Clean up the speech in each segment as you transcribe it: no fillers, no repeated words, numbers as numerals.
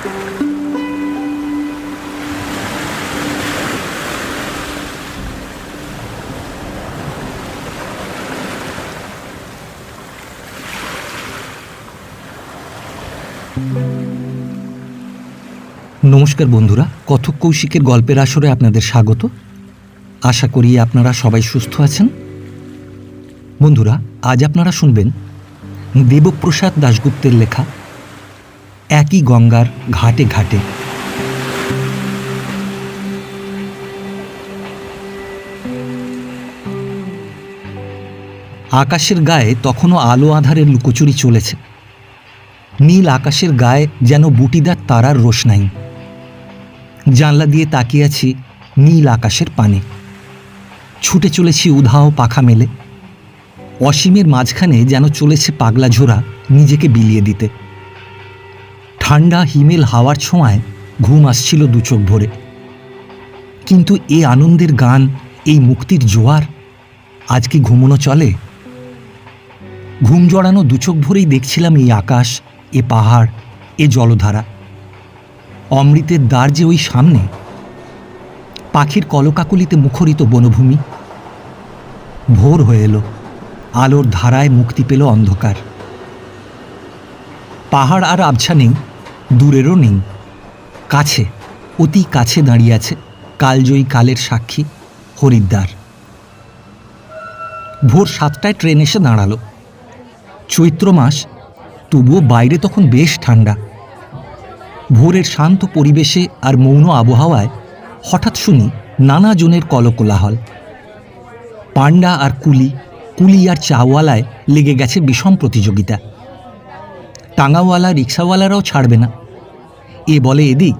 নমস্কার বন্ধুরা, কথক কৌশিকের গল্পের আসরে আপনাদের স্বাগত। আশা করি আপনারা সবাই সুস্থ আছেন। বন্ধুরা, আজ আপনারা শুনবেন দেবপ্রসাদ দাশগুপ্তের লেখা একই গঙ্গার ঘাটে ঘাটে। আকাশের গায়ে তখনও আলো আঁধারের লুকোচুরি চলেছে। নীল আকাশের গায়ে যেন বুটিদার তারার রোশনাই। জানলা দিয়ে তাকিয়ে আছি নীল আকাশের পানে। ছুটে চলেছি উধাও পাখা মেলে। অসীমের মাঝখানে যেন চলেছে পাগলা ঝোড়া নিজেকে বিলিয়ে দিতে। ঠান্ডা হিমেল হাওয়ার ছোঁয়ায় ঘুম আসছিল দু চোখ ভরে। কিন্তু এ আনন্দের গান, এই মুক্তির জোয়ার, আজ কি ঘুমোনো চলে? ঘুম জড়ানো দু চোখ ভরেই দেখছিলাম এই আকাশ, এ পাহাড়, এ জলধারা। অমৃতের দ্বার যে ওই সামনে। পাখির কলকাকলিতে মুখরিত বনভূমি। ভোর হয়ে এলো, আলোর ধারায় মুক্তি পেল অন্ধকার। পাহাড় আর আবছা নেই, দূরেরও নেই, কাছে, অতি কাছে দাঁড়িয়ে আছে কালজয়ী কালের সাক্ষী হরিদ্বার। ভোর 7টায় ট্রেন এসে দাঁড়ালো। চৈত্র মাস, তবুও বাইরে তখন বেশ ঠান্ডা। ভোরের শান্ত পরিবেশে আর মৌন আবহাওয়ায় হঠাৎ শুনি নানা জনের কলকোলাহল। পান্ডা আর কুলি, কুলি আর চাওয়ালায় লেগে গেছে বিষম প্রতিযোগিতা। টাঙ্গাওয়ালা রিক্সাওয়ালারাও ছাড়বে না। এ বলে এদিক,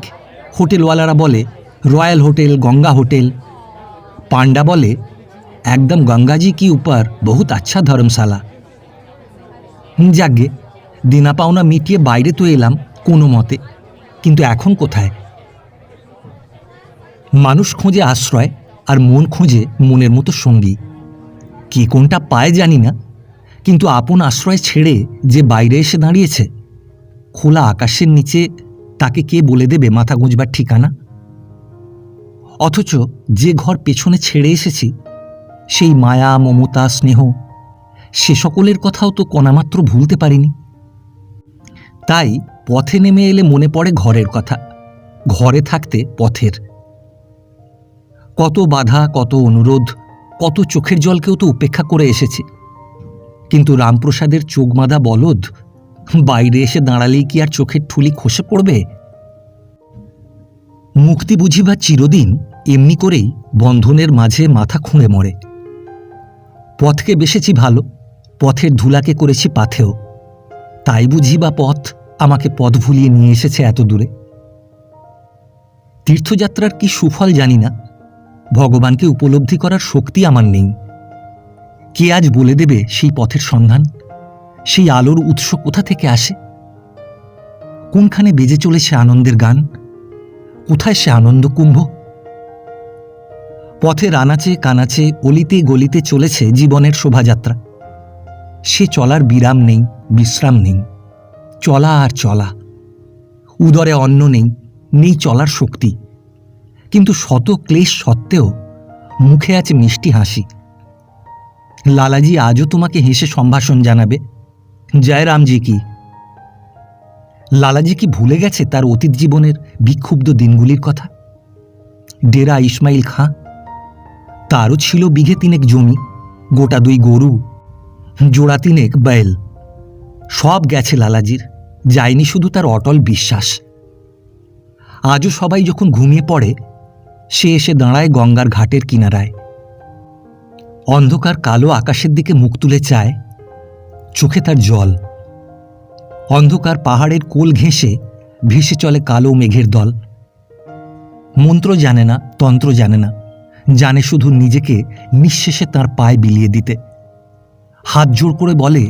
হোটেলওয়ালারা বলে রয়্যাল হোটেল, গঙ্গা হোটেল। পান্ডা বলে একদম গঙ্গাজি কি উপর বহুত আচ্ছা ধর্মশালা। যাগ্গে, দিনা পাওনা মিটিয়ে বাইরে তো এলাম কোনো মতে, কিন্তু এখন কোথায়? মানুষ খোঁজে আশ্রয়, আর মন খোঁজে মনের মতো সঙ্গী। কি কোনটা পায় জানি না, কিন্তু আপন আশ্রয় ছেড়ে যে বাইরে এসে দাঁড়িয়েছে, খোলা আকাশের নিচে, তাকে কে বলে দেবে মাথা গুঁজবার ঠিকানা? অথচ যে ঘর পেছনে ছেড়ে এসেছি, সেই মায়া, মমতা, স্নেহ, সে সকলের কথাও তো কণামাত্র ভুলতে পারিনি। তাই পথে নেমে এলে মনে পড়ে ঘরের কথা, ঘরে থাকতে পথের। কত বাধা, কত অনুরোধ, কত চোখের জলকেও তো উপেক্ষা করে এসেছি। কিন্তু রামপ্রসাদের চোখমাদা বলদ বাইরে এসে দাঁড়ালেই কি আর চোখের ঠুলি খসে পড়বে? মুক্তি বুঝিবা চিরদিন এমনি করেই বন্ধনের মাঝে মাথা খুঁড়ে মরে। পথকে বেসেছি ভালো, পথের ধুলাকে করেছি পাথেও। তাই বুঝি বা পথ আমাকে পথ ভুলিয়ে নিয়ে এসেছে এত দূরে। তীর্থযাত্রার কি সুফল জানি না, ভগবানকে উপলব্ধি করার শক্তি আমার নেই। কে আজ বলে দেবে সেই পথের সন্ধান, সেই আলোর উৎস কোথা থেকে আসে? কোনখানে বেজে চলেছে আনন্দের গান? কোথায় সে আনন্দ কুম্ভ? পথের আনাচে কানাচে, অলিতে গলিতে চলেছে জীবনের শোভাযাত্রা। সে চলার বিরাম নেই, বিশ্রাম নেই, চলা আর চলা। উদরে অন্ন নেই, নেই চলার শক্তি, কিন্তু শত ক্লেশ সত্ত্বেও মুখে আছে মিষ্টি হাসি। লালাজি আজও তোমাকে হেসে সম্ভাষণ জানাবে, জয় রামজি কি। লালাজি কি ভুলে গেছে তার অতীত জীবনের বিক্ষুব্ধ দিনগুলির কথা? ডেরা ইসমাইল খাঁ, তারও ছিল বিঘে 3 জমি, গোটা 2 গরু, জোড়া 3 बैल। সব গেছে লালাজির, যায়নি শুধু তার অটল বিশ্বাস। আজও সবাই যখন ঘুমিয়ে পড়ে, সে এসে দাঁড়ায় গঙ্গার ঘাটের কিনারায়। অন্ধকার কালো আকাশের দিকে মুখ তুলে চায়, চোখে তার জল। অন্ধকার পাহাড়ের কোল ঘেঁষে ভেসে চলে কালো মেঘের দল। মন্ত্র জানে না, তন্ত্র জানে না, জানে শুধু নিজেকে নিঃশেষে তার পায়ে বিলিয়ে দিতে। হাত জোর করে বলে,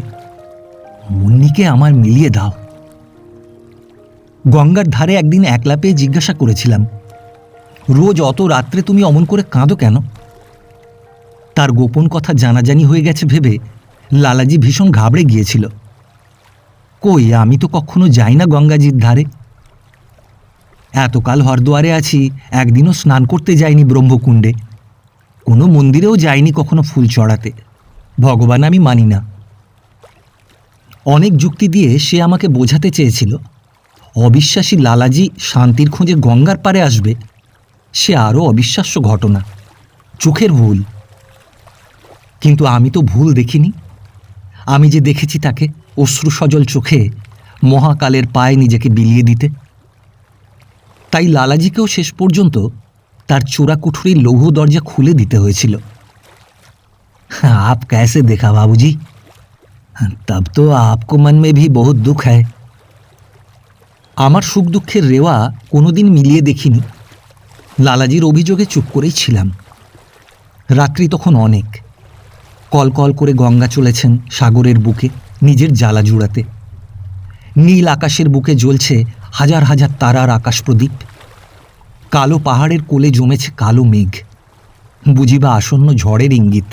মুন্নিকে আমার মিলিয়ে দাও। গঙ্গার ধারে একদিন একলা পেয়ে জিজ্ঞাসা করেছিলাম, রোজ অত রাত্রে তুমি অমন করে কাঁদো কেন? তার গোপন কথা জানাজানি হয়ে গেছে ভেবে লালাজি ভীষণ ঘাবড়ে গিয়েছিল। কই, আমি তো কখনো যাই না গঙ্গাজির ধারে। এতকাল হরদুয়ারে আছি, একদিনও স্নান করতে যাইনি ব্রহ্মকুণ্ডে, কোনো মন্দিরেও যাইনি কখনো ফুল চড়াতে। ভগবান আমি মানি না। অনেক যুক্তি দিয়ে সে আমাকে বোঝাতে চেয়েছিল অবিশ্বাসী লালাজি শান্তির খোঁজে গঙ্গার পাড়ে আসবে। সে আরও অবিশ্বাস্য ঘটনা, চোখের ভুল। কিন্তু আমি তো ভুল দেখিনি। আমি যে দেখেছি তাকে অশ্রু সজল চোখে মহাকালের পায়ে নিজেকে বিলিয়ে দিতে। তাই লালাজিকেও শেষ পর্যন্ত তার চোরা কুঠুরির লৌহ দরজা খুলে দিতে হয়েছিল। আপ कैसे देखा बाबूजी? तब तो आपको मन में भी बहुत दुख है। আমার সুখ দুঃখের রেওয়া কোনোদিন মিলিয়ে দেখিনি। লালাজির অভিযোগে চুপ করেই ছিলাম। রাত্রি তখন অনেক। কল কল করে গঙ্গা চলেছেন সাগরের বুকে নিজের জ্বালা জুড়াতে। নীল আকাশের বুকে জ্বলছে হাজার হাজার তারার আকাশ প্রদীপ। কালো পাহাড়ের কোলে জমেছে কালো মেঘ, বুঝিবা আসন্ন ঝড়ের ইঙ্গিত।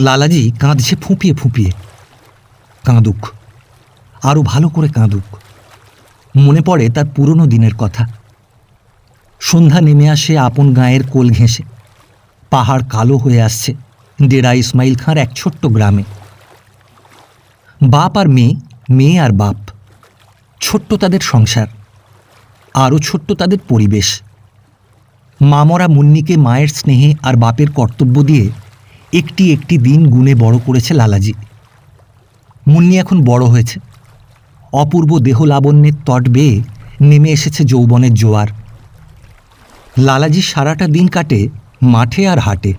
লালাজি কাঁদছে ফুঁপিয়ে ফুঁপিয়ে। কাঁদুক, আরও ভালো করে কাঁদুক। মনে পড়ে তার পুরনো দিনের কথা। সন্ধ্যা নেমে আসে আপন গাঁয়ের কোল ঘেঁষে। পাহাড় কালো হয়ে আসছে ডেরা ইসমাইল খাঁর এক ছোট্ট গ্রামে। বাপ আর মেয়ে, মেয়ে আর বাপ। ছোট্ট তাদের সংসার, আরও ছোট্ট তাদের পরিবেশ। মামরা মুন্নিকে মায়ের স্নেহে আর বাপের কর্তব্য দিয়ে একটি একটি দিন গুণে বড় করেছে লালাজি। মুন্নি এখন বড় হয়েছে। অপূর্ব দেহলাবণ্যের তট বেয়ে নেমে এসেছে যৌবনের জোয়ার। লালাজি সারাটা দিন কাটে মাঠে আর হাটে।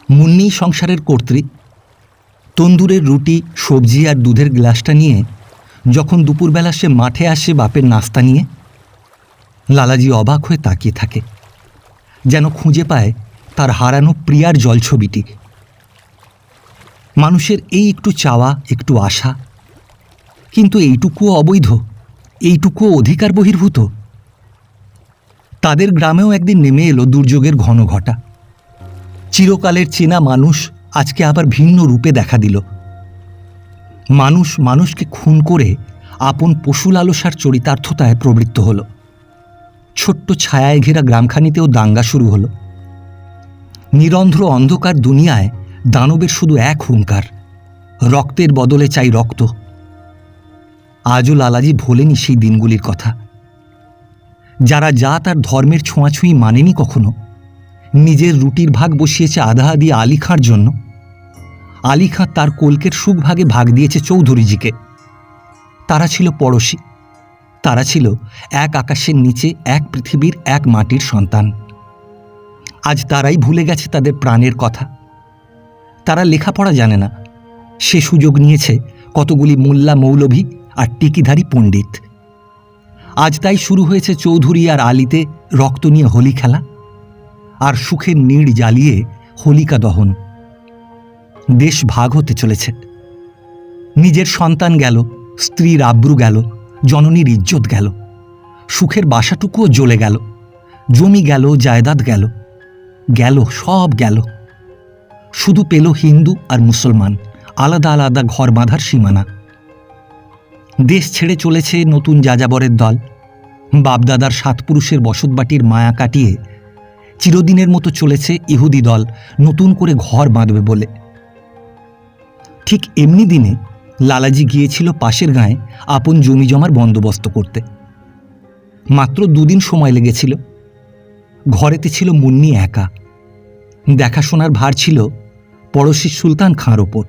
মুন্নি সংসারের কর্ত্রী। তন্দুরের রুটি, সবজি আর দুধের গ্লাসটা নিয়ে যখন দুপুরবেলা সে মাঠে আসে বাপের নাস্তা নিয়ে, লালাজি অবাক হয়ে তাকিয়ে থাকে, যেন খুঁজে পায় তার হারানো প্রিয়ার জলছবিটি। মানুষের এই একটু চাওয়া, একটু আশা, কিন্তু এইটুকুও অবৈধ, এইটুকুও অধিকার বহির্ভূত। তাদের গ্রামেও একদিন নেমে এলো দুর্যোগের ঘন ঘটা। চিরকালের চেনা মানুষ আজকে আবার ভিন্ন রূপে দেখা দিল। মানুষ মানুষকে খুন করে আপন পশু লালসার চরিতার্থতায় প্রবৃত্ত হল। ছোট্ট ছায়ায় ঘেরা গ্রামখানিতেও দাঙ্গা শুরু হলো। নিরন্ধ্র অন্ধকার দুনিয়ায় দানবের শুধু এক হুঙ্কার, রক্তের বদলে চাই রক্ত। আজও লালাজি ভোলেনি সেই দিনগুলির কথা। যারা যা তার ধর্মের ছোঁয়াছুঁই মানেনি কখনো, নিজের রুটির ভাগ বসিয়েছে আধাআধি আলী খাঁর জন্য। আলী খাঁ তার কলকের সুখ ভাগে ভাগ দিয়েছে চৌধুরীজিকে। তারা ছিল পড়শি, তারা ছিল এক আকাশের নিচে এক পৃথিবীর এক মাটির সন্তান। আজ তারাই ভুলে গেছে তাদের প্রাণের কথা। তারা লেখাপড়া জানে না, সে সুযোগ নিয়েছে কতগুলি মোল্লা মৌলভী আর টিকিধারী পণ্ডিত। আজ তাই শুরু হয়েছে চৌধুরী আর আলীতে রক্ত নিয়ে হোলি খেলা, আর সুখের নীড় জ্বালিয়ে হোলিকা দহন। দেশ ভাগ হতে চলেছে। নিজের সন্তান গেল, স্ত্রীর আব্রু গেল, জননীর ইজ্জত গেল, সুখের বাসাটুকুও জ্বলে গেল, জমি গেল, জায়দাদ গেল, গেল, সব গেল। শুধু পেল হিন্দু আর মুসলমান আলাদা আলাদা ঘর বাঁধার সীমানা। দেশ ছেড়ে চলেছে নতুন যাযাবরের দল। বাপদাদার সাত পুরুষের বসতবাটির মায়া কাটিয়ে চিরদিনের মতো চলেছে ইহুদি দল নতুন করে ঘর বাঁধবে বলে। ঠিক এমনি দিনে লালাজি গিয়েছিল পাশের গাঁয়ে আপন জমি জমার বন্দোবস্ত করতে। মাত্র 2 দিন সময় লেগেছিল। ঘরেতে ছিল মুন্নি একা। দেখাশোনার ভার ছিল পড়শি সুলতান খাঁর ওপর।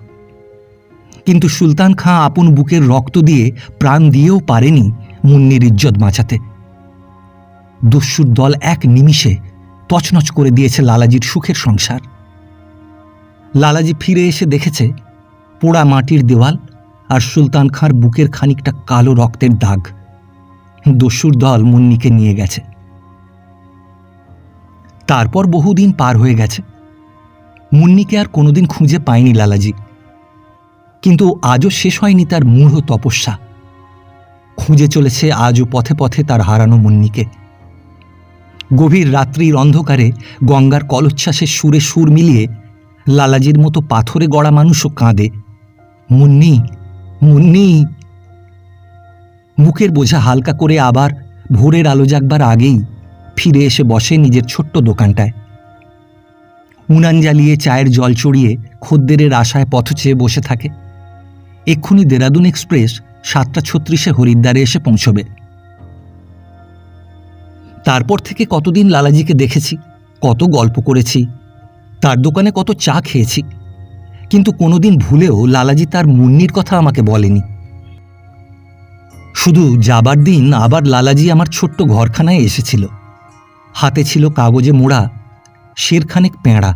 কিন্তু সুলতান খাঁ আপন বুকের রক্ত দিয়ে প্রাণ দিয়েও পারেনি মুন্নির ইজ্জত বাঁচাতে। দস্যুর দল এক নিমিষে তছনছ করে দিয়েছে লালাজির সুখের সংসার। লালাজি ফিরে এসে দেখেছে পোড়া মাটির দেওয়াল আর সুলতান খাঁর বুকের খানিকটা কালো রক্তের দাগ। দস্যুর দল মুন্নিকে নিয়ে গেছে। তারপর বহুদিন পার হয়ে গেছে। মুন্নিকে আর কোনোদিন খুঁজে পায়নি লালাজি। কিন্তু আজও শেষ হয়নি তার মূঢ় তপস্যা। খুঁজে চলেছে আজও পথে পথে তার হারানো মুন্নিকে। গভীর রাত্রির অন্ধকারে গঙ্গার কলোচ্ছ্বাসের সুরে সুর মিলিয়ে লালাজির মতো পাথরে গড়া মানুষও কাঁদে, মুন্নি, মুন্নি। বুকের বোঝা হালকা করে আবার ভোরের আলো জাগবার আগেই ফিরে এসে বসে নিজের ছোট্ট দোকানটায়। উনান জ্বালিয়ে চায়ের জল চড়িয়ে খদ্দেরের আশায় পথ চেয়ে বসে থাকে। এক্ষুনি দেরাদুন এক্সপ্রেস 7:36 হরিদ্বারে এসে পৌঁছবে। তারপর থেকে কতদিন লালাজিকে দেখেছি, কত গল্প করেছি, তার দোকানে কত চা খেয়েছি, কিন্তু কোনোদিন ভুলেও লালাজি তার মুন্নির কথা আমাকে বলেনি। শুধু যাবার দিন আবার লালাজি আমার ছোট্ট ঘরখানায় এসেছিল। হাতে ছিল কাগজে মোড়া শেরখানেক পেঁড়া।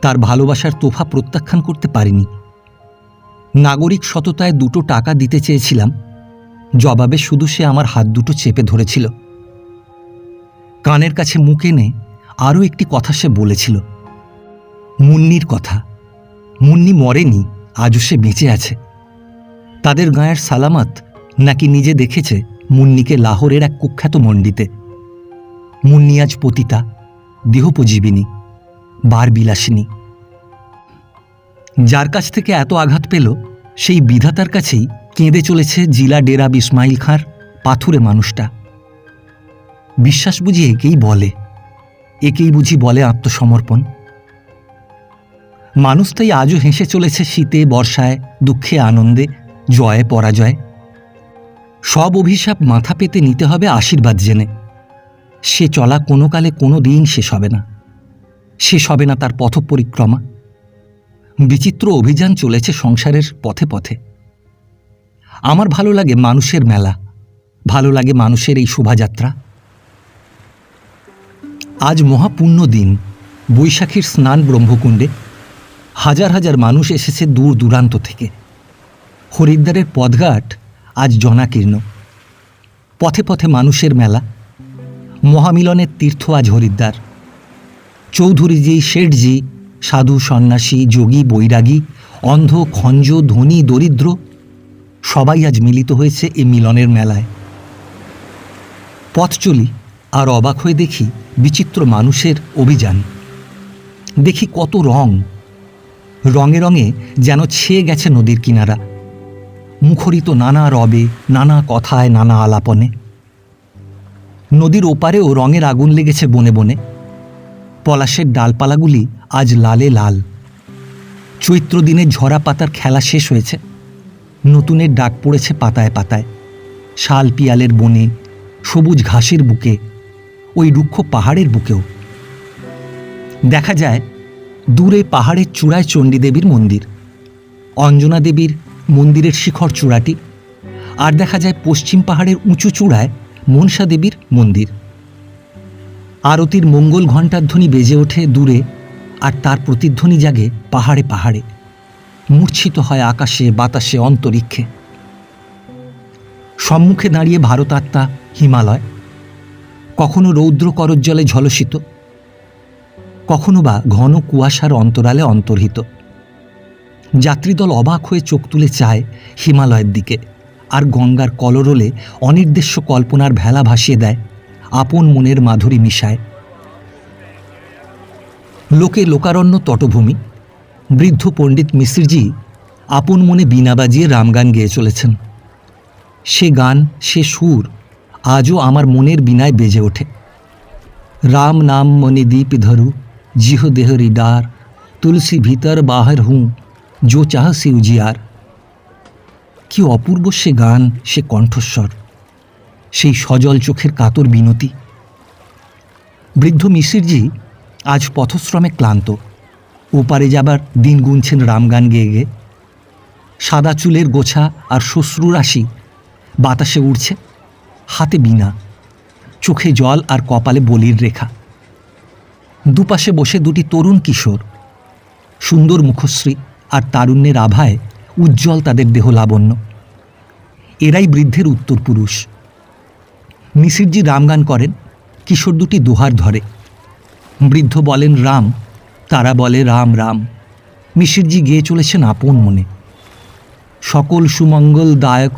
তার ভালোবাসার তোফা প্রত্যাখ্যান করতে পারিনি। নাগরিক সততায় 2 টাকা দিতে চেয়েছিলাম, জবাবে শুধু সে আমার হাত দুটো চেপে ধরেছিল। কানের কাছে মুখ এনে আরও একটি কথা সে বলেছিল, মুন্নির কথা। মুন্নি মরেনি, আজও সে বেঁচে আছে। তাদের গাঁয়ের সালামত নাকি নিজে দেখেছে মুন্নিকে লাহোরের এক কুখ্যাত মন্ডিতে। মুন্নি আজ পতিতা, দেহোপজীবিনী, বার বিলাসিনী। যার কাছ থেকে এত আঘাত পেল সেই বিধাতার কাছেই কেঁদে চলেছে জিলা ডেরাব ইসমাইল খাঁর পাথুরে মানুষটা। বিশ্বাস বুঝি একেই বলে, একেই বুঝি বলে আত্মসমর্পণ। মানুষ তাই আজও হেসে চলেছে শীতে বর্ষায়, দুঃখে আনন্দে, জয়ে পরাজয়। সব অভিশাপ মাথা পেতে নিতে হবে আশীর্বাদ জেনে। সে চলা কোনো কালে কোনো দিন শেষ হবে না, শেষ হবে না তার পথ পরিক্রমা। বিচিত্র অভিযান চলেছে সংসারের পথে পথে। আমার ভালো লাগে মানুষের মেলা, ভালো লাগে মানুষের এই শোভাযাত্রা। আজ মহাপুণ্য দিন, বৈশাখীর স্নান ব্রহ্মকুণ্ডে। হাজার হাজার মানুষ এসেছে দূর দূরান্ত থেকে। হরিদ্বারের পথঘাট আজ জনাকীর্ণ। পথে পথে মানুষের মেলা। মহামিলনের তীর্থ আজ হরিদ্বার। চৌধুরীজি, শেঠজি, সাধু সন্ন্যাসী, যোগী বৈরাগী, অন্ধ খঞ্জ, ধনী দরিদ্র, সবাই আজ মিলিত হয়েছে এই মিলনের মেলায়। পথ চলি আর অবাক হয়ে দেখি বিচিত্র মানুষের অভিযান। দেখি কত রং, রঙে রঙে যেন ছেয়ে গেছে নদীর কিনারা, মুখরিত নানা রবে, নানা কথায়, নানা আলাপনে। নদীর ওপারেও রঙের আগুন লেগেছে বনে বনে। পলাশের ডালপালাগুলি আজ লালে লাল। চৈত্র দিনে ঝরা পাতার খেলা শেষ হয়েছে, নতুনের ডাক পড়েছে পাতায় পাতায়। শাল পিয়ালের বনে, সবুজ ঘাসের বুকে, ওই রুক্ষ পাহাড়ের বুকেও। দেখা যায় দূরে পাহাড়ের চূড়ায় চণ্ডীদেবীর মন্দির, অঞ্জনা দেবীর মন্দিরের শিখর চূড়াটি, আর দেখা যায় পশ্চিম পাহাড়ের উঁচু চূড়ায় মনসা দেবীর মন্দির। আরতির মঙ্গল ঘণ্টার ধ্বনি বেজে ওঠে দূরে, আর তার প্রতিধ্বনি জাগে পাহাড়ে পাহাড়ে, মূর্ছিত হয় আকাশে বাতাসে অন্তরিক্ষে। সম্মুখে দাঁড়িয়ে ভারতাত্মা হিমালয়, কখনো রৌদ্র করজ্জলে ঝলসিত, কখনো বা ঘন কুয়াশার অন্তরালে অন্তর্হিত। যাত্রীদল অবাক হয়ে চোখ তুলে চায় হিমালয়ের দিকে, আর গঙ্গার কলরোলে অনির্দেশ্য কল্পনার ভেলা ভাসিয়ে দেয়, আপন মনের মাধুরী মিশায়। লোকে লোকারণ্য তটভূমি। বৃদ্ধ পণ্ডিত মিশ্রজি আপন মনে বীণা বাজিয়ে রামগান গেয়ে চলেছেন। সে গান, সে সুর আজও আমার মনের বীণায় বেজে ওঠে। রাম নাম মনি দীপ ধরু, জিহ দেহরি ডার, তুলসী ভিতর বাহর হুঁ, জো চাহসি উজিয়ার। কি অপূর্ব সে গান, সে কণ্ঠস্বর, সেই সজল চোখের কাতর বিনতি। বৃদ্ধ মিশ্রজি আজ পথশ্রমে ক্লান্ত, ওপারে যাবার দিন গুনছেন রামগান গেয়ে গেয়ে। সাদা চুলের গোছা আর শ্বশ্রুরাশি বাতাসে উড়ছে, হাতে বীণা, চোখে জল আর কপালে বলির রেখা। দুপাশে বসে দুটি তরুণ কিশোর, সুন্দর মুখশ্রী আর তারুণ্যের আভায় উজ্জ্বল তাদের দেহ লাবণ্য। এরাই বৃদ্ধের উত্তর পুরুষ। মিশ্রজি রামগান করেন, কিশোর দুটি দোহার ধরে। বৃদ্ধ বলেন রাম, তারা বলে রাম রাম। মিশ্রজি গেয়ে চলেছেন আপন মনে। সকল সুমঙ্গলদায়ক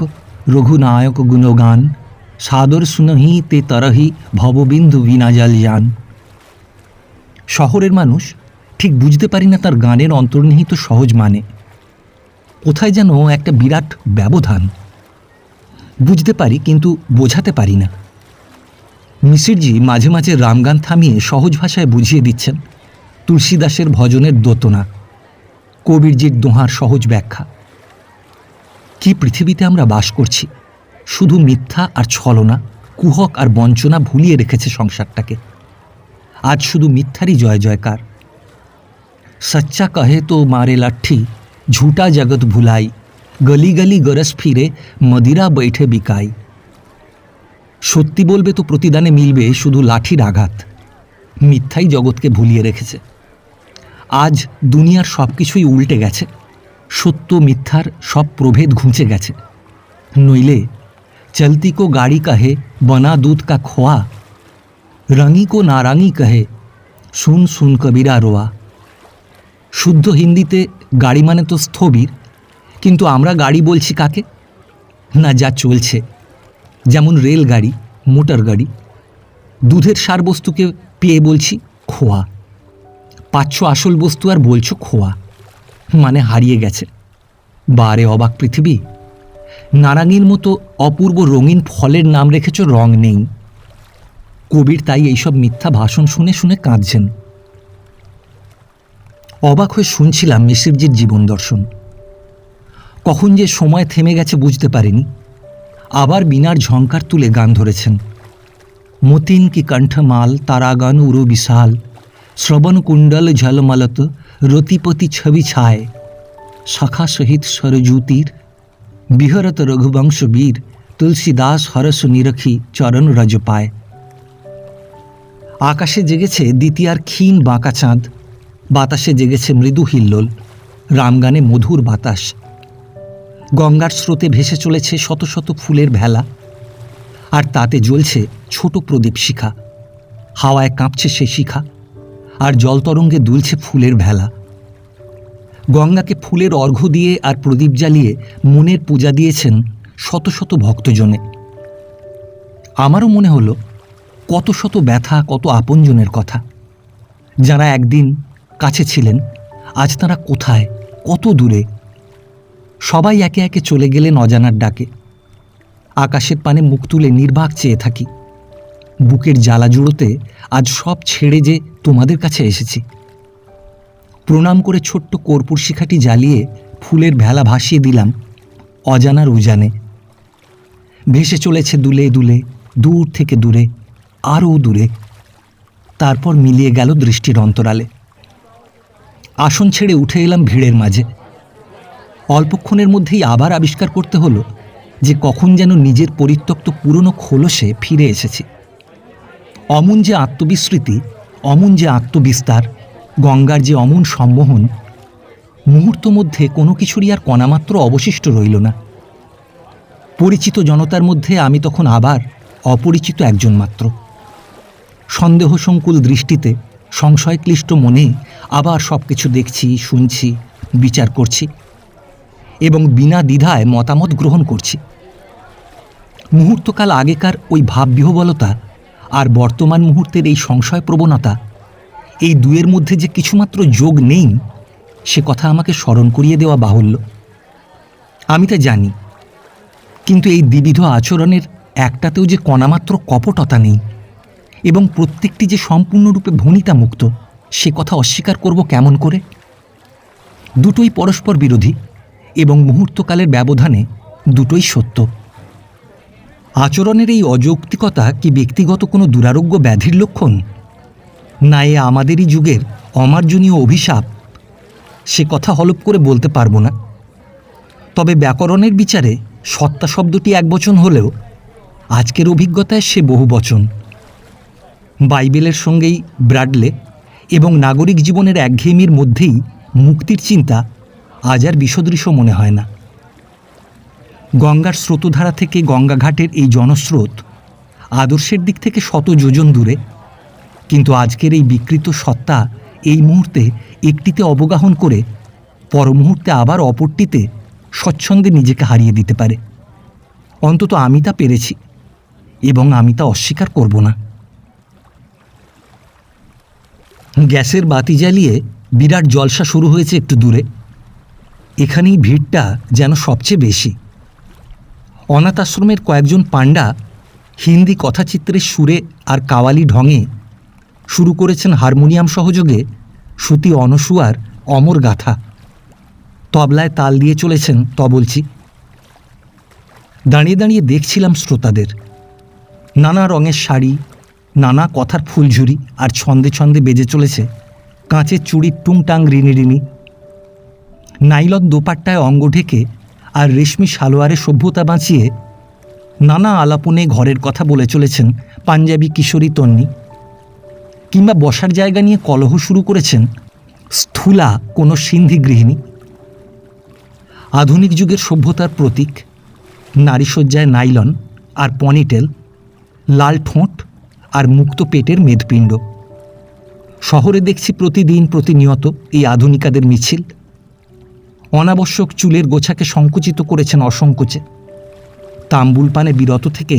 রঘুনায়ক গুণগান, সাদর সুনহি তে তরহি ভববিন্দু বিনাজাল যান। শহরের মানুষ ঠিক বুঝতে পারি না তার গানের অন্তর্নিহিত সহজ মানে। কোথায় যেন একটা বিরাট ব্যবধান। বুঝতে পারি কিন্তু বোঝাতে পারি না। মিসিরজি মাঝে মাঝে রামগান থামিয়ে সহজ ভাষায় বুঝিয়ে দিচ্ছেন তুলসীদাসের ভজনের দোতনা, কবিরজির দোহার সহজ ব্যাখ্যা। কি পৃথিবীতে আমরা বাস করছি! শুধু মিথ্যা আর ছলনা, কুহক আর বঞ্চনা ভুলিয়ে রেখেছে সংসারটাকে। আজ শুধু মিথ্যারই জয় জয়কার। সচ্চা কহে তো মারে লাঠি, ঝুটা জগৎ ভুলাই, গলি গলি গরস ফিরে মদিরা বৈঠে বিকাই। সত্যি বলবে তো প্রতিদানে মিলবে শুধু লাঠির আঘাত। মিথ্যাই জগৎকে ভুলিয়ে রেখেছে। আজ দুনিয়ার সব কিছুই উল্টে গেছে। সত্য মিথ্যার সব প্রভেদ ঘুঁচে গেছে। নইলে চলতি কো গাড়ি কহে বনা দুধ কা খোয়া, রঙি কো নারাঙি কহে শুন শুন কবিরা রোয়া। শুদ্ধ হিন্দিতে গাড়ি মানে তো স্থবির, কিন্তু আমরা গাড়ি বলছি কাকে? না, যা চলছে, যেমন রেলগাড়ি, মোটর গাড়ি। দুধের সার বস্তুকে পেয়ে বলছি খোয়া, পাচ্ছ আসল বস্তু আর বলছো খোয়া, মানে হারিয়ে গেছে। বারে অবাক পৃথিবী! নারাঙির মতো অপূর্ব রঙিন ফলের নাম রেখেছ রং নেই। কবির তাই এইসব মিথ্যা ভাষণ শুনে শুনে কাঁদছেন। অবাক হয়ে শুনছিলাম মিসিরজির জীবন দর্শন। কখন যে সময় থেমে গেছে বুঝতে পারিনি। আবার বিনার ঝংকার তুলে গান ধরেছেন। মতিন কি কণ্ঠমাল তারাগণ উরু বিশাল, শ্রবণ কুণ্ডল ঝলমলত রতিপতি ছবি ছায়, সখা সহিত সরজুতির বিহরত রঘুবংশ বীর, তুলসীদাস হরস নিরখি চরণ রজ পায়। আকাশে জেগেছে দ্বিতীয়ার ক্ষীণ বাঁকা চাঁদ, বাতাসে জেগেছে মৃদু হিল্লোল, রামগানে মধুর বাতাস। গঙ্গার স্রোতে ভেসে চলেছে শত শত ফুলের ভেলা, আর তাতে জ্বলছে ছোট প্রদীপ শিখা। হাওয়ায় কাঁপছে সে শিখা, আর জলতরঙ্গে দুলছে ফুলের ভেলা। গঙ্গাকে ফুলের অর্ঘ্য দিয়ে আর প্রদীপ জ্বালিয়ে মনের পূজা দিয়েছেন শত শত ভক্তজনে। আমারও মনে হলো কত শত ব্যথা, কত আপনজনের কথা। যারা একদিন কাছে ছিলেন, আজ তারা কোথায়, কত দূরে। সবাই একে একে চলে গেলেন অজানার ডাকে। আকাশের পানে মুখ তুলে নির্বাক চেয়ে থাকি। বুকের জ্বালা জুড়োতে আজ সব ছেড়ে যে তোমাদের কাছে এসেছি। প্রণাম করে ছোট্ট কর্পূর শিখাটি জ্বালিয়ে ফুলের ভেলা ভাসিয়ে দিলাম অজানার উজানে। ভেসে চলেছে দুলে দুলে, দূর থেকে দূরে, আরও দূরে। তারপর মিলিয়ে গেল দৃষ্টির অন্তরালে। আসন ছেড়ে উঠে এলাম ভিড়ের মাঝে। অল্পক্ষণের মধ্যেই আবার আবিষ্কার করতে হলো যে কখন যেন নিজের পরিত্যক্ত পুরনো খোলসে ফিরে এসেছি। অমন যে আত্মবিস্মৃতি, অমন যে আত্মবিস্তার, গঙ্গার যে অমন সম্মোহন, মুহূর্ত মধ্যে কোনো কিছুরই আর কণামাত্র অবশিষ্ট রইল না। পরিচিত জনতার মধ্যে আমি তখন আবার অপরিচিত একজন মাত্র। সন্দেহসংকুল দৃষ্টিতে, সংশয়ক্লিষ্ট মনে আবার সব কিছু দেখছি, শুনছি, বিচার করছি এবং বিনা দ্বিধায় মতামত গ্রহণ করছি। মুহূর্তকাল আগেকার ওই ভাববিহ্বলতা আর বর্তমান মুহূর্তের এই সংশয় প্রবণতা, এই দুয়ের মধ্যে যে কিছুমাত্র যোগ নেই সে কথা আমাকে স্মরণ করিয়ে দেওয়া বাহুল্য। আমি তা জানি, কিন্তু এই দ্বিবিধ আচরণের একটাতেও যে কণামাত্র কপটতা নেই এবং প্রত্যেকটি যে সম্পূর্ণরূপে ভণিতামুক্ত, সে কথা অস্বীকার করব কেমন করে? দুটোই পরস্পর বিরোধী এবং মুহূর্তকালের ব্যবধানে দুটোই সত্য। আচরণের এই অযৌক্তিকতা কি ব্যক্তিগত কোনো দুরারোগ্য ব্যাধির লক্ষণ, না এ আমাদেরই যুগের অমার্জনীয় অভিশাপ? সে কথা হলপ করে বলতে পারবো না। তবে ব্যাকরণের বিচারে সত্তা শব্দটি একবচন হলেও আজকের অভিজ্ঞতায় সে বহুবচন। বাইবেলের সঙ্গেই ব্র্যাডলে এবং নাগরিক জীবনের একঘেয়েমির মধ্যেই মুক্তির চিন্তা আজ আর বিষদৃশ্য মনে হয় না। গঙ্গার স্রোতধারা থেকে গঙ্গাঘাটের এই জনস্রোত আদর্শের দিক থেকে শত যোজন দূরে, কিন্তু আজকের এই বিকৃত সত্তা এই মুহূর্তে একটিতে অবগাহন করে পর মুহূর্তে আবার অপরটিতে স্বচ্ছন্দে নিজেকে হারিয়ে দিতে পারে। অন্তত আমি তা পেরেছি এবং আমি তা অস্বীকার করব না। গ্যাসের বাতি জ্বালিয়ে বিরাট জলসা শুরু হয়েছে একটু দূরে। এখানেই ভিড়টা যেন সবচেয়ে বেশি। অনাথ আশ্রমের কয়েকজন পাণ্ডা হিন্দি কথাচিত্রের সুরে আর কাওয়ালি ঢঙে শুরু করেছেন হারমোনিয়াম সহযোগে শ্রুতি অনসূয়ার অমর গাথা। তবলায় তাল দিয়ে চলেছেন তবলচি। দাঁড়িয়ে দাঁড়িয়ে দেখছিলাম শ্রোতাদের। নানা রঙের শাড়ি, নানা কথার ফুলঝুরি, আর ছন্দে ছন্দে বেজে চলেছে কাঁচের চুড়ির টুংটাং রিনি রিনি। নাইলন দোপাট্টায় অঙ্গ ঢেকে আর রেশমি সালোয়ারে সভ্যতা বাঁচিয়ে নানা আলাপনে ঘরের কথা বলে চলেছেন পাঞ্জাবি কিশোরী তন্নি, কিংবা বসার জায়গা নিয়ে কলহ শুরু করেছেন স্থূলা কোনো সিন্ধি গৃহিণী। আধুনিক যুগের সভ্যতার প্রতীক নারীসজ্জায় নাইলন আর পনিটেল, লাল ঠোঁট আর মুক্ত পেটের মেদপিণ্ড। শহরে দেখছি প্রতিদিন প্রতিনিয়ত এই আধুনিকাদের মিছিল। অনাবশ্যক চুলের গোছাকে সংকুচিত করেছেন অসংকোচে। তাম্বুল পানে বিরত থেকে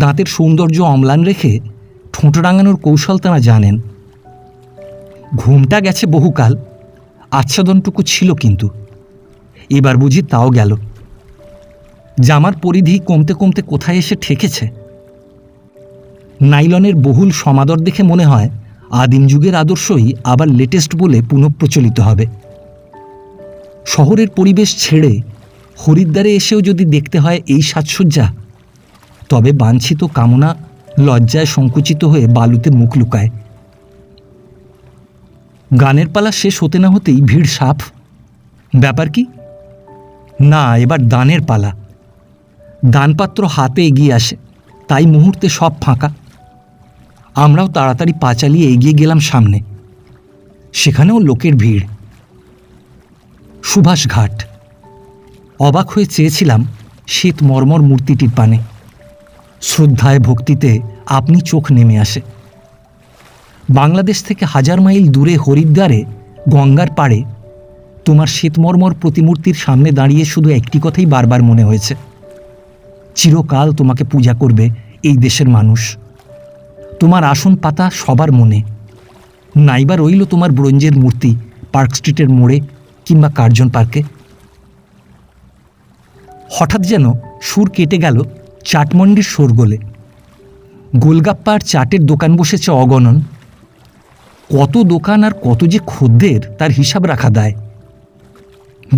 দাঁতের সৌন্দর্য অম্লান রেখে ঠোঁট রাঙানোর কৌশল তাঁরা জানেন। ঘুমটা গেছে বহুকাল, আচ্ছাদনটুকু ছিল কিন্তু এবার বুঝি তাও গেল। জামার পরিধি কমতে কমতে কোথায় এসে ঠেকেছে। নাইলনের বহুল সমাদর দেখে মনে হয় আদিম যুগের আদর্শই আবার লেটেস্ট বলে পুনঃপ্রচলিত হবে। শহরের পরিবেশ ছেড়ে হরিদ্বারে এসেও যদি দেখতে হয় এই সাজসজ্জা, তবে বাঞ্ছিত কামনা লজ্জায় সংকুচিত হয়ে বালুতে মুখ লুকায়। গানের পালা শেষ হতে না হতেই ভিড় সাফ। ব্যাপার কি? না, এবার দানের পালা। দানপাত্র হাতে এগিয়ে আসে, তাই মুহূর্তে সব ফাঁকা। আমরাও তাড়াতাড়ি পা চালিয়ে এগিয়ে গেলাম সামনে। সেখানেও লোকের ভিড়। সুভাষ ঘাট। অবাক হয়ে চেয়েছিলাম শ্বেত মর্মর মূর্তিটির পানে। শ্রদ্ধায় ভক্তিতে আপনি চোখ নেমে আসে। বাংলাদেশ থেকে 1000 মাইল দূরে হরিদ্বারে গঙ্গার পাড়ে তোমার শ্বেতমর্মর প্রতিমূর্তির সামনে দাঁড়িয়ে শুধু একটি কথাই বারবার মনে হয়েছে, চিরকাল তোমাকে পূজা করবে এই দেশের মানুষ। তোমার আসন পাতা সবার মনে। নাইবা রইল তোমার ব্রোঞ্জের মূর্তি পার্ক স্ট্রিটের মোড়ে কিংবা কার্জন পার্কে। হঠাৎ যেন সুর কেটে গেল চাটমন্ডির শোরগোলে। গোলগাপ্পা আর চাটের দোকান বসেছে অগণন। কত দোকান আর কত যে খদ্দের তার হিসাব রাখা দায়।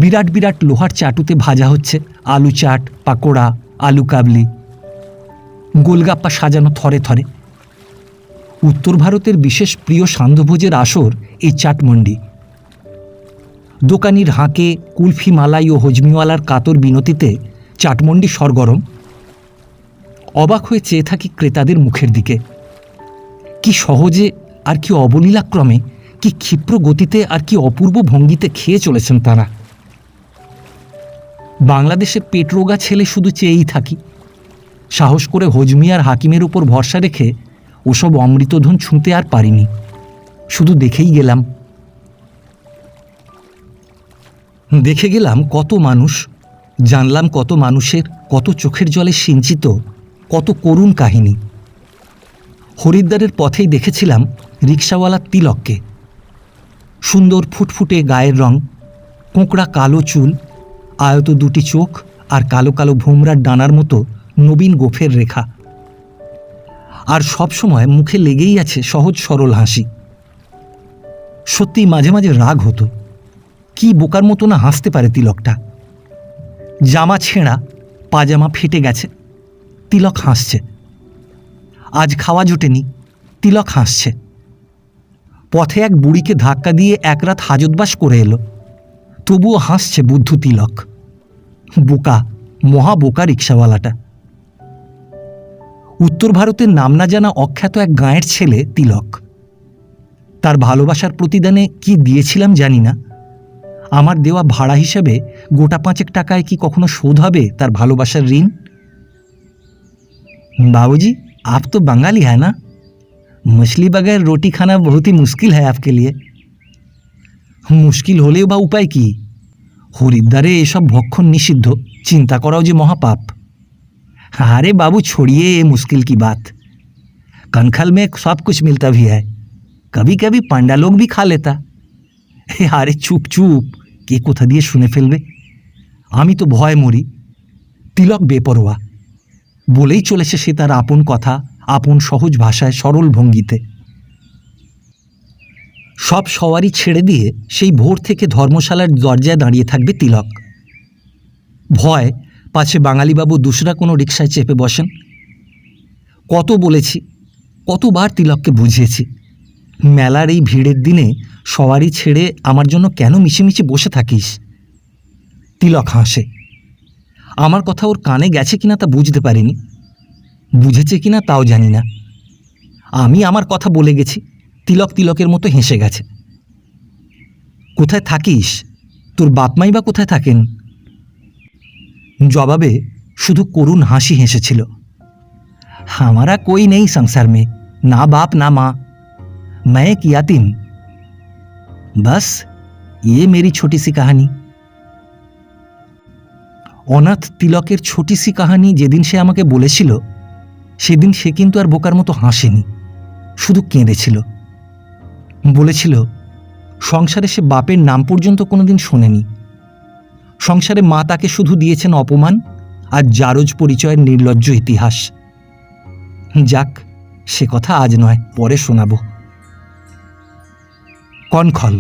বিরাট বিরাট লোহার চাটুতে ভাজা হচ্ছে আলু চাট, পাকোড়া, আলু কাবলি। গোলগাপ্পা সাজানো থরে থরে। উত্তর ভারতের বিশেষ প্রিয় সান্ধ্যভোজের আসর এই চাটমন্ডি। দোকানির হাঁকে, কুলফি, মালাই ও হজমিওয়ালার কাতর বিনতিতে চাটমন্ডি সরগরম। অবাক হয়ে চেয়ে থাকি ক্রেতাদের মুখের দিকে। কি সহজে আর কি অবলীলাক্রমে, কি ক্ষিপ্র গতিতে আর কি অপূর্ব ভঙ্গিতে খেয়ে চলেছেন তারা। বাংলাদেশের পেটরোগা ছেলে শুধু চেয়েই থাকি। সাহস করে হজমি আর হাকিমের উপর ভরসা রেখে ওসব অমৃতধন ছুঁতে আর পারিনি, শুধু দেখেই গেলাম। দেখে গেলাম কত মানুষ, জানলাম কত মানুষের কত চোখের জলে সিঞ্চিত কত করুণ কাহিনী। হরিদ্বারের পথেই দেখেছিলাম রিক্সাওয়ালা তিলককে। সুন্দর ফুটফুটে গায়ের রং, কোঁকড়া কালো চুল, আয়ত দুটি চোখ আর কালো কালো ভোমরার ডানার মতো নবীন গোফের রেখা। আর সবসময় মুখে লেগেই আছে সহজ সরল হাসি। সত্যি মাঝে মাঝে রাগ হতো, কি বোকার মতো না হাসতে পারে তিলকটা। জামা ছেঁড়া, পাজামা ফেটে গেছে, তিলক হাসছে। আজ খাওয়া জোটেনি, তিলক হাসছে। পথে এক বুড়িকে ধাক্কা দিয়ে এক রাত হাজতবাস করে এলো, তবুও হাসছে বুদ্ধু তিলক। বোকা, মহা বোকা রিক্সাওয়ালাটা। উত্তর ভারতের নাম না জানা অখ্যাত এক গাঁয়ের ছেলে তিলক। তার ভালোবাসার প্রতিদানে কি দিয়েছিলাম জানি না। আমার দেওয়া ভাড়া হিসেবে গোটা 5 টাকায় কি কখনো শোধ হবে তার ভালোবাসার ঋণ? बाबूजी, आप तो बंगाली है ना? मछली बगैर रोटी खाना बहुत ही मुश्किल है आपके लिए। মুশকিল হলেও বা উপায় কি? হরিদ্বারে এসব ভক্ষণ নিষিদ্ধ, চিন্তা করাও যে মহাপাপ। अरे बाबू छोड़िए ये मुश्किल की बात। कनखल में सब कुछ मिलता भी है, कभी कभी पांडा लोग भी खा लेता। আরে চুপ চুপ, কে কোথা দিয়ে শুনে ফেলবে। আমি তো ভয় মরি। তিলক বেপরোয়া, বলেই চলেছে সে তার আপন কথা, আপন সহজ ভাষায়, সরল ভঙ্গিতে। সব সওয়ারি ছেড়ে দিয়ে সেই ভোর থেকে ধর্মশালার দরজায় দাঁড়িয়ে থাকবে তিলক। ভয় পাছে বাঙালিবাবু দুসরা কোনো রিকশায় চেপে বসেন। কত বলেছি, কতবার তিলককে বুঝিয়েছি, মেলার এই ভিড়ের দিনে সওয়ারি ছেড়ে আমার জন্য কেন মিছিমিছি বসে থাকিস। তিলক হাসে। আমার কথা ওর কানে গেছে কিনা তা বুঝতে পারিনি, বুঝেছে কিনা তাও জানি না। আমি আমার কথা বলে গেছি, তিলক তিলকের মতো হেসে গেছে। কোথায় থাকিস, তোর বাপমাই বা কোথায় থাকেন? জবাবে শুধু করুণ হাসি হেসেছিল। हमारा कोई नहीं संसार में, ना बाप ना माँ, मैं एक यातीम, बस ये मेरी छोटी सी कहानी। অনাথ তিলকের ছোটি সি কাহানি যেদিন সে আমাকে বলেছিল, সেদিন সে কিন্তু আর বোকার মতো হাসেনি, শুধু কেঁদেছিল। বলেছিল সংসারে সে বাপের নাম পর্যন্ত কোনোদিন শোনেনি। সংসারে মা তাকে শুধু দিয়েছেন অপমান আর জারজ পরিচয়ের নির্লজ্জ ইতিহাস। যাক, সে কথা আজ নয়, পরে শোনাব। কনখল,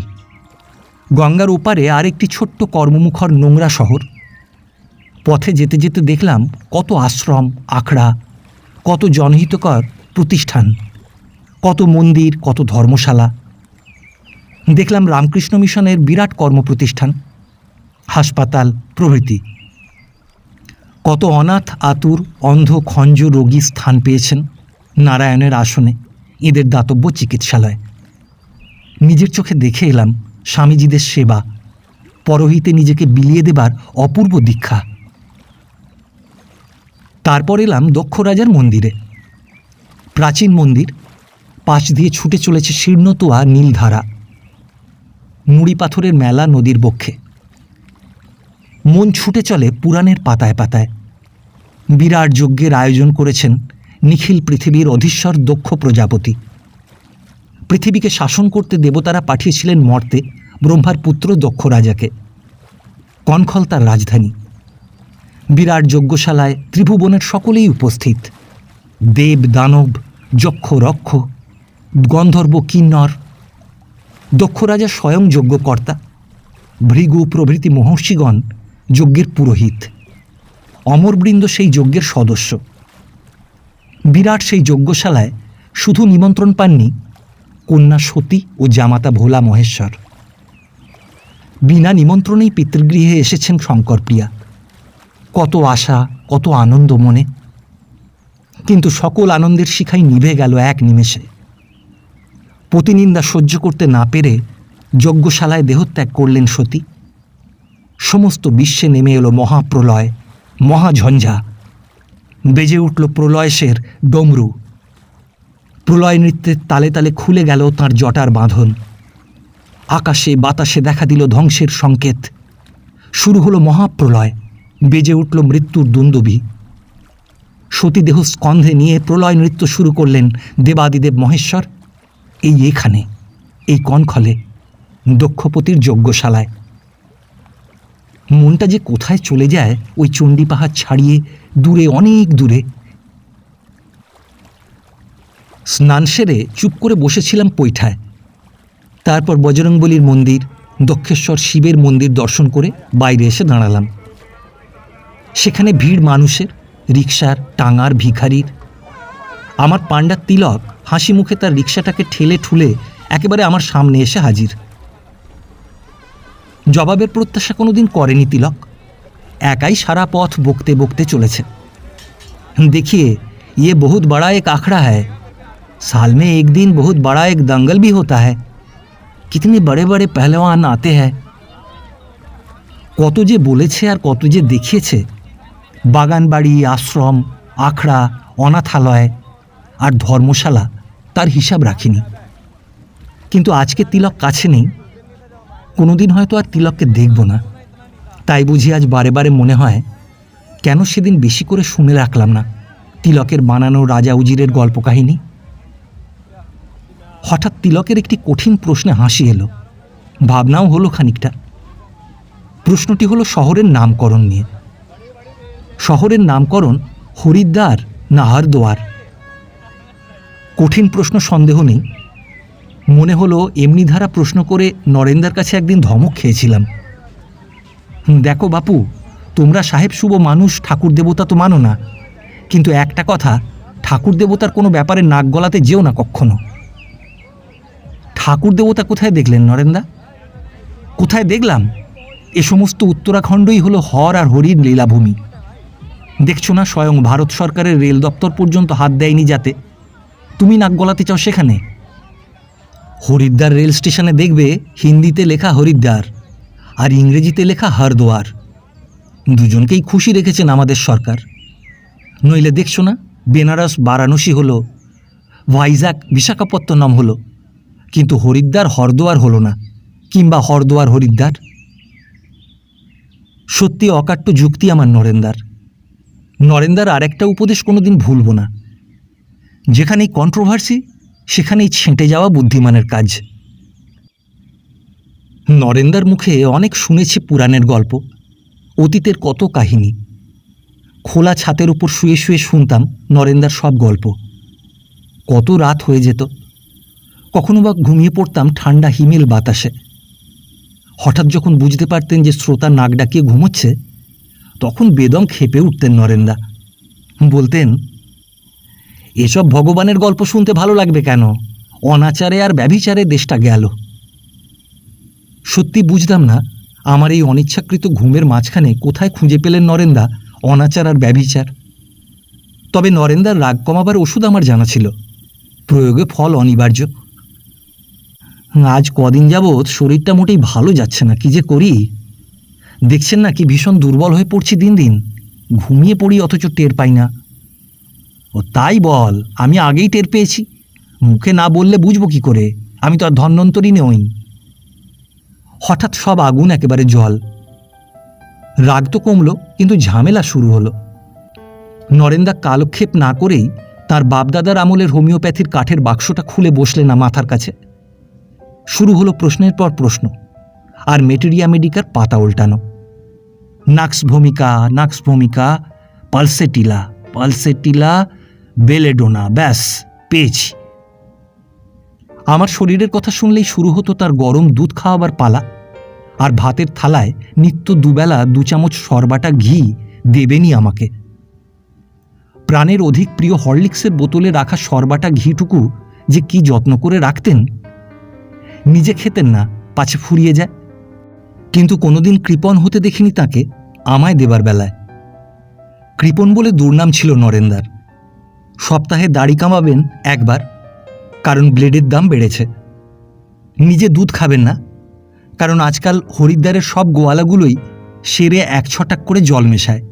গঙ্গার ওপারে আর একটি ছোট্ট কর্মমুখর নোংরা শহর। পথে যেতে যেতে দেখলাম কত আশ্রম, আখড়া, কত জনহিতকর প্রতিষ্ঠান, কত মন্দির, কত ধর্মশালা। দেখলাম রামকৃষ্ণ মিশনের বিরাট কর্মপ্রতিষ্ঠান, হাসপাতাল প্রভৃতি। কত অনাথ আতুর অন্ধ খঞ্জ রোগী স্থান পেয়েছেন নারায়ণের আসনে, এদের দাতব্য চিকিৎসালয়। নিজের চোখে দেখে এলাম স্বামীজিদের সেবা, পরহিতে নিজেকে বিলিয়ে দেবার অপূর্ব দীক্ষা। তারপর এলাম দক্ষ রাজার মন্দিরে। প্রাচীন মন্দির, পাশ দিয়ে ছুটে চলেছে শীর্ণতোয়া নীলধারা। নুড়ি পাথরের মেলা নদীর বক্ষে। মন ছুটে চলে পুরাণের পাতায় পাতায়। বিরাট যজ্ঞের আয়োজন করেছেন নিখিল পৃথিবীর অধীশ্বর দক্ষ প্রজাপতি। পৃথিবীকে শাসন করতে দেবতারা পাঠিয়েছিলেন মর্তে ব্রহ্মার পুত্র দক্ষ রাজাকে। কনখল তার রাজধানী। বিরাট যজ্ঞশালায় ত্রিভুবনের সকলেই উপস্থিত। দেব দানব, যক্ষ রক্ষ, গন্ধর্ব কিন্নর। দক্ষ রাজা স্বয়ং যজ্ঞকর্তা, ভৃগু প্রভৃতি মহর্ষিগণ যজ্ঞের পুরোহিত, অমরবৃন্দ সেই যজ্ঞের সদস্য। বিরাট সেই যজ্ঞশালায় শুধু নিমন্ত্রণ পাননি কন্যা সতী ও জামাতা ভোলা মহেশ্বর। বিনা নিমন্ত্রণেই পিতৃগৃহে এসেছেন শঙ্করপ্রিয়া। কত আশা, কত আনন্দ মনে, কিন্তু সকল আনন্দের শিখাই নিভে গেল এক নিমেষে। প্রতিনিন্দা সহ্য করতে না পেরে যজ্ঞশালায় দেহত্যাগ করলেন সতী। সমস্ত বিশ্বে নেমে এলো মহাপ্রলয়, মহাঝঞ্ঝা। বেজে উঠল প্রলয়সের ডমরু। প্রলয় নৃত্যের তালে তালে খুলে গেল তাঁর জটার বাঁধন। আকাশে বাতাসে দেখা দিল ধ্বংসের সংকেত। শুরু হলো মহাপ্রলয়, বেজে উঠল মৃত্যুর দুন্দুভি। সতীদেহ স্কন্ধে নিয়ে প্রলয় নৃত্য শুরু করলেন দেবাদিদেব মহেশ্বর। এখানে, এই কনখলে, দক্ষপতির যজ্ঞশালায়। মনটা যে কোথায় চলে যায় ওই চণ্ডী পাহাড় ছাড়িয়ে, দূরে, অনেক দূরে। স্নান সেরে চুপ করে বসেছিলাম পৈঠায়। তারপর বজরংবলীর মন্দির, দক্ষেশ্বর শিবের মন্দির দর্শন করে বাইরে এসে দাঁড়ালাম। সেখানে ভিড় মানুষের, রিকশার, টাঙার, ভিখারির। আমার পাণ্ডা তিলক হাসি মুখে তার রিকশাটাকে ঠেলে ঠুলে একেবারে আমার সামনে এসে হাজির। জবাবের প্রত্যাশা কোনোদিন করেনি তিলক, একাই সারা পথ বকতে বকতে চলেছে। देखिए, ये बहुत बड़ा एक आखड़ा है, साल में एक दिन बहुत बड़ा एक दंगल भी होता है, कितने बड़े बड़े पहलवान आते हैं। কত যে বলেছে আর কত যে দেখিয়েছে, বাগানবাড়ি, আশ্রম, আখড়া, অনাথালয় আর ধর্মশালা, তার হিসাব রাখিনি। কিন্তু আজকে তিলক কাছে নেই, কোনোদিন হয়তো আর তিলককে দেখব না। তাই বুঝি আজ বারে বারে মনে হয়, কেন সেদিন বেশি করে শুনে রাখলাম না তিলকের বানানো রাজা উজিরের গল্প কাহিনী। হঠাৎ তিলকের একটি কঠিন প্রশ্নে হাসি এলো, ভাবনাও হলো খানিকটা। প্রশ্নটি হলো শহরের নামকরণ নিয়ে। শহরের নামকরণ হরিদ্বার না হরদ্বার? কঠিন প্রশ্ন, সন্দেহ নেই। মনে হলো এমনি ধারা প্রশ্ন করে নরেন্দার কাছে একদিন ধমক খেয়েছিলাম। দেখো বাপু, তোমরা সাহেব শুভ মানুষ, ঠাকুর দেবতা তো মানো না, কিন্তু একটা কথা, ঠাকুর দেবতার কোনো ব্যাপারে নাক গলাতে যেও না কখনো। ঠাকুর দেবতা কোথায় দেখলেন নরেন্দা? কোথায় দেখলাম? এ সমস্ত উত্তরাখণ্ডই হলো হর আর হরির লীলাভূমি। দেখছো না, স্বয়ং ভারত সরকারের রেল দপ্তর পর্যন্ত হাত দেয়নি যাতে তুমি নাক গলাতে চাও সেখানে। হরিদ্বার রেল স্টেশনে দেখবে হিন্দিতে লেখা হরিদ্বার আর ইংরেজিতে লেখা হরদ্বার। দুজনকেই খুশি রেখেছেন আমাদের সরকার। নইলে দেখছো না, বেনারস বারাণসী হলো, ভাইজাগ বিশাখাপত্তনম হলো, কিন্তু হরিদ্বার হরদ্বার হলো না, কিংবা হরদ্বার হরিদ্বার। সত্যি অকাট্য যুক্তি আমার নরেন্দার আর একটা উপদেশ কোনোদিন ভুলব না। যেখানেই কন্ট্রোভার্সি সেখানেই ছেঁটে যাওয়া বুদ্ধিমানের কাজ। নরেন্দার মুখে অনেক শুনেছি পুরাণের গল্প, অতীতের কত কাহিনী। খোলা ছাতের উপর শুয়ে শুয়ে শুনতাম নরেন্দার সব গল্প। কত রাত হয়ে যেত, কখনো বা ঘুমিয়ে পড়তাম ঠান্ডা হিমেল বাতাসে। হঠাৎ যখন বুঝতে পারতেন যে শ্রোতা নাক ডাকিয়ে ঘুমোচ্ছে, তখন বেদম খেপে উঠতেন নরেন্দা। বলতেন, এসব ভগবানের গল্প শুনতে ভালো লাগবে কেন? অনাচারে আর ব্যভিচারে দেশটা গেল। সত্যি বুঝতাম না আমার এই অনিচ্ছাকৃত ঘুমের মাঝখানে কোথায় খুঁজে পেলেন নরেন্দা অনাচার আর ব্যভিচার। তবে নরেন্দার রাগ কমাবার ওষুধ আমার জানা ছিল, প্রয়োগে ফল অনিবার্য। আজ কদিন যাবৎ শরীরটা মোটেই ভালো যাচ্ছে না, কি যে করি। দেখছেন না কি ভীষণ দুর্বল হয়ে পড়ছি দিন দিন। ঘুমিয়ে পড়ি অথচ টের পাই না। ও তাই বল, আমি আগেই টের পেয়েছি। মুখে না বললে বুঝবো কি করে? আমি তো আর ধন্বন্তরী নই। হঠাৎ সব আগুন একেবারে জল। রাগ তো কমলো, কিন্তু ঝামেলা শুরু হলো। নরেন্দা কালক্ষেপ না করেই তার বাপদাদার আমলের হোমিওপ্যাথির কাঠের বাক্সটা খুলে বসলেন না মাথার কাছে। শুরু হলো প্রশ্নের পর প্রশ্ন, আর মেটেরিয়া মেডিকার পাতা উল্টানো। নাক্স ভূমিকা পালসেটিলা বেলেডোনা, ব্যাস পেয়েছি। আমার শরীরের কথা শুনলেই শুরু হতো তার গরম দুধ খাওয়াবার পালা, আর ভাতের থালায় নিত্য দুবেলা 2 চামচ সরবাটা ঘি দেবেনই আমাকে। প্রাণের অধিক প্রিয় হরলিক্সের বোতলে রাখা সরবাটা ঘিটুকু যে কি যত্ন করে রাখতেন। নিজে খেতেন না, পাছে ফুরিয়ে যায়, কিন্তু কোনোদিন কৃপণ হতে দেখিনি তাকে আমায় দেবার বেলায়। কৃপণ বলে দুর্নাম ছিল নরেন্দার। সপ্তাহে দাড়ি কামাবেন একবার, কারণ ব্লেডের দাম বেড়েছে। নিজে দুধ খাবেন না, কারণ আজকাল হরিদ্বারের সব গোয়ালাগুলোই সেরে 1 ছটাক করে জল মেশায়।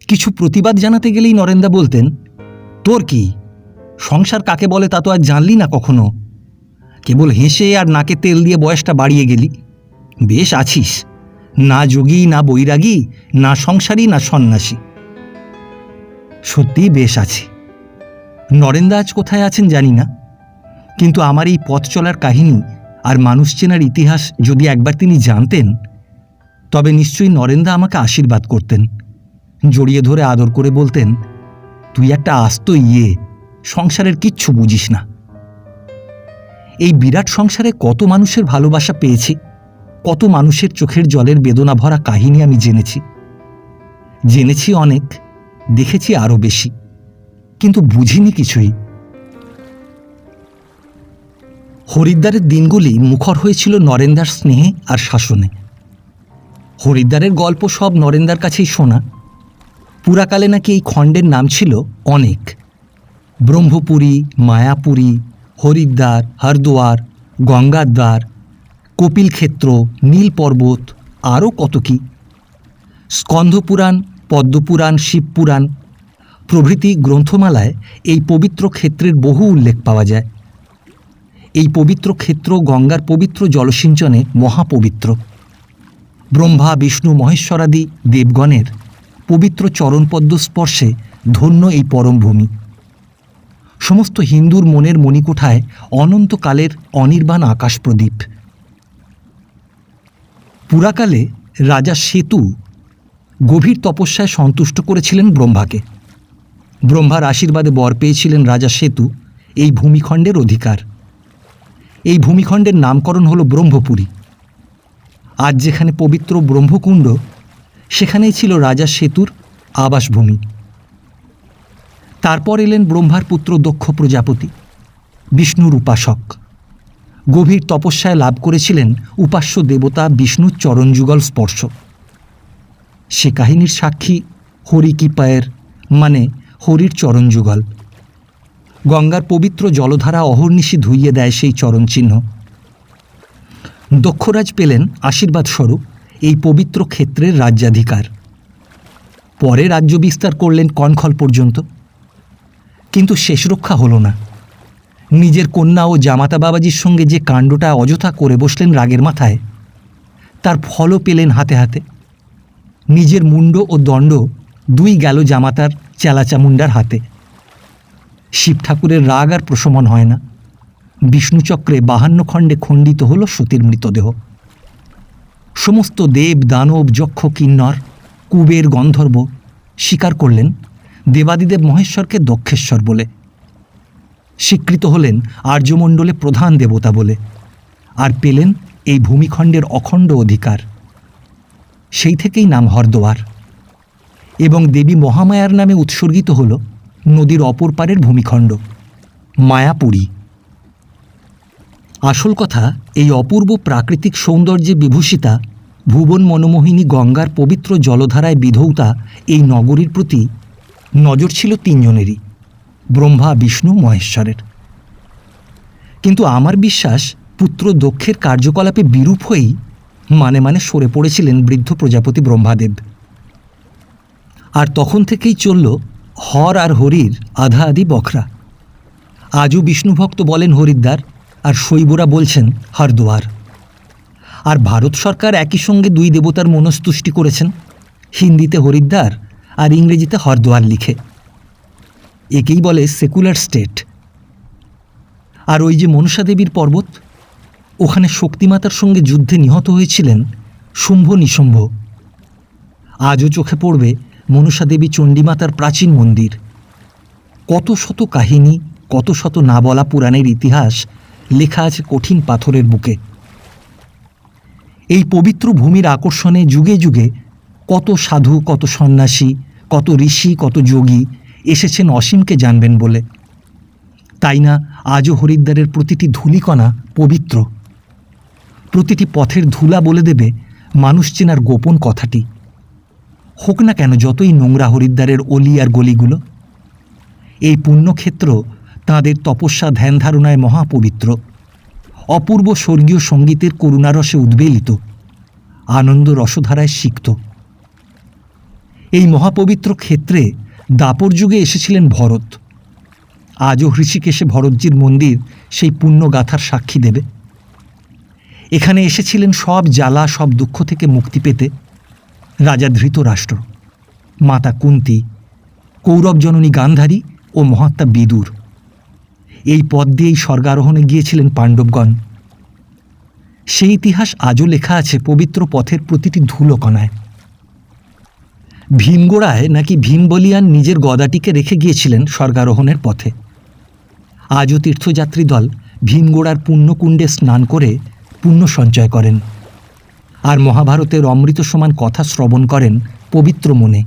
কিছু প্রতিবাদ জানাতে গেলেই নরেন্দা বলতেন, তোর কি সংসার কাকে বলে তা তো আর জানলি না কখনো। কেবল হেসে আর নাকে তেল দিয়ে বয়সটা বাড়িয়ে গেলি। বেশ আছিস, না যোগী না বৈরাগী, না সংসারী না সন্ন্যাসী। সত্যিই বেশ আছি। নরেন্দা আজ কোথায় আছেন জানি না, কিন্তু আমার এই পথ চলার কাহিনী আর মানুষ চেনার ইতিহাস যদি একবার তিনি জানতেন, তবে নিশ্চয়ই নরেন্দা আমাকে আশীর্বাদ করতেন, জড়িয়ে ধরে আদর করে বলতেন, তুই একটা আস্ত সংসারের কিচ্ছু বুঝিস না। এই বিরাট সংসারে কত মানুষের ভালোবাসা পেয়েছি, কত মানুষের চোখের জলের বেদনা ভরা কাহিনী আমি জেনেছি অনেক, দেখেছি আরও বেশি, কিন্তু বুঝিনি কিছুই। হরিদ্বারের দিনগুলি মুখর হয়েছিল নরেন্দার স্নেহে আর শাসনে। হরিদ্বারের গল্প সব নরেন্দার কাছেই শোনা। পুরাকালে নাকি এই খণ্ডের নাম ছিল অনেক: ব্রহ্মপুরী, মায়াপুরী, হরিদ্বার, হরদ্বার, গঙ্গাদ্বার, কপিলক্ষেত্র, নীল পর্বত, আরও কত কি। স্কন্ধপুরাণ, পদ্মপুরাণ, শিবপুরাণ প্রভৃতি গ্রন্থমালায় এই পবিত্র ক্ষেত্রের বহু উল্লেখ পাওয়া যায়। এই পবিত্র ক্ষেত্র গঙ্গার পবিত্র জলসিঞ্চনে মহাপবিত্র। ব্রহ্মা, বিষ্ণু, মহেশ্বরাদি দেবগণের পবিত্র চরণপদ্ম স্পর্শে ধন্য এই পরমভূমি। সমস্ত হিন্দুর মনের মণিকোঠায় অনন্তকালের অনির্বাণ আকাশ প্রদীপ। পুরাকালে রাজা সেতু গভীর তপস্যায় সন্তুষ্ট করেছিলেন ব্রহ্মাকে। ব্রহ্মার আশীর্বাদে বর পেয়েছিলেন রাজা সেতু এই ভূমিখণ্ডের অধিকার। এই ভূমিখণ্ডের নামকরণ হল ব্রহ্মপুরী। আজ যেখানে পবিত্র ব্রহ্মকুণ্ড, সেখানেই ছিল রাজা সেতুর আবাসভূমি। তারপর এলেন ব্রহ্মার পুত্র দক্ষ প্রজাপতি, বিষ্ণুর উপাসক। গভীর তপস্যায় লাভ করেছিলেন উপাস্য দেবতা বিষ্ণুর চরণযুগল স্পর্শ। সে কাহিনীর সাক্ষী হরিকিপায়ের, মানে হরির চরণযুগল। গঙ্গার পবিত্র জলধারা অহর্নিশি ধুইয়ে দেয় সেই চরণচিহ্ন। দক্ষরাজ পেলেন আশীর্বাদ স্বরূপ এই পবিত্র ক্ষেত্রের রাজ্যাধিকার। পরে রাজ্য বিস্তার করলেন কনখল পর্যন্ত, কিন্তু শেষ রক্ষা হল না। নিজের কন্যা ও জামাতা বাবাজির সঙ্গে যে কাণ্ডটা অযথা করে বসলেন রাগের মাথায়, তার ফলও পেলেন হাতে হাতে। নিজের মুণ্ড ও দণ্ড দুই গেল জামাতার চেলাচামুণ্ডার হাতে। শিব ঠাকুরের রাগ আর প্রশমন হয় না। বিষ্ণুচক্রে 52 খণ্ডে খণ্ডিত হল সতীর মৃতদেহ। সমস্ত দেব দানব যক্ষ কিন্নর কুবের গন্ধর্ব স্বীকার করলেন দেবাদিদেব মহেশ্বরকে দক্ষেশ্বর বলে। স্বীকৃত হলেন আর্যমণ্ডলে প্রধান দেবতা বলে, আর পেলেন এই ভূমিখণ্ডের অখণ্ড অধিকার। সেই থেকেই নাম হরদোয়ার, এবং দেবী মহামায়ার নামে উৎসর্গিত হল নদীর অপর পারের ভূমিখণ্ড, মায়াপুরী। আসল কথা, এই অপূর্ব প্রাকৃতিক সৌন্দর্যে বিভূষিতা ভুবন মনোমোহিনী গঙ্গার পবিত্র জলধারায় বিধৌতা এই নগরীর প্রতি নজর ছিল তিনজনেরই, ব্রহ্মা বিষ্ণু মহেশ্বরের। কিন্তু আমার বিশ্বাস পুত্র দক্ষের কার্যকলাপে বিরূপ হয়েই মানে মানে সরে পড়েছিলেন বৃদ্ধ প্রজাপতি ব্রহ্মাদেব। আর তখন থেকেই চলল হর আর হরির আধা আধি বখরা। আজও বিষ্ণুভক্ত বলেন হরিদ্বার, আর শৈবরা বলছেন হরদোয়ার। আর ভারত সরকার একই সঙ্গে দুই দেবতার মনস্তুষ্টি করেছেন, হিন্দিতে হরিদ্বার আর ইংরেজিতে হরদোয়ার লিখে। একেই বলে সেকুলার স্টেট। আর ওই যে মনসা দেবীর পর্বত, ওখানে শক্তিমাতার সঙ্গে যুদ্ধে নিহত হয়েছিলেন শুম্ভ নিশম্ভ। আজও চোখে পড়বে মনসা দেবী চণ্ডীমাতার প্রাচীন মন্দির। কত শত কাহিনী, কত শত না বলা পুরাণের ইতিহাস লেখা আছে কঠিন পাথরের বুকে। এই পবিত্র ভূমির আকর্ষণে যুগে যুগে কত সাধু, কত সন্ন্যাসী, কত ঋষি, কত যোগী এসেছেন অসীমকে জানবেন বলে। তাই না আজও হরিদ্বারের প্রতিটি ধূলিকণা পবিত্র। প্রতিটি পথের ধুলা বলে দেবে মানুষ চেনার গোপন কথাটি, হোক না কেন যতই নোংরা হরিদ্বারের অলি আর গলিগুলো। এই পুণ্যক্ষেত্র তাঁদের তপস্যা ধ্যান ধারণায় মহাপবিত্র, অপূর্ব স্বর্গীয় সঙ্গীতের করুণারসে উদ্বেলিত, আনন্দ রসধারায় সিক্ত। এই মহাপবিত্র ক্ষেত্রে দাপর যুগে এসেছিলেন ভরত। আজও হৃষিকেশে ভরতজির মন্দির সেই পুণ্যগাথার সাক্ষী দেবে। এখানে এসেছিলেন সব জ্বালা, সব দুঃখ থেকে মুক্তি পেতে রাজা ধৃতরাষ্ট্র, মাতা কুন্তী, কৌরব জননী গান্ধারী ও মহাত্মা বিদুর। এই পথ দিয়েই স্বর্গারোহণে গিয়েছিলেন পাণ্ডবগণ। সেই ইতিহাস আজও লেখা আছে পবিত্র পথের প্রতিটি ধুলোকণায়। ভীমগোড়ায় নাকি ভীম বলিয়ান নিজের গদাটিকে রেখে গিয়েছিলেন স্বর্গারোহণের পথে। আজও তীর্থযাত্রী দল ভীমগোড়ার পুণ্যকুণ্ডে স্নান করে পুণ্য সঞ্চয় করেন, আর মহাভারতের অমৃত সমান কথা শ্রবণ করেন পবিত্র মনে।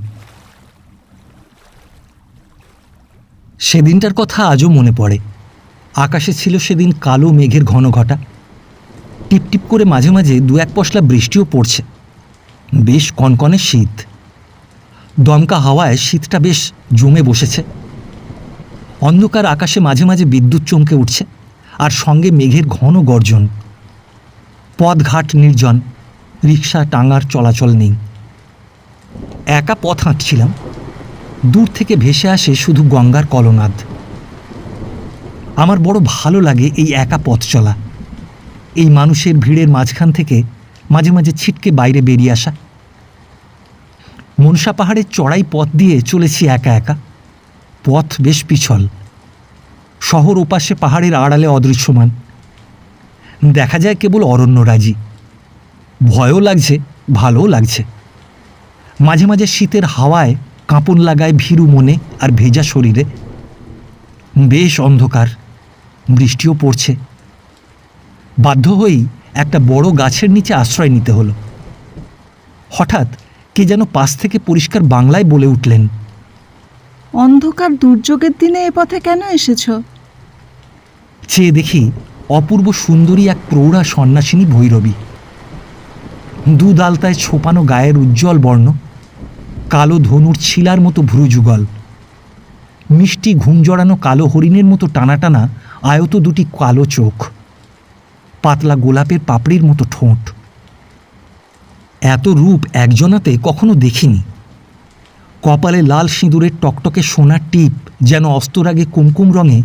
সেদিনটার কথা আজও মনে পড়ে। আকাশে ছিল সেদিন কালো মেঘের ঘন ঘটা। টিপটিপ করে মাঝে মাঝে দু এক পশলা বৃষ্টিও পড়ছে। বেশ কনকনে শীত। দমকা হাওয়ায় শীতটা বেশ জমে বসেছে। অন্ধকার আকাশে মাঝে মাঝে বিদ্যুৎ চমকে উঠছে, আর সঙ্গে মেঘের ঘন গর্জন। পথঘাট নির্জন, রিক্সা টাঙার চলাচল নেই। একা পথ হাঁটছিলাম। দূর থেকে ভেসে আসে শুধু গঙ্গার কলনাদ। আমার বড় ভালো লাগে এই একা পথ চলা, এই মানুষের ভিড়ের মাঝখান থেকে মাঝে মাঝে ছিটকে বাইরে বেরিয়ে আসা। মনসা পাহাড়ের চড়াই পথ দিয়ে চলেছি একা একা। পথ বেশ পিছল, শহর ওপাশে পাহাড়ের আড়ালে অদৃশ্যমান। দেখা যায় কেবল অরণ্যরাজি। ভয়ও লাগছে, ভালোও লাগছে। মাঝে মাঝে শীতের হাওয়ায় কাঁপন লাগায় ভীরু মনে আর ভেজা শরীরে। বেশ অন্ধকার, বৃষ্টিও পড়ছে। বাধ্য হয়েই একটা বড় গাছের নিচে আশ্রয় নিতে হলো। হঠাৎ কে যেন পাশ থেকে পরিষ্কার বাংলায় বলে উঠলেন, অন্ধকার দুর্যোগের দিনে এ পথে কেন এসেছো? চেয়ে দেখি অপূর্ব সুন্দরী এক প্রৌঢ়া সন্ন্যাসিনী ভৈরবী। দুধ আলতায় ছোপানো গায়ের উজ্জ্বল বর্ণ, কালো ধনুর ছিলার মতো ভ্রুযুগল, মিষ্টি ঘুম জড়ানো কালো হরিণের মতো টানা টানা আয়ত দুটি কালো চোখ, পাতলা গোলাপের পাপড়ির মতো ঠোঁট। এত রূপ একজনাতে কখনো দেখিনি। কপালে লাল সিঁদুরের টকটকে সোনার টিপ যেন অস্তরাগে কুমকুম রঙে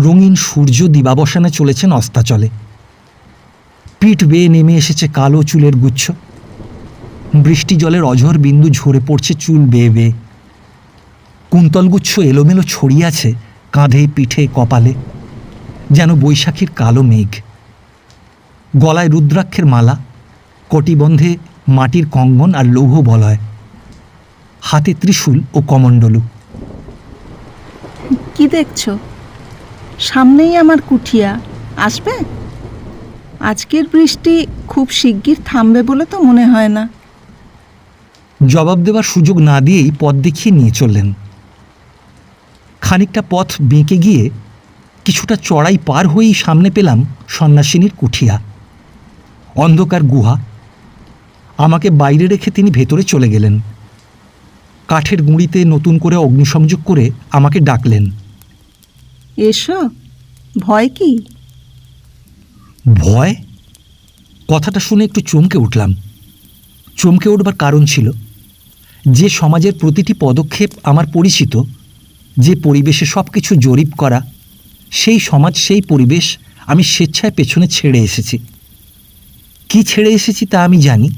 রঙিন সূর্য দিবাবসানে চলেছেন অস্তাচলে। পিঠ বেয়ে নেমে এসেছে কালো চুলের গুচ্ছ, বৃষ্টি জলের অঝর বিন্দু ঝরে পড়ছে চুল বেয়ে বেয়ে। কুন্তলগুচ্ছ এলোমেলো ছড়িয়ে আছে কাঁধে, পিঠে, কপালে, যেন বৈশাখীর কালো মেঘ। গলায় রুদ্রাক্ষের মালা, কটিবন্ধে মাটির কঙ্গন আর লৌহ বলয়, হাতে ত্রিশূল ও কমণ্ডলু। কি দেখছো? সামনেই আমার কুঠিয়া, আসবে? আজকের বৃষ্টি খুব শিগগির থামবে বলে তো মনে হয় না। জবাব দেওয়ার সুযোগ না দিয়েই পথ দেখিয়ে নিয়ে চললেন। খানিকটা পথ বেঁকে গিয়ে কিছুটা চড়াই পার হয়েই সামনে পেলাম সন্ন্যাসিনীর কুঠিয়া। অন্ধকার গুহা। আমাকে বাইরে রেখে তিনি ভেতরে চলে গেলেন। কাঠের গুঁড়িতে নতুন করে অগ্নিসংযোগ করে আমাকে ডাকলেন, এসো। ভয় কি? ভয়? কথাটা শুনে একটু চমকে উঠলাম। চমকে উঠবার কারণ ছিল, যে সমাজের প্রতিটি পদক্ষেপ আমার পরিচিত, যে পরিবেশে সব কিছু জরিপ করা, সেই সমাজ, সেই পরিবেশ আমি স্বেচ্ছায় পেছনে ছেড়ে এসেছি। কি ছেড়ে এসেছি তা আমি জানি,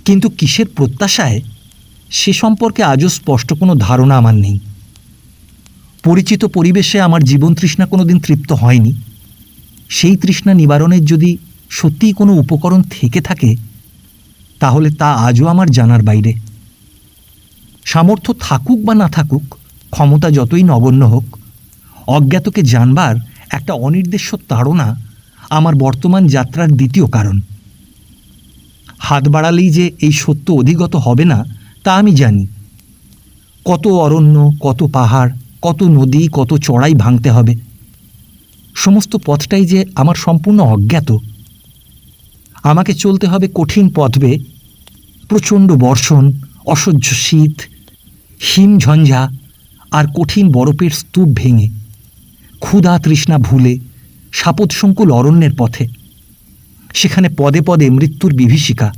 কিন্তু কিসের প্রত্যাশায় সে সম্পর্কে আজও স্পষ্ট কোনো ধারণা আমার নেই। পরিচিত পরিবেশে আমার জীবন তৃষ্ণা কোনোদিন তৃপ্ত হয়নি। সেই তৃষ্ণা নিবারণের যদি সত্যিই কোনো উপকরণ থেকে থাকে, তাহলে তা আজও আমার জানার বাইরে। সামর্থ্য থাকুক বা না থাকুক, ক্ষমতা যতই নগণ্য হোক, অজ্ঞাতকে জানবার একটা অনির্দেশ্য তাড়না আমার বর্তমান যাত্রার দ্বিতীয় কারণ। হাত বাড়ালেই যে এই সত্য অধিগত হবে না তা আমি জানি। কত অরণ্য, কত পাহাড়, কত নদী, কত চড়াই ভাঙতে হবে। সমস্ত পথটাই যে আমার সম্পূর্ণ অজ্ঞাত। আমাকে চলতে হবে কঠিন পথ বেয়ে, প্রচণ্ড বর্ষণ, অসহ্য শীত, হিমঝঞ্ঝা আর কঠিন বরফের স্তূপ ভেঙে, ক্ষুধা তৃষ্ণা ভুলে সাপদসংকুল অরণ্যের পথে। সেখানে পদে পদে মৃত্যুর বিভীষিকা।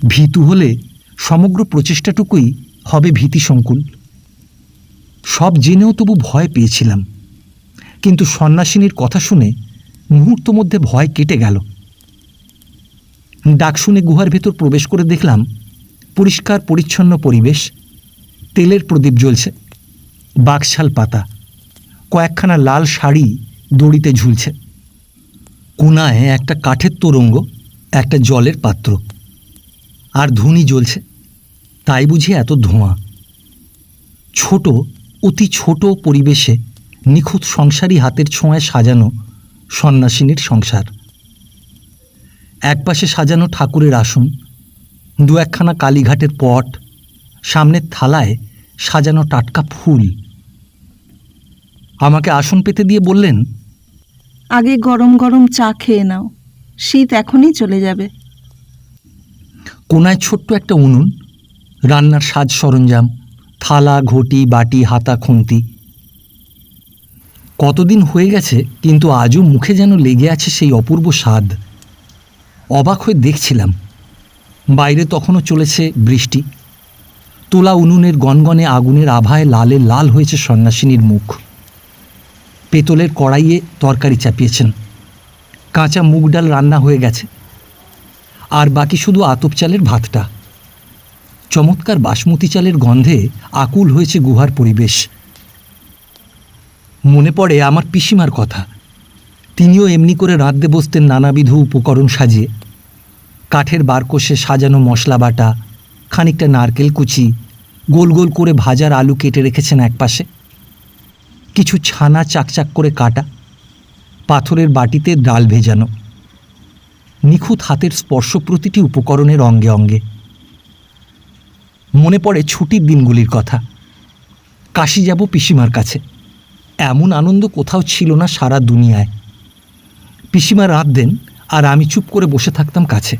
ভীতু হলে সমগ্র প্রচেষ্টাটুকুই হবে ভীতিসংকুল। সব জেনেও তবু ভয় পেয়েছিলাম, কিন্তু সন্ন্যাসিনীর কথা শুনে মুহূর্ত মধ্যে ভয় কেটে গেল। ডাক শুনে গুহার ভেতর প্রবেশ করে দেখলাম পরিষ্কার পরিচ্ছন্ন পরিবেশ। তেলের প্রদীপ জ্বলছে, বাকশাল পাতা, কয়েকখানা লাল শাড়ি দড়িতে ঝুলছে। কোনায় একটা কাঠের তোরঙ্গ, একটা জলের পাত্র, আর ধুনি জ্বলছে। তাই বুঝি এত ধোঁয়া। ছোট, অতি ছোট পরিবেশে নিখুঁত সংসারী হাতের ছোঁয়ায় সাজানো সন্ন্যাসিনীর সংসার। একপাশে সাজানো ঠাকুরের আসন, দু একখানা কালীঘাটের পট, সামনের থালায় সাজানো টাটকা ফুল। আমাকে আসন পেতে দিয়ে বললেন, আগে গরম গরম চা খেয়ে নাও, শীত এখনই চলে যাবে। কোনায় ছোট্ট একটা উনুন, রান্নার সাজ সরঞ্জাম, থালা, ঘটি, বাটি, হাতা, খুন্তি। কতদিন হয়ে গেছে, কিন্তু আজও মুখে যেন লেগে আছে সেই অপূর্ব স্বাদ। অবাক হয়ে দেখছিলাম। বাইরে তখনও চলেছে বৃষ্টি। তোলা উনুনের গনগনে আগুনের আভায় লালে লাল হয়েছে সন্ন্যাসিনীর মুখ। পেতলের কড়াইয়ে তরকারি চাপিয়েছেন। কাঁচা মুগ ডাল রান্না হয়ে গেছে, আর বাকি শুধু আতপ চালের ভাতটা। চমৎকার বাসমতি চালের গন্ধে আকুল হয়েছে গুহার পরিবেশ। মনে পড়ে আমার পিসিমার কথা। তিনিও এমনি করে রাঁধতে বসতেন নানাবিধ উপকরণ সাজিয়ে। কাঠের বারকোষে সাজানো মশলা বাটা, খানিকটা নারকেল কুচি, গোল গোল করে ভাজার আলু কেটে রেখেছেন একপাশে, কিছু ছানা চাকচাক করে কাটা, পাথরের বাটিতে ডাল ভেজানো। নিখুঁত হাতের স্পর্শ প্রতিটি উপকরণের অঙ্গে অঙ্গে। মনে পড়ে ছুটির দিনগুলির কথা। কাশি যাব পিসিমার কাছে, এমন আনন্দ কোথাও ছিল না সারা দুনিয়ায়। পিসিমা রাত দেন আর আমি চুপ করে বসে থাকতাম কাছে।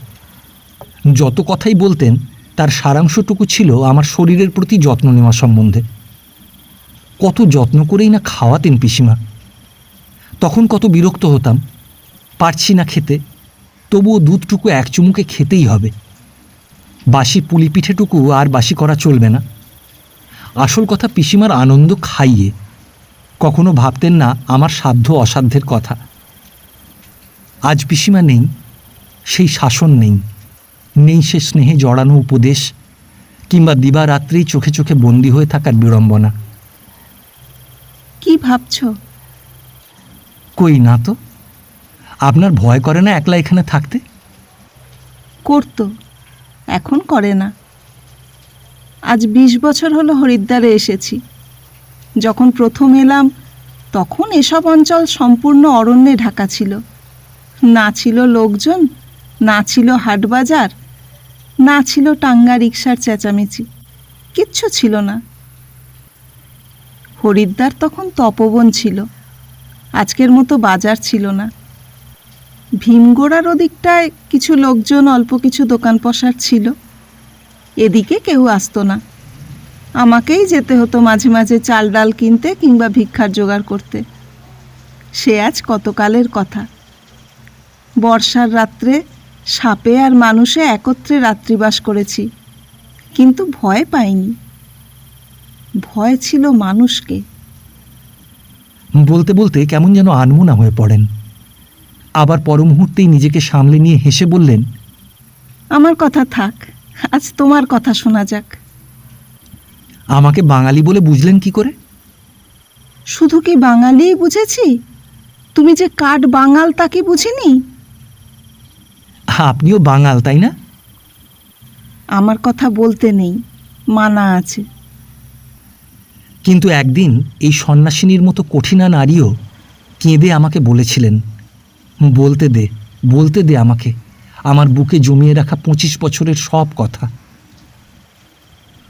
যত কথাই বলতেন তার সারাংশটুকু ছিল আমার শরীরের প্রতি যত্ন নেওয়া সম্বন্ধে। কত যত্ন করেই না খাওয়াতেন পিসিমা। তখন কত বিরক্ত হতাম, পারছি না খেতে, তবুও দুধটুকু এক চুমুকে খেতেই হবে। বাসি পুলি পিঠেটুকু আর বাসি করা চলবে না। আসল কথা পিসিমার আনন্দ খাইয়ে। কখনো ভাবতেন না আমার সাধ্য অসাধ্যের কথা। আজ পিসিমা নেই, সেই শাসন নেই, নেই সে স্নেহে জড়ানো উপদেশ, কিংবা দিবারাত্রি চোখে চোখে বন্দী হয়ে থাকার বিড়ম্বনা। কি ভাবছ? কই না তো। আপনার ভয় করে না একলা এখানে থাকতে? করতো, এখন করে না। আজ 20 বছর হলো হরিদ্বারে এসেছি। যখন প্রথম এলাম তখন এসব অঞ্চল সম্পূর্ণ অরণ্যে ঢাকা ছিল। না ছিল লোকজন, না ছিল হাটবাজার, না ছিল টাঙ্গা রিকশার চেঁচামেচি, কিচ্ছু ছিল না। হরিদ্বার তখন তপবন ছিল, আজকের মতো বাজার ছিল না। ভীমগোড়ার ওদিকটায় কিছু লোকজন, অল্প কিছু দোকান পসার ছিল। এদিকে কেউ আসতো না। আমাকেই যেতে হতো মাঝে মাঝে চাল ডাল কিনতে কিংবা ভিক্ষার জোগাড় করতে। সে আজ কতকালের কথা। বর্ষার রাত্রে সাপে আর মানুষে একত্রে রাত্রিবাস করেছি, কিন্তু ভয় পাইনি। ভয় ছিল মানুষকে। বলতে বলতে কেমন যেন আনমনা হয়ে পড়েন। আবার পর মুহূর্তেই নিজেকে সামলে নিয়ে হেসে বললেন, আমার কথা থাক, আজ তোমার কথা শোনা যাক। আমাকে বাঙালি বলে বুঝলেন কি করে? শুধু কি বাঙালিই বুঝেছি? তুমি যে কাঠ বাঙাল তা কি বুঝিনি? আপনিও বাঙাল, তাই না? আমার কথা বলতে নেই, মানা আছে। কিন্তু একদিন এই সন্ন্যাসিনীর মতো কঠিনা নারীও কেঁদে আমাকে বলেছিলেন, বলতে দে, বলতে দে আমাকে আমার বুকে জমিয়ে রাখা 25 বছরের সব কথা।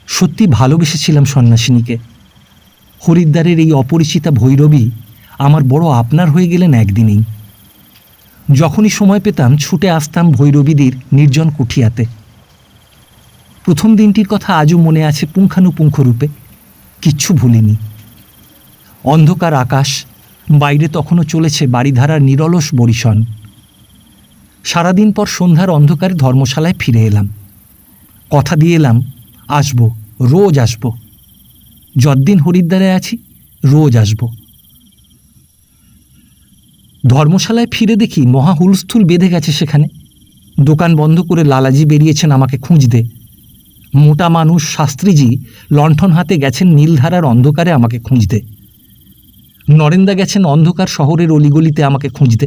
সত্যি ভালোবেসেছিলাম সন্ন্যাসিনীকে। হরিদ্বারের এই অপরিচিতা ভৈরবী আমার বড় আপনার হয়ে গেলেন একদিনেই। যখনই সময় পেতাম ছুটে আসতাম ভৈরবীদের নির্জন কুঠিয়াতে। প্রথম দিনটির কথা আজও মনে আছে পুঙ্খানুপুঙ্খ রূপে, কিচ্ছু ভুলিনি। অন্ধকার আকাশ, বাইরে তখনও চলেছে বাড়িধারার নিরলস বরিশন। সারাদিন পর সন্ধ্যার অন্ধকারে ধর্মশালায় ফিরে এলাম। কথা দিয়ে এলাম, আসবো, রোজ আসবো। যতদিন হরিদ্বারে আছি রোজ আসবো। ধর্মশালায় ফিরে দেখি মহা হুলস্থুল বেঁধে গেছে সেখানে। দোকান বন্ধ করে লালাজি বেরিয়েছেন আমাকে খুঁজতে। মোটা মানুষ শাস্ত্রীজি লণ্ঠন হাতে গেছেন নীলধারার অন্ধকারে আমাকে খুঁজতে। নরেন্দা গেছেন অন্ধকার শহরের অলিগলিতে আমাকে খুঁজতে।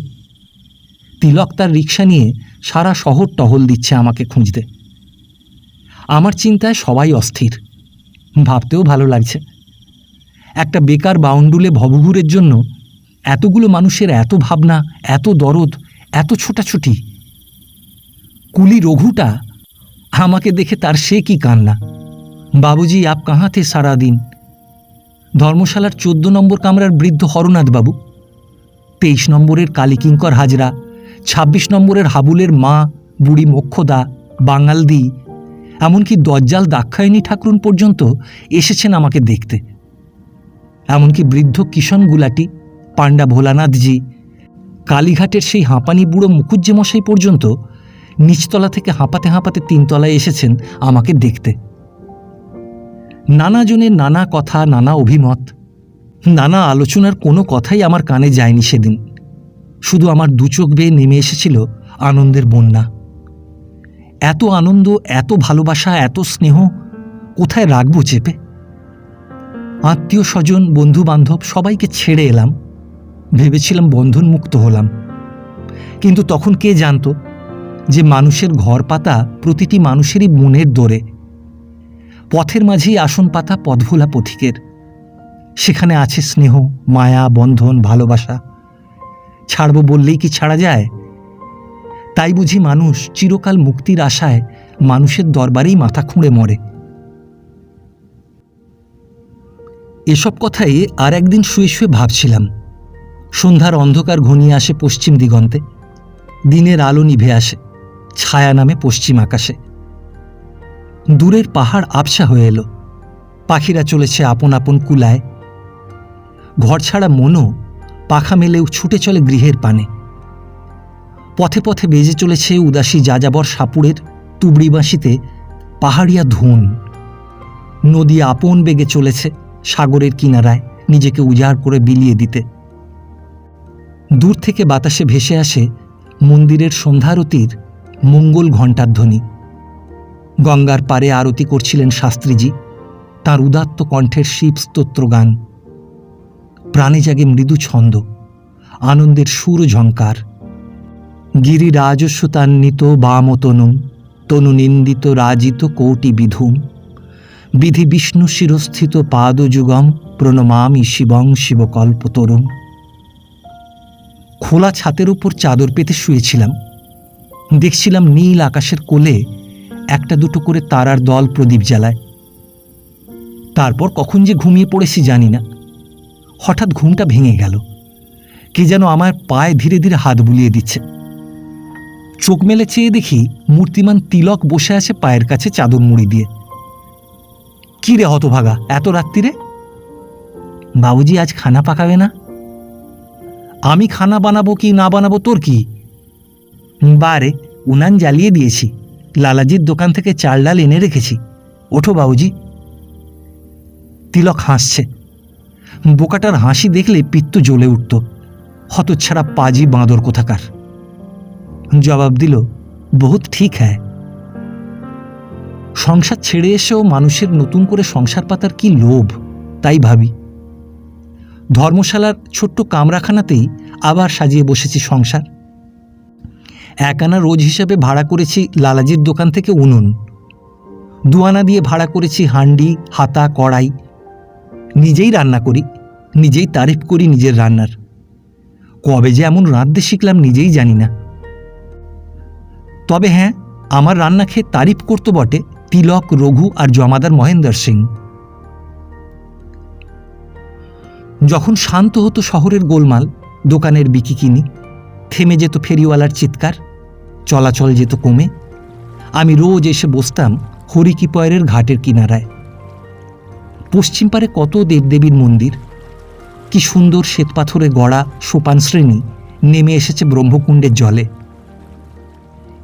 তিলক তার রিক্সা নিয়ে সারা শহর টহল দিচ্ছে আমাকে খুঁজতে। আমার চিন্তায় সবাই অস্থির, ভাবতেও ভালো লাগছে। একটা বেকার বাউন্ডুলে ভবঘুরের জন্য এতগুলো মানুষের এত ভাবনা, এত দরদ, এত ছোটাছুটি। কুলি রঘুটা আমাকে দেখে তার সে কি কান্না, বাবুজি আপ কাহা থে সারা দিন। ধর্মশালার 14 নম্বর কামরার বৃদ্ধ হরনাথ বাবু, 23 নম্বরের কালীকিঙ্কর হাজরা, 26 নম্বরের হাবুলের মা বুড়ি মোক্ষদা, বাঙালদি, এমনকি দজ্জাল দাক্ষায়ণী ঠাকুরুন পর্যন্ত এসেছেন আমাকে দেখতে। এমনকি বৃদ্ধ কিষণ গুলাটি, পাণ্ডা ভোলানাথজি, কালীঘাটের সেই হাঁপানি বুড়ো মুকুজ্জে মশাই পর্যন্ত নিচতলা থেকে হাঁপাতে হাঁপাতে 3 তলায় এসেছেন আমাকে দেখতে। নানা জনের নানা কথা, নানা অভিমত, নানা আলোচনার কোনো কথাই আমার কানে যায়নি সেদিন। শুধু আমার দু চোখ বেয়ে নেমে এসেছিল আনন্দের বন্যা। এত আনন্দ, এত ভালোবাসা, এত স্নেহ কোথায় রাখবো চেপে? আত্মীয় স্বজন, বন্ধু বান্ধব সবাইকে ছেড়ে এলাম, ভেবেছিলাম বন্ধন মুক্ত হলাম। কিন্তু তখন কে জানতো যে মানুষের ঘর পাতা প্রতিটি মানুষেরই মনের দোরে, পথের মাঝেই আসন পাতা পথভোলা পথিকের। সেখানে আছে স্নেহ, মায়া, বন্ধন, ভালোবাসা। ছাড়ব বললেই কি ছাড়া যায়? তাই বুঝি মানুষ চিরকাল মুক্তির আশায় মানুষের দরবারেই মাথা খুঁড়ে মরে। এসব কথাই আর একদিন শুয়ে শুয়ে ভাবছিলাম। সন্ধ্যার অন্ধকার ঘনিয়ে আসে পশ্চিম দিগন্তে, দিনের আলো নিভে আসে ছায়া নামে পশ্চিম আকাশে। দূরের পাহাড় আবছা হয়ে এলো, পাখিরা চলেছে আপন আপন কুলায়। ঘর ছাড়া মনও পাখা মেলেও ছুটে চলে গৃহের পানে। পথে পথে বেজে চলেছে উদাসী যাযাবর সাপুড়ের তুবড়ি বাঁশিতে পাহাড়িয়া ধুন। নদী আপন বেগে চলেছে সাগরের কিনারায় নিজেকে উজাড় করে বিলিয়ে দিতে। দূর থেকে বাতাসে ভেসে আসে মন্দিরের সন্ধ্যারতির মঙ্গল ঘণ্টার ধ্বনি। গঙ্গার পারে আরতি করছিলেন শাস্ত্রীজি, তাঁর উদাত্ত কণ্ঠের শিব স্তোত্র গান। প্রাণে জাগে মৃদু ছন্দ, আনন্দের সুর ঝঙ্কার। গিরি রাজস্বতান্বিত বামতনু, তনু নিন্দিত রাজিত কোটি বিধুম, বিধি বিষ্ণু শিরস্থিত পাদযুগম, প্রণমামি শিবং শিবকল্পতরুম। খোলা ছাতের উপর চাদর পেতে শুয়েছিলাম। দেখছিলাম নীল আকাশের কোলে একটা দুটো করে তারার দল প্রদীপ জ্বালায়। তারপর কখন যে ঘুমিয়ে পড়েছি জানি না। হঠাৎ ঘুমটা ভেঙে গেল। কে যেন আমার পায়ে ধীরে ধীরে হাত বুলিয়ে দিচ্ছে। চোখ মেলে চেয়ে দেখি মূর্তিমান তিলক বসে আছে পায়ের কাছে চাদর মুড়ি দিয়ে। কি রে হতভাগা, এত রাত্রিরে? বাবুজি আজ খানা পাকাবে না? আমি খানা বানাবো কি না বানাবো তোর কি? বারে, উনান জ্বালিয়ে দিয়েছি, লালাজির দোকান থেকে চাল ডাল এনে রেখেছি। ওঠো বাবুজি। তিলক হাসছে। বোকাটার হাসি দেখলে পিত্ত জ্বলে উঠত। হতচ্ছাড়া পাজি বাঁদর কোথাকার। জবাব দিল, বহুত ঠিক হ্যায়। সংসার ছেড়ে এসেও মানুষের নতুন করে সংসার পাতার কি লোভ, তাই ভাবি। ধর্মশালার ছোট্ট কামরাখানাতেই আবার সাজিয়ে বসেছি সংসার। এক আনা রোজ হিসাবে ভাড়া করেছি লালাজির দোকান থেকে উনুন। 2 আনা দিয়ে ভাড়া করেছি হান্ডি, হাতা, কড়াই। নিজেই রান্না করি, নিজেই তারিফ করি নিজের রান্নার। কবে যে এমন রাঁধতে শিখলাম নিজেই জানি না। তবে হ্যাঁ, আমার রান্না খেয়ে তারিফ করত বটে তিলক, রঘু আর জমাদার মহেন্দ্র সিং। যখন শান্ত হতো শহরের গোলমাল, দোকানের বিকিকিনি, থেমে যেত ফেরিওয়ালার চিৎকার, চলাচল যেত কমে, আমি রোজ এসে বসতাম হরিকিপয়ের ঘাটের কিনারায়। পশ্চিম পারে কত দেবদেবীর মন্দির, কি সুন্দর শ্বেতপাথরে গড়া সোপান শ্রেণী নেমে এসেছে ব্রহ্মকুণ্ডের জলে।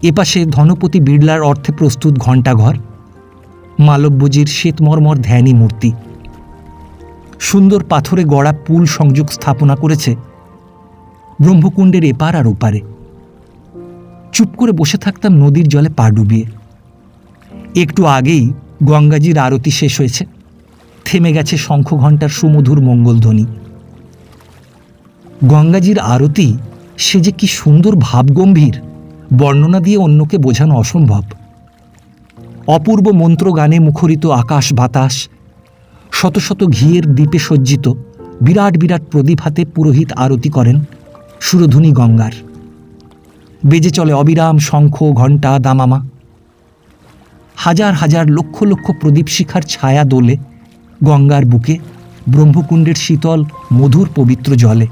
এপাশে ধনপতি বিড়লার অর্থে প্রস্তুত ঘণ্টাঘর, মালব্যজির শ্বেতমর্মর ধ্যানী মূর্তি। সুন্দর পাথরে গড়া পুল সংযোগ স্থাপনা করেছে ব্রহ্মকুণ্ডের এপার আর ওপারে। চুপ করে বসে থাকতাম নদীর জলে পা ডুবিয়ে। একটু আগেই গঙ্গাজির আরতি শেষ হয়েছে, থেমে গেছে শঙ্খ ঘণ্টার সুমধুর মঙ্গলধ্বনি। গঙ্গাজির আরতি সে যে কি সুন্দর ভাবগম্ভীর, বর্ণনা দিয়ে অন্যকে বোঝানো অসম্ভব। অপূর্ব মন্ত্র গানে মুখরিত আকাশ বাতাস, শত শত ঘিয়ের দ্বীপে সজ্জিত বিরাট বিরাট প্রদীপ হাতে পুরোহিত আরতি করেন সুরধুনী গঙ্গার। বেজে চলে অবিরাম শঙ্খ, ঘণ্টা, দামামা। হাজার হাজার লক্ষ লক্ষ প্রদীপ শিখার ছায়া দোলে গঙ্গার বুকে, ব্রহ্মকুণ্ডের শীতল মধুর পবিত্র জলে।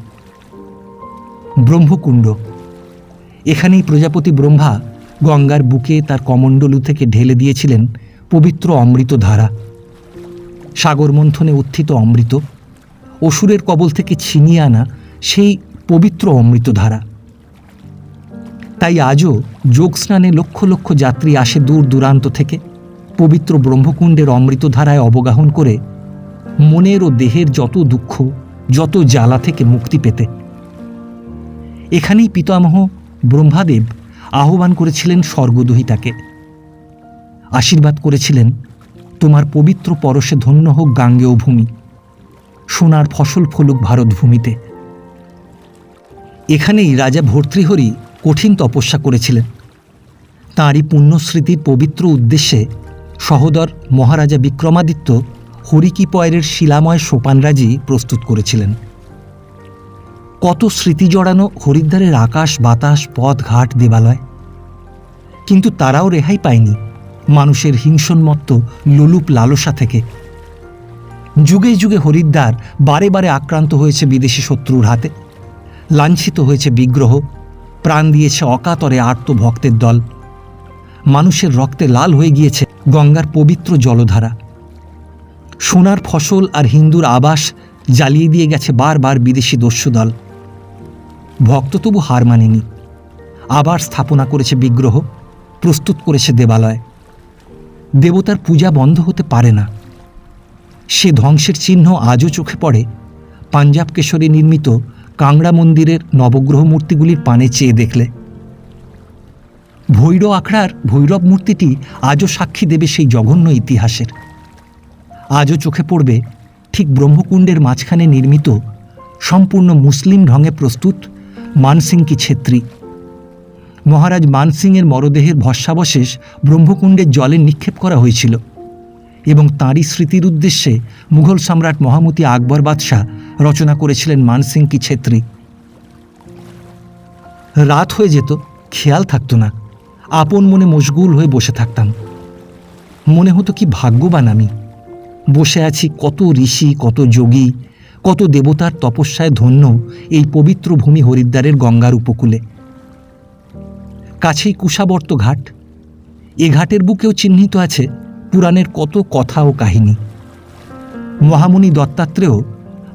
ব্রহ্মকুণ্ড, এখানেই প্রজাপতি ব্রহ্মা গঙ্গার বুকে তার কমণ্ডলু থেকে ঢেলে দিয়েছিলেন পবিত্র অমৃত ধারা। সাগর মন্থনে উত্থিত অমৃত, অসুরের কবল থেকে ছিনিয়ে আনা সেই পবিত্র অমৃতধারা। তাই আজও যোগ স্নানে লক্ষ লক্ষ যাত্রী আসে দূর দূরান্ত থেকে পবিত্র ব্রহ্মকুণ্ডের অমৃতধারায় অবগাহন করে মনের ও দেহের যত দুঃখ, যত জ্বালা থেকে মুক্তি পেতে। এখানেই পিতামহ ব্রহ্মাদেব আহ্বান করেছিলেন স্বর্গদহিতাকে। আশীর্বাদ করেছিলেন, তোমার পবিত্র পরশে ধন্য হোক গাঙ্গেয় ভূমি, সোনার ফসল ফলুক ভারত ভূমিতে। এখানেই রাজা ভর্তৃহরি কঠিন তপস্যা করেছিলেন। তাঁরই পুণ্যস্মৃতির পবিত্র উদ্দেশ্যে সহোদর মহারাজা বিক্রমাদিত্য হরিকিপয়ের শিলাময় সোপানরাজি প্রস্তুত করেছিলেন। কত স্মৃতি জড়ানো হরিদ্বারের আকাশ বাতাস পথ ঘাট দেবালয়, কিন্তু তারাও রেহাই পায়নি মানুষের হিংসন্মত্ত লোলুপ লালসা থেকে। যুগে যুগে হরিদ্বার বারে বারে আক্রান্ত হয়েছে বিদেশি শত্রুর হাতে, লাঞ্ছিত হয়েছে বিগ্রহ, প্রাণ দিয়েছে অকাতরে আর্ত ভক্তের দল। মানুষের রক্তে লাল হয়ে গিয়েছে গঙ্গার পবিত্র জলধারা। সোনার ফসল আর হিন্দুর আবাস জ্বালিয়ে দিয়ে গেছে বারবার বিদেশি দস্যুদল। ভক্ত তবু হার মানেনি, আবার স্থাপনা করেছে বিগ্রহ, প্রস্তুত করেছে দেবালয়। দেবতার পূজা বন্ধ হতে পারে না। সে ধ্বংসের চিহ্ন আজও চোখে পড়ে পাঞ্জাব কেশরে নির্মিত কাংড়া মন্দিরের নবগ্রহ মূর্তিগুলির পানে চেয়ে দেখলে। ভৈরব আখড়ার ভৈরব মূর্তিটি আজও সাক্ষী দেবে সেই জঘন্য ইতিহাসের। আজও চোখে পড়বে ঠিক ব্রহ্মকুণ্ডের মাঝখানে নির্মিত সম্পূর্ণ মুসলিম ঢঙে প্রস্তুত মানসিং কি ছেত্রী। মহারাজ মানসিংয়ের মরদেহের ভস্মাবশেষ ব্রহ্মকুণ্ডের জলে নিক্ষেপ করা হয়েছিল এবং তাঁরই স্মৃতির উদ্দেশ্যে মুঘল সম্রাট মহামতি আকবর বাদশাহ রচনা করেছিলেন মানসিং কি ছেত্রী। রাত হয়ে যেত, খেয়াল থাকতো না, আপন মনে মশগুল হয়ে বসে থাকতাম। মনে হতো কি ভাগ্যবান আমি, বসে আছি কত ঋষি, কত যোগী, কত দেবতার তপস্যায় ধন্য এই পবিত্র ভূমি হরিদ্বারের গঙ্গার উপকূলে। কাছেই কুশাবর্ত ঘাট। এ ঘাটের বুকেও চিহ্নিত আছে পুরাণের কত কথা ও কাহিনী। মহামুনি দত্তাত্রেয়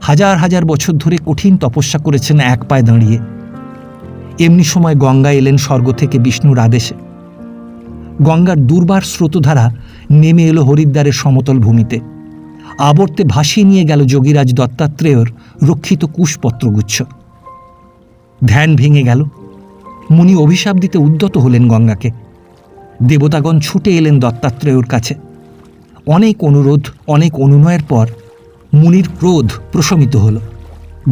হাজার হাজার বছর ধরে কঠিন তপস্যা করেছেন এক পায়ে দাঁড়িয়ে। এমনি সময় গঙ্গা এলেন স্বর্গ থেকে বিষ্ণুর আদেশে। গঙ্গার দুর্বার স্রোতধারা নেমে এলো হরিদ্বারের সমতল ভূমিতে, আবর্তে ভাসিয়ে নিয়ে গেল যোগীরাজ দত্তাত্রেয়র রক্ষিত কুশপত্রগুচ্ছ। ধ্যান ভেঙে গেল, মুনি অভিশাপ দিতে উদ্যত হলেন গঙ্গাকে। দেবতাগণ ছুটে এলেন দত্তাত্রেয়র কাছে। অনেক অনুরোধ, অনেক অনুনয়ের পর মুনির ক্রোধ প্রশমিত হল।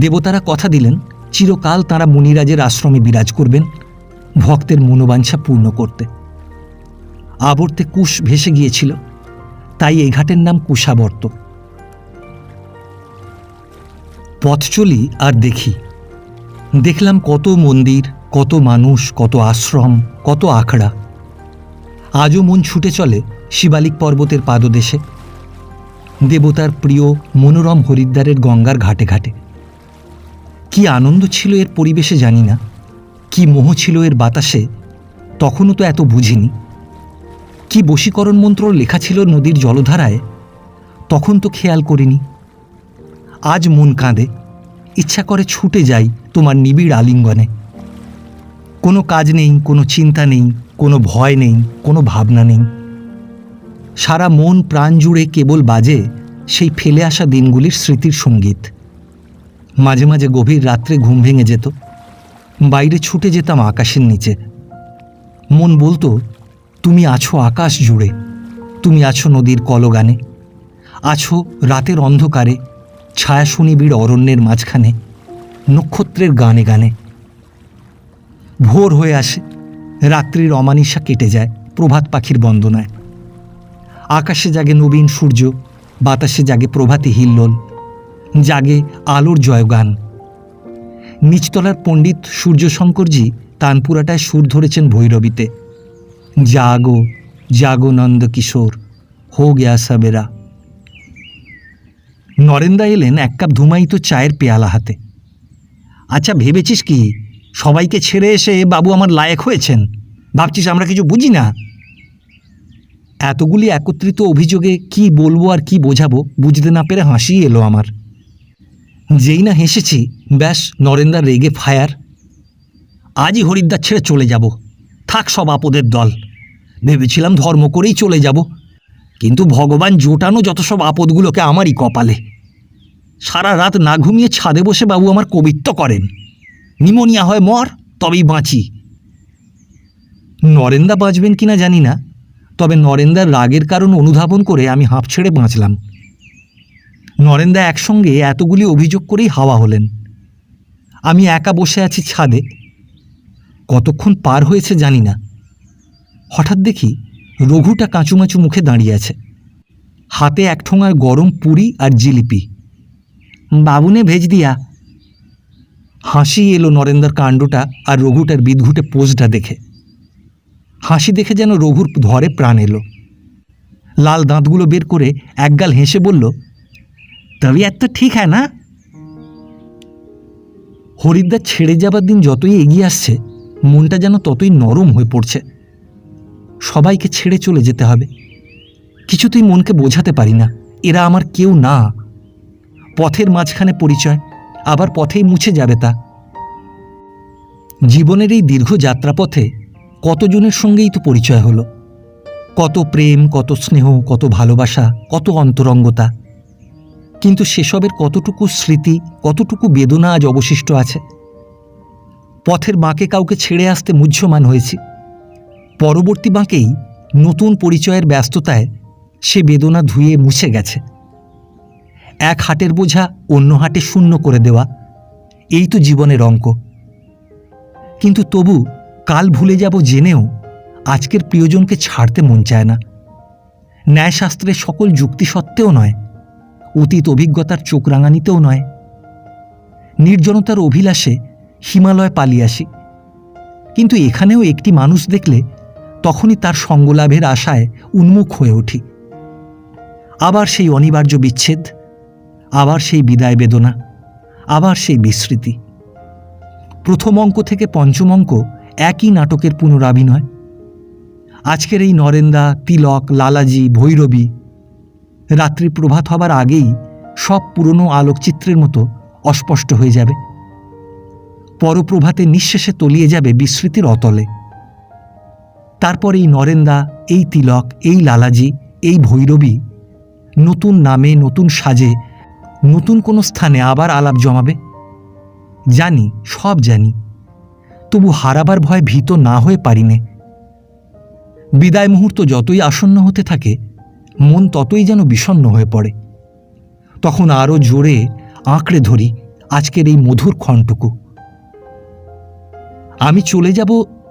দেবতারা কথা দিলেন চিরকাল তাঁরা মুনিরাজের আশ্রমে বিরাজ করবেন, ভক্তের মনোবাঞ্ছা পূর্ণ করতে। আবর্তে কুশ ভেসে গিয়েছিল, তাই এই ঘাটের নাম কুশাবর্ত। পথ চলি আর দেখি, দেখলাম কত মন্দির, কত মানুষ, কত আশ্রম, কত আখড়া। আজও মন ছুটে চলে শিবালিক পর্বতের পাদদেশে, দেবতার প্রিয় মনোরম হরিদ্বারের গঙ্গার ঘাটে ঘাটে। কি আনন্দ ছিল এর পরিবেশে জানি না, কি মোহ ছিল এর বাতাসে, তখনও তো এত বুঝিনি। কি বশীকরণ মন্ত্র লেখা ছিল নদীর জলধারায়, তখন তো খেয়াল করিনি। আজ মন কাঁদে, ইচ্ছা করে ছুটে যাই তোমার নিবিড় আলিঙ্গনে। কোনো কাজ নেই, কোনো চিন্তা নেই, কোনো ভয় নেই, কোনো ভাবনা নেই। সারা মন প্রাণ জুড়ে কেবল বাজে সেই ফেলে আসা দিনগুলির স্মৃতির সঙ্গীত। মাঝে মাঝে গভীর রাত্রে ঘুম ভেঙে যেত, বাইরে ছুটে যেতাম আকাশের নিচে। মন বলতো তুমি আছো আকাশ জুড়ে, তুমি আছো নদীর কলগানে, আছো রাতের অন্ধকারে ছায়া সুনিবিড় অরণ্যের মাঝখানে, নক্ষত্রের গানে গানে। ভোর হয়ে আসে, রাত্রির অমানিসা কেটে যায় প্রভাত পাখির বন্দনায়। আকাশে জাগে নবীন সূর্য, বাতাসে জাগে প্রভাতী হিল্লোল, জাগে আলোর জয়গান। নিচতলার পণ্ডিত সূর্যশঙ্করজি তানপুরাটায় সুর ধরেছেন ভৈরবীতে, জাগো জাগো নন্দ কিশোর হো গয়া সাবেরা। নরেন্দা এলেন এক কাপ ধুমায়িত চায়ের পেয়ালা হাতে। আচ্ছা, ভেবেছিস কি সবাইকে ছেড়ে এসে বাবু আমার লায়েক হয়েছেন? ভাবছিস আমরা কিছু বুঝি না? এতগুলি একত্রিত অভিযোগে কি বলবো আর কি বোঝাবো বুঝতে না পেরে হাসি এলো আমার। যেই না হেসেছি, ব্যাস নরেন্দার রেগে ফায়ার। আজই হরিদ্বার ছেড়ে চলে যাব, থাক সব আপদের দল। ভেবেছিলাম ধর্ম করেই চলে যাব, কিন্তু ভগবান জোটানো যত সব আপদগুলোকে আমারই কপালে। সারা রাত না ঘুমিয়ে ছাদে বসে বাবু আমার কবিত্ব করেন, নিমোনিয়া হয় মর তবেই বাঁচি। নরেন্দা বাঁচবেন কিনা জানি না, তবে নরেন্দার রাগের কারণ অনুধাবন করে আমি হাঁপ ছেড়ে বাঁচলাম। নরেন্দা একসঙ্গে এতগুলি অভিযোগ করেই হাওয়া হলেন। আমি একা বসে আছি ছাদে। কতক্ষণ পার হয়েছে জানি না, হঠাৎ দেখি রঘুটা কাঁচুমাচু মুখে দাঁড়িয়ে আছে, হাতে এক ঠোঙার গরম পুরি আর জিলিপি। বাবুনে ভেজ দিয়া। হাসি এলো নরেন্দ্র কাণ্ডটা আর রঘুটার বিদঘুটে পোজটা দেখে। হাসি দেখে যেন রঘুর ধরে প্রাণ এলো। লাল দাঁতগুলো বের করে একগাল হেসে বলল, তবিয়ত তো ঠিক হ্যায় না? হরিদ্বার ছেড়ে যাবার দিন যতই এগিয়ে আসছে, মনটা যেন ততই নরম হয়ে পড়ছে। সবাইকে ছেড়ে চলে যেতে হবে। কিছুতেই মনকে বোঝাতে পারি না এরা আমার কেউ না। পথের মাঝখানে পরিচয়, আবার পথেই মুছে যাবে তা। জীবনের এই দীর্ঘ যাত্রাপথে কতজনের সঙ্গেই তো পরিচয় হলো। কত প্রেম, কত স্নেহ, কত ভালোবাসা, কত অন্তরঙ্গতা। কিন্তু সেসবের কতটুকু স্মৃতি, কতটুকু বেদনা আজ অবশিষ্ট আছে। পথের বাঁকে কাউকে ছেড়ে আসতে মুহ্যমান হয়েছি। পরবর্তী বাঁকেই নতুন পরিচয়ের ব্যস্ততায় সে বেদনা ধুয়ে মুছে গেছে। এক হাটের বোঝা অন্য হাটে শূন্য করে দেওয়া, এই তো জীবনের অঙ্ক। কিন্তু তবু কাল ভুলে যাব জেনেও আজকের প্রিয়জনকে ছাড়তে মন চায় না। ন্যায়শাস্ত্রের সকল যুক্তি সত্ত্বেও নয়, অতীত অভিজ্ঞতার চোখ রাঙানিতেও নয়। নির্জনতার অভিলাষে হিমালয় পালিয়ে আসি, কিন্তু এখানেও একটি মানুষ দেখলে তখনই তার সঙ্গলাভের আশায় উন্মুখ হয়ে উঠি। আবার সেই অনিবার্য বিচ্ছেদ, আবার সেই বিদায় বেদনা, আবার সেই বিস্মৃতি। প্রথম অঙ্ক থেকে পঞ্চম অঙ্ক একই নাটকের পুনরাভিনয়। আজকের এই নরেন্দা, তিলক, লালাজি, ভৈরবী রাত্রি প্রভাত হবার আগেই সব পুরনো আলোকচিত্রের মতো অস্পষ্ট হয়ে যাবে। পরপ্রভাতে নিঃশেষে তলিয়ে যাবে বিস্মৃতির অতলে। তারপর এই নরেন্দা, এই তিলক, এই লালাজি, এই ভৈরবী নতুন নামে, নতুন সাজে, নতুন কোনো স্থানে আবার আলাপ জমাবে। জানি, সব জানি, তবু হারাবার ভয় ভীত না হয়ে পারিনে। বিদায় মুহূর্ত যতই আসন্ন হতে থাকে, মন ততই যেন বিষণ্ণ হয়ে পড়ে। তখন আরও জোরে আঁকড়ে ধরি আজকের এই মধুর ক্ষণটুকু। আমি চলে যাব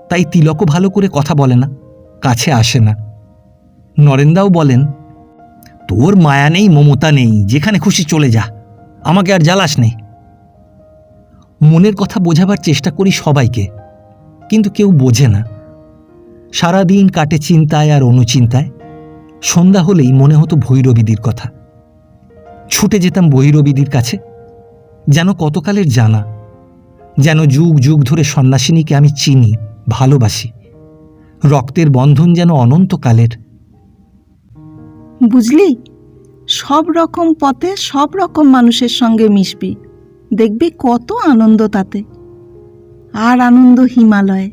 তাই তিলকও ভালো করে কথা বলে না, কাছে আসে না। নরেন্দাও বলেন, তোর মায়া নেই, মমতা নেই, যেখানে খুশি চলে যা, আমাকে আর জ্বালাস নেই। মনের কথা বোঝাবার চেষ্টা করি সবাইকে, কিন্তু কেউ বোঝে না। সারাদিন কাটে চিন্তায় আর অনুচিন্তায়। সন্ধ্যা হলেই মনে হতো ভৈরবীদির কথা। ছুটে যেতাম ভৈরবীদির কাছে, যেন কতকালের জানা, যেন যুগ যুগ ধরে সন্ন্যাসিনীকে আমি চিনি, ভালোবাসি। রক্তের বন্ধন যেন অনন্তকালের। বুঝলি, সব রকম পথে সব রকম মানুষের সঙ্গে মিশবি, দেখবি কত আনন্দ তাতে। আর আনন্দ হিমালয়ে।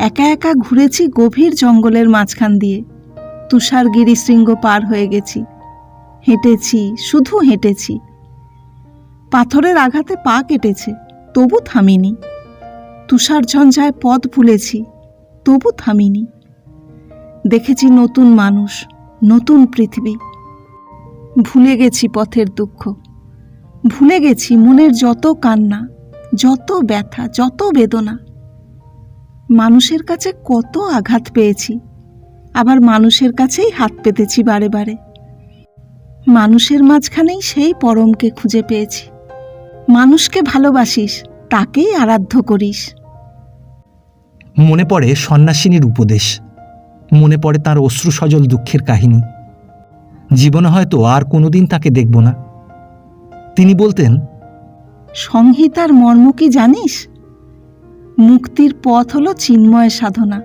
একা একা ঘুরেছি গভীর জঙ্গলের মাঝখান দিয়ে, তুষার গিরিশৃঙ্গ পার হয়ে গেছি। হেঁটেছি, শুধু হেঁটেছি। পাথরের আঘাতে পা কেটেছে, তবু থামিনি। তুষার ঝঞ্ঝায় পথ ভুলেছি, তবু থামিনি। দেখেছি নতুন মানুষ, নতুন পৃথিবী। ভুলে গেছি পথের দুঃখ, ভুলে গেছি মনের যত কান্না, যত ব্যথা, যত বেদনা। মানুষের কাছে কত আঘাত পেয়েছি, আবার মানুষের কাছেই হাত পেতেছি বারে বারে। মানুষের মাঝখানেই সেই পরমকে খুঁজে পেয়েছি। মানুষকে ভালোবাসিস, তাকেই আরাধ্য করিস। মনে পড়ে সন্ন্যাসিনীর উপদেশ, মনে পড়ে তার অশ্রুসজল দুঃখের কাহিনী। জীবনে হয়তো আর কোনোদিন তাকে দেখব না। তিনি বলতেন, সংহিতার মর্ম কি জানিস? মুক্তির পথ হলো চিন্ময় সাধনা।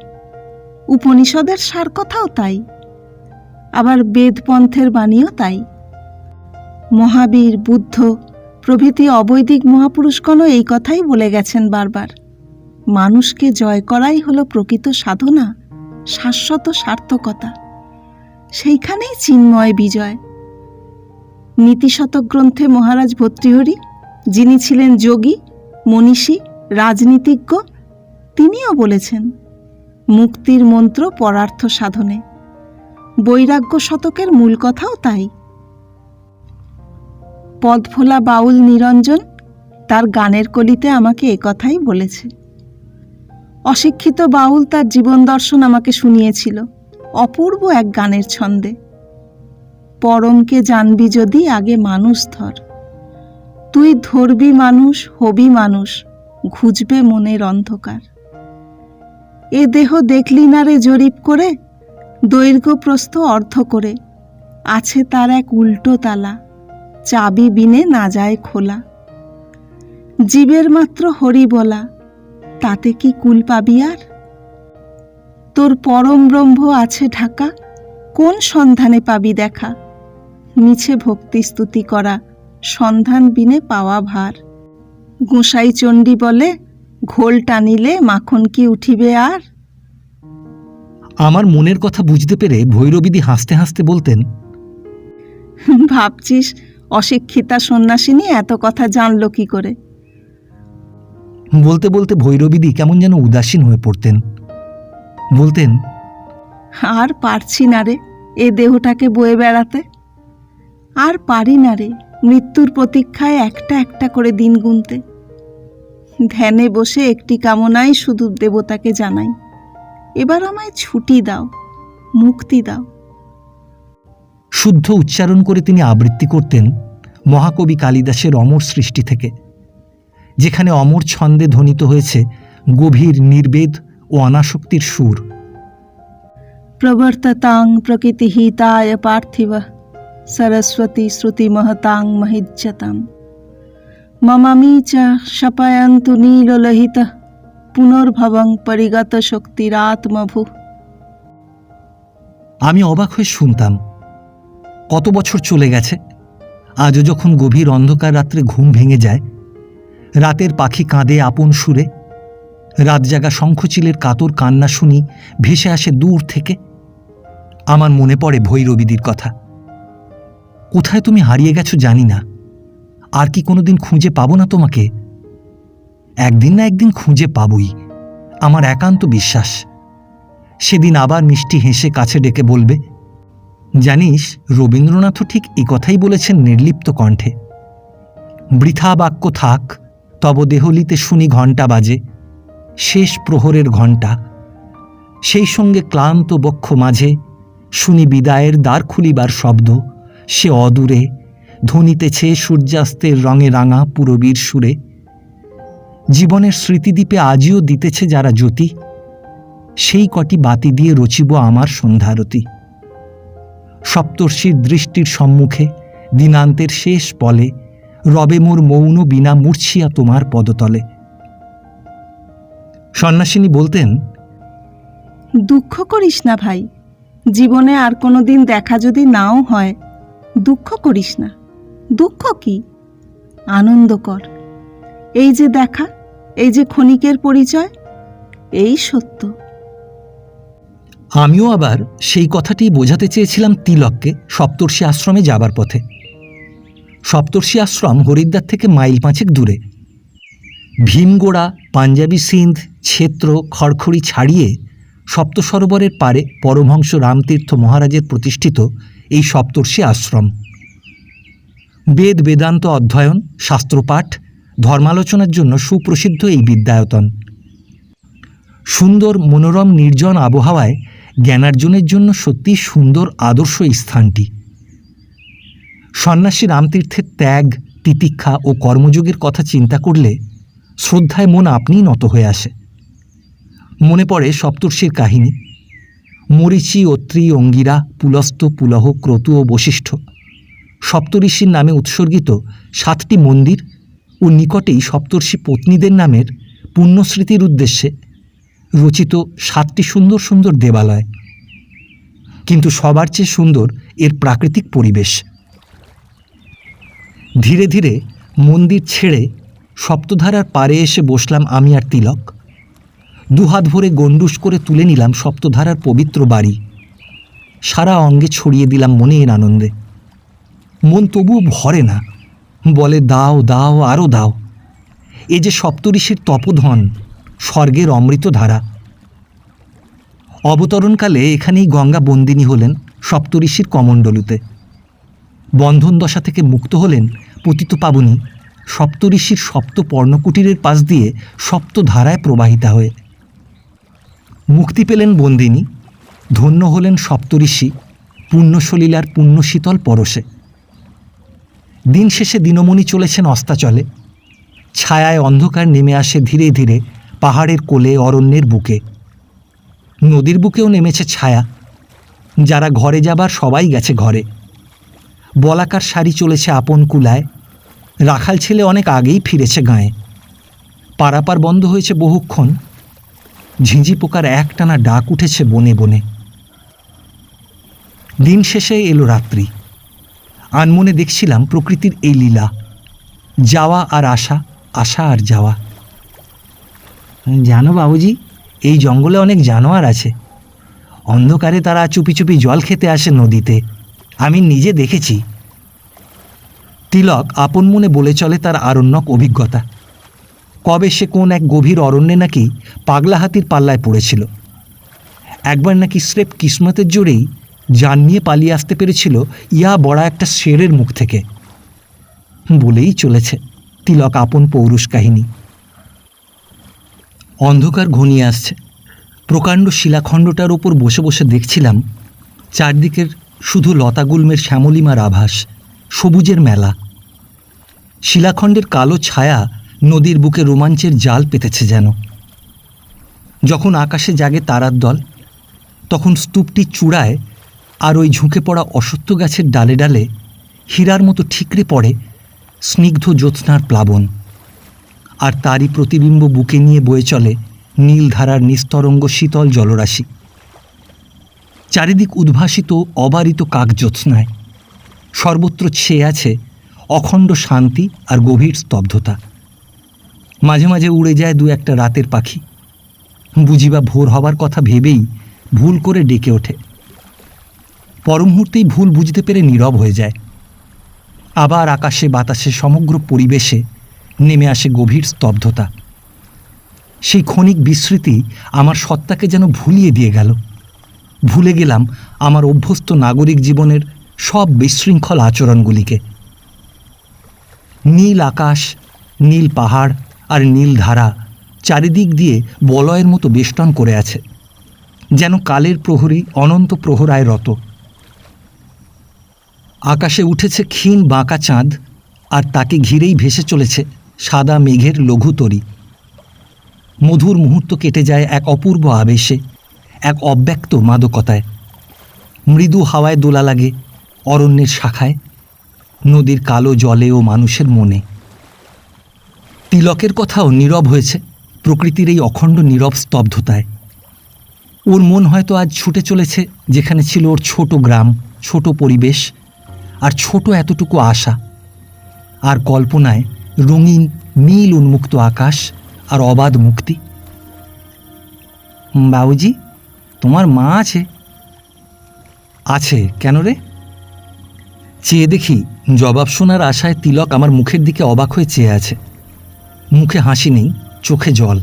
উপনিষদের সার কথাও তাই, আবার বেদপন্থের বাণীও তাই। মহাবীর, বুদ্ধ প্রভৃতি অবৈদিক মহাপুরুষগণও এই কথাই বলে গেছেন বারবার। মানুষকে জয় করাই হলো প্রকৃত সাধনা, শাশ্বত সার্থকতা। সেইখানেই চিন্ময় বিজয়। নীতিশতক গ্রন্থে মহারাজ ভর্তৃহরি, যিনি ছিলেন যোগী, মনীষী, রাজনীতিজ্ঞ, তিনিও বলেছেন মুক্তির মন্ত্র পরার্থ সাধনে। বৈরাগ্য শতকের মূল কথাও তাই। পদভোলা বাউল নিরঞ্জন তার গানের কলিতে আমাকে একথাই বলেছে। অশিক্ষিত বাউল তার জীবন দর্শন আমাকে শুনিয়েছিল। অপূর্ব এক গানের ছন্দে। পরমকে জানবি যদি আগে মানুষ ধর, তুই ধরবি মানুষ, হবি মানুষ, ঘুচবে মনের অন্ধকার। এ দেহ দেখলি না রে জরিপ করে, দৈর্ঘ্য প্রস্থ অর্ধ করে, আছে তার এক উল্টো তালা, চাবি বিনে না যায় খোলা। জীবের মাত্র হরি বলা, তাতে কি কুল পাবি আর? তোর পরম ব্রহ্ম আছে ঢাকা, কোন সন্ধানে পাবি দেখা? মিছে ভক্তি স্তুতি করা, সন্ধান বিনে পাওয়া ভার। গোসাই চণ্ডী বলে, ঘোল টানিলে মাখন কি উঠিবে আর? আমার মনের কথা বুঝতে পেরে ভৈরবীদি হাসতে হাসতে বলতেন, ভাবছিস অশিক্ষিতা সন্ন্যাসিনী এত কথা জানলো কি করে? বলতে বলতে ভৈরবীদি কেমন যেন উদাসীন হয়ে পড়তেন। বলতেন, আর পারছি না রে এ দেহটাকে বয়ে বেড়াতে, আর পারি না রে মৃত্যুর প্রতীক্ষায় একটা একটা করে দিন গুনতে। ধ্যানে বসে একটি কামনাই শুধু দেবতাকে জানাই, এবার আমায় ছুটি দাও, মুক্তি দাও। শুদ্ধ উচ্চারণ করে তিনি আবৃত্তি করতেন মহাকবি কালিদাসের অমর সৃষ্টি থেকে, যেখানে অমর ছন্দে ধ্বনিত হয়েছে গভীর নির্বেদ ও অনাসক্তির সুর। প্রবর্ততাং প্রকৃতিহিতায় পার্থিব, সরস্বতী শ্রুতি মহতাং মহিজ্জতাম, মমামি চ শপয়ন্তু নীললোহিত, পুনর্ভবং পরিগত শক্তিরাত্মভূ। আমি অবাক হয়ে শুনতাম, কত বছর চলে গেছে, আজও যখন গভীর অন্ধকার রাত্রে ঘুম ভেঙে যায়, রাতের পাখি কাঁদে আপন সুরে, রাত জাগা শঙ্খচিলের কাতর কান্না শুনি ভেসে আসে দূর থেকে, আমার মনে পড়ে ভৈরবীদির কথা। কোথায় তুমি হারিয়ে গেছো জানি না, আর কি কোনোদিন খুঁজে পাবো না তোমাকে? একদিন না একদিন খুঁজে পাবই, আমার একান্ত বিশ্বাস। সেদিন আবার মিষ্টি হেসে কাছে ডেকে বলবে, জানিস রবীন্দ্রনাথও ঠিক এই কথাই বলেছেন নির্লিপ্ত কণ্ঠে, বৃথা বাক্য থাক তব দেহলিতে শুনি ঘণ্টা বাজে, শেষ প্রহরের ঘণ্টা, সেই সঙ্গে ক্লান্ত বক্ষ মাঝে শুনি বিদায়ের দ্বার খুলিবার শব্দ, সে অদূরে ধ্বনিতেছে সূর্যাস্তের রঙে রাঙা পুরবীর সুরে। জীবনের স্মৃতিদ্বীপে আজিও দিতেছে যারা জ্যোতি, সেই কটি বাতি দিয়ে রচিব আমার সন্ধ্যারতি। সপ্তর্ষির দৃষ্টির সম্মুখে দিনান্তের শেষ পলে, রবে মোর মৌন বিনা মূর্ছিয়া তোমার পদতলে। সন্ন্যাসিনী বলতেন, দুঃখ করিস না ভাই, জীবনে আর কোনোদিন দেখা যদি নাও হয়, দুঃখ করিস না। দুঃখ কি? আনন্দ কর। এই যে দেখা, এই যে ক্ষণিকের পরিচয়, এই সত্য। আমিও আবার সেই কথাটি বোঝাতে চেয়েছিলাম তিলককে সপ্তর্ষি আশ্রমে যাবার পথে। সপ্তর্ষি আশ্রম হরিদ্বার থেকে মাইল 5 দূরে। ভীমগোড়া, পাঞ্জাবি সিন্ধ, ছেত্র, খড়খড়ি ছাড়িয়ে সপ্ত সরোবরের পারে পরমহংস রামতীর্থ মহারাজের প্রতিষ্ঠিত এই সপ্তর্ষি আশ্রম। বেদ বেদান্ত অধ্যয়ন, শাস্ত্রপাঠ, ধর্মালোচনার জন্য সুপ্রসিদ্ধ এই বিদ্যায়তন। সুন্দর মনোরম নির্জন আবহাওয়ায় জ্ঞানার্জনের জন্য সত্যি সুন্দর আদর্শ এই স্থানটি। সন্ন্যাসী রামতীর্থের ত্যাগ, তিতিক্ষা ও কর্মযোগের কথা চিন্তা করলে শ্রদ্ধায় মন আপনিই নত হয়ে আসে। মনে পড়ে সপ্তর্ষির কাহিনী। মরীচি, অত্রি, অঙ্গিরা, পুলস্ত, পুলহ, ক্রতু ও বশিষ্ঠ সপ্তঋষির নামে উৎসর্গিত 7টি মন্দির ও নিকটেই সপ্তর্ষি পত্নীদের নামের পুণ্যস্মৃতির উদ্দেশ্যে রচিত 7টি সুন্দর সুন্দর দেবালয়। কিন্তু সবার চেয়ে সুন্দর এর প্রাকৃতিক পরিবেশ। ধীরে ধীরে মন্দির ছেড়ে সপ্তধারার পাড়ে এসে বসলাম আমি আর তিলক। দুহাত ভরে গণ্ডুস করে তুলে নিলাম সপ্তধারার পবিত্র বাড়ি। সারা অঙ্গে ছড়িয়ে দিলাম মনের আনন্দে। মন তবুও ভরে না, বলে দাও দাও আরও দাও। এ যে সপ্তঋষির তপোধন, স্বর্গের অমৃতধারা। অবতরণকালে এখানেই গঙ্গা বন্দিনী হলেন সপ্তঋষির কমণ্ডলুতে। বন্ধন দশা থেকে মুক্ত হলেন পতিত পাবনী সপ্তঋষির সপ্ত পর্ণকুটিরের পাশ দিয়ে সপ্তধারায় প্রবাহিতা হয়ে। মুক্তি পেলেন বন্দিনী, ধন্য হলেন সপ্তঋষি পুণ্যসলীলার পুণ্যশীতল পরশে। দিন শেষে দিনমণি চলেছেন অস্তাচলে। ছায়ায় অন্ধকার নেমে আসে ধীরে ধীরে পাহাড়ের কোলে, অরণ্যের বুকে। নদীর বুকেও নেমেছে ছায়া। যারা ঘরে যাবার সবাই গেছে ঘরে। বলাকার শাড়ি চলেছে আপন কুলায়। রাখাল ছেলে অনেক আগেই ফিরেছে গাঁয়ে। পারাপার বন্ধ হয়েছে বহুক্ষণ। ঝিঁঝি পোকার একটানা ডাক উঠেছে বনে বনে। দিন শেষে এলো রাত্রি। আনমনে দেখছিলাম প্রকৃতির এই লীলা, যাওয়া আর আসা, আসা আর যাওয়া। জানো বাবুজি, এই জঙ্গলে অনেক জানোয়ার আছে। অন্ধকারে তারা চুপি চুপি জল খেতে আসে নদীতে। আমি নিজে দেখেছি। তিলক আপন মনে বলে চলে তার আরণ্যক অভিজ্ঞতা। কবে সে কোন এক গভীর অরণ্যে নাকি পাগলা হাতির পাল্লায় পড়েছিল। একবার নাকি স্রেফ কিসমতের জোরেই জান নিয়ে পালিয়ে আসতে পেরেছিল ইয়া বড়া একটা শেরের মুখ থেকে। বলেই চলেছে তিলক আপন পৌরুষ কাহিনী। অন্ধকার ঘনিয়ে আসছে। প্রকাণ্ড শিলাখণ্ডটার ওপর বসে বসে দেখছিলাম চারদিকের শুধু লতাগুল্মের শ্যামলিমার আভাস, সবুজের মেলা। শিলাখণ্ডের কালো ছায়া নদীর বুকে রোমাঞ্চের জাল পেতেছে যেন। যখন আকাশে জাগে তারার দল, তখন স্তূপটির চূড়ায় আর ওই ঝুঁকে পড়া অশ্বত্থ গাছের ডালে ডালে হীরার মতো ঠিকরে পড়ে স্নিগ্ধ জ্যোৎস্নার প্লাবন। আর তারই প্রতিবিম্ব বুকে নিয়ে বয়ে চলে নীলধারার নিস্তরঙ্গ শীতল জলরাশি। চারিদিক উদ্ভাসিত অবারিত কাকজ্যোৎস্নায়। সর্বত্র ছেয়ে আছে অখণ্ড শান্তি আর গভীর স্তব্ধতা। মাঝে মাঝে উড়ে যায় দু একটা রাতের পাখি। বুঝিবা ভোর হবার কথা ভেবেই ভুল করে ডেকে ওঠে। পর মুহূর্তেই ভুল বুঝতে পেরে নীরব হয়ে যায়। আবার আকাশে বাতাসে সমগ্র পরিবেশে নেমে আসে গভীর স্তব্ধতা। সেই ক্ষণিক বিস্মৃতি আমার সত্তাকে যেন ভুলিয়ে দিয়ে গেল। ভুলে গেলাম আমার অভ্যস্ত নাগরিক জীবনের সব বিশৃঙ্খল আচরণগুলিকে। নীল আকাশ, নীল পাহাড় আর নীল ধারা চারিদিক দিয়ে বলয়ের মতো বেষ্টন করে আছে, যেন কালের প্রহরী অনন্ত প্রহরায় রত। আকাশে উঠেছে ক্ষীণ বাঁকা চাঁদ, আর তাকে ঘিরেই ভেসে চলেছে সাদা মেঘের লঘু তরী। মধুর মুহূর্ত কেটে যায় এক অপূর্ব আবেশে, এক অব্যক্ত মাদকতায়। মৃদু হাওয়ায় দোলা লাগে অরণ্যের শাখায়, নদীর কালো জলে ও মানুষের মনে। তিলকের কথাও নীরব হয়েছে প্রকৃতির এই অখণ্ড নীরব স্তব্ধতায়। ওর মন হয়তো আজ ছুটে চলেছে যেখানে ছিল ওর ছোট গ্রাম, ছোট পরিবেশ আর ছোট এতটুকু আশা। আর কল্পনায় রঙিন নীল উন্মুক্ত আকাশ আর অবাধ মুক্তি। বাবুজি, তোমার মা আছে? আছে কেন রে? চেয়ে দেখি জবাব শোনার আশায় তিলক আমার মুখের দিকে অবাক হয়ে চেয়ে আছে। মুখে হাসি নেই, চোখে জল।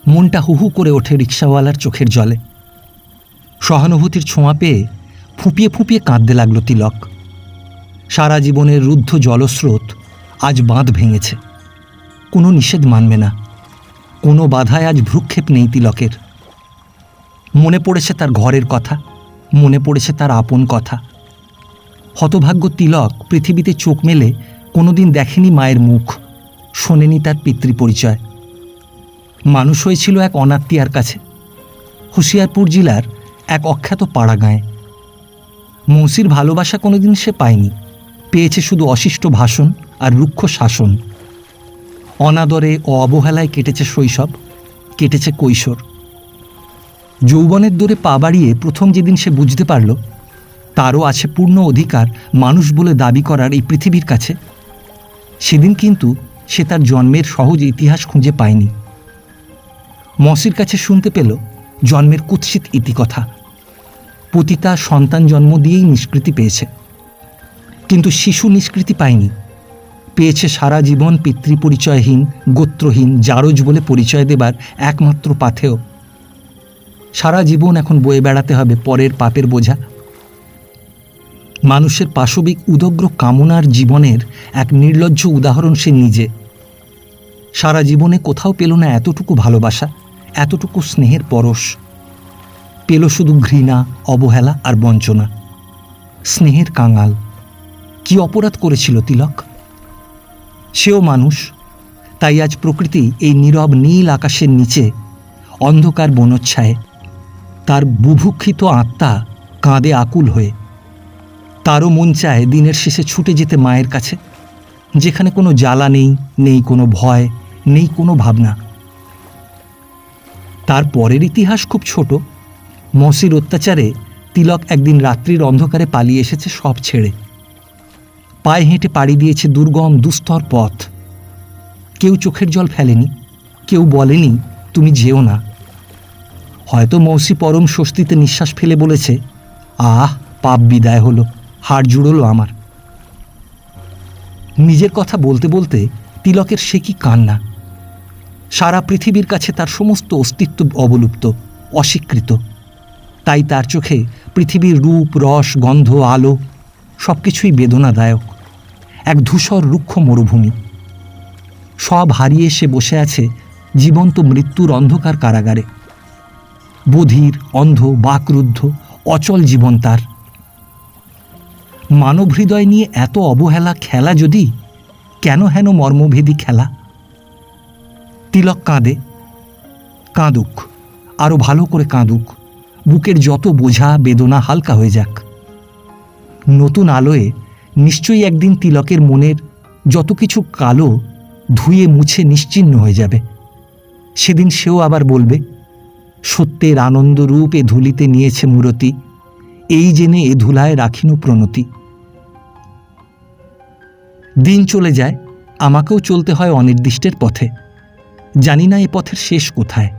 মনটা হুহু করে ওঠে রিক্সাওয়ালার চোখের জলে। সহানুভূতির ছোঁয়া পেয়ে ফুঁপিয়ে ফুঁপিয়ে কাঁদতে লাগলো তিলক। সারা জীবনের রুদ্ধ জলস্রোত আজ বাঁধ ভেঙেছে। কোনো নিষেধ মানবে না, কোনো বাধায় আজ ভ্রুক্ষেপ নেই তিলকের। মনে পড়েছে তার ঘরের কথা, মনে পড়েছে তার আপন কথা। হতভাগ্য তিলক পৃথিবীতে চোখ মেলে কোনোদিন দেখেনি মায়ের মুখ, শোনেনি তার পিতৃপরিচয়। মানুষ হয়েছিল এক অনাত্মীয়ার কাছে, হুঁশিয়ারপুর জেলার এক অখ্যাত পাড়া গাঁয়ে। মৌসির ভালোবাসা কোনোদিন সে পায়নি, পেয়েছে শুধু অশিষ্ট ভাষণ আর রুক্ষ শাসন। অনাদরে ও অবহেলায় কেটেছে শৈশব, কেটেছে কৈশোর। যৌবনের দোরে পা বাড়িয়ে প্রথম যেদিন সে বুঝতে পারল তারও আছে পূর্ণ অধিকার মানুষ বলে দাবি করার এই পৃথিবীর কাছে, সেদিন কিন্তু সে তার জন্মের সহজ ইতিহাস খুঁজে পায়নি। মসির কাছে শুনতে পেল জন্মের কুৎসিত ইতিকথা। পতিতা সন্তান জন্ম দিয়েই নিষ্কৃতি পেয়েছে, কিন্তু শিশু নিষ্কৃতি পায়নি। পেয়েছে সারা জীবন পিতৃপরিচয়হীন, গোত্রহীন জারজ বলে পরিচয় দেবার একমাত্র পাথেয়। সারা জীবন এখন বয়ে বেড়াতে হবে পরের পাপের বোঝা। মানুষের পাশবিক উদগ্র কামনার জীবনের এক নির্লজ্জ উদাহরণ সে নিজে। সারা জীবনে কোথাও পেল না এতটুকু ভালোবাসা, এতটুকু স্নেহের পরশ। পেল শুধু ঘৃণা, অবহেলা আর বঞ্চনা। স্নেহের কাঙাল। কি অপরাধ করেছিল তিলক? সেও মানুষ, তাই আজ প্রকৃতি এই নীরব নীল আকাশের নিচে অন্ধকার বনচ্ছায়ে তার বুভুক্ষিত আত্মা কাঁদে আকুল হয়ে। তারও মন চায় দিনের শেষে ছুটে যেতে মায়ের কাছে, যেখানে কোনো জ্বালা নেই, নেই কোনো ভয়, নেই কোনো ভাবনা। তার পরের ইতিহাস খুব ছোট। মসির অত্যাচারে তিলক একদিন রাত্রির অন্ধকারে পালিয়ে এসেছে সব ছেড়ে। পায়ে হেঁটে পাড়ি দিয়েছে দুর্গম দুস্তর পথ। কেউ চোখের জল ফেলেনি, কেউ বলেনি তুমি যেও না। হয়তো মৌসি পরম স্বস্তিতে নিঃশ্বাস ফেলে বলেছে, আহ, পাপ বিদায় হলো, হাড় জুড়ল আমার। নিজের কথা বলতে বলতে তিলকের সে কি কান্না! সারা পৃথিবীর কাছে তার সমস্ত অস্তিত্ব অবলুপ্ত, অস্বীকৃত। তাই তার চোখে পৃথিবীর রূপ, রস, গন্ধ, আলো সব কিছুই বেদনাদায়ক, এক ধূসর রুক্ষ মরুভূমি। সব হারিয়ে সে বসে আছে জীবন্ত মৃত্যুর অন্ধকার কারাগারে। বধির, অন্ধ, বাকরুদ্ধ, অচল জীবন তার। মানব হৃদয় নিয়ে এত অবহেলা খেলা যদি, কেন হেন মর্মভেদী খেলা? তিলক কাঁদে। কাঁদুক, আরো ভালো করে কাঁদুক। বুকের যত বোঝা বেদনা হালকা হয়ে যাক। নতুন আলোয় নিশ্চয়ই একদিন তিলকের মনের যত কিছু কালো ধুয়ে মুছে নিশ্চিহ্ন হয়ে যাবে। সেদিন সেও আবার বলবে, সত্যের আনন্দ রূপ এ ধুলিতে নিয়েছে মূরতি, এই জেনে এ ধুলায় রাখিনু প্রণতি। দিন চলে যায়, আমাকেও চলতে হয় অনির্দিষ্টের পথে। জানি না এ পথের শেষ কোথায়।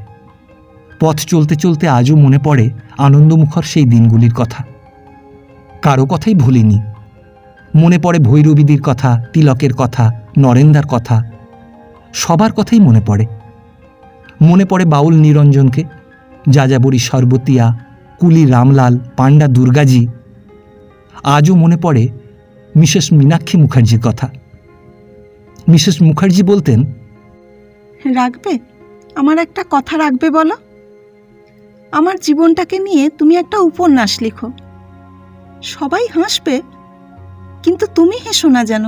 পথ চলতে চলতে আজও মনে পড়ে আনন্দমুখর সেই দিনগুলির কথা। কারো কথাই ভুলিনি। মনে পড়ে ভৈরবীদির কথা, তিলকের কথা, নরেন্দার কথা, সবার কথাই মনে পড়ে। মনে পড়ে বাউল নিরঞ্জনকে, যাযাবরী সর্বতিয়া, কুলি রামলাল, পাণ্ডা দুর্গাজি। আজও মনে পড়ে মিসেস মীনাক্ষী মুখার্জির কথা। মিসেস মুখার্জি বলতেন, রাখবে, আমার একটা কথা রাখবে বলো? আমার জীবনটাকে নিয়ে তুমি একটা উপন্যাস লিখো। সবাই হাসবে, কিন্তু তুমি হেসো না যেন।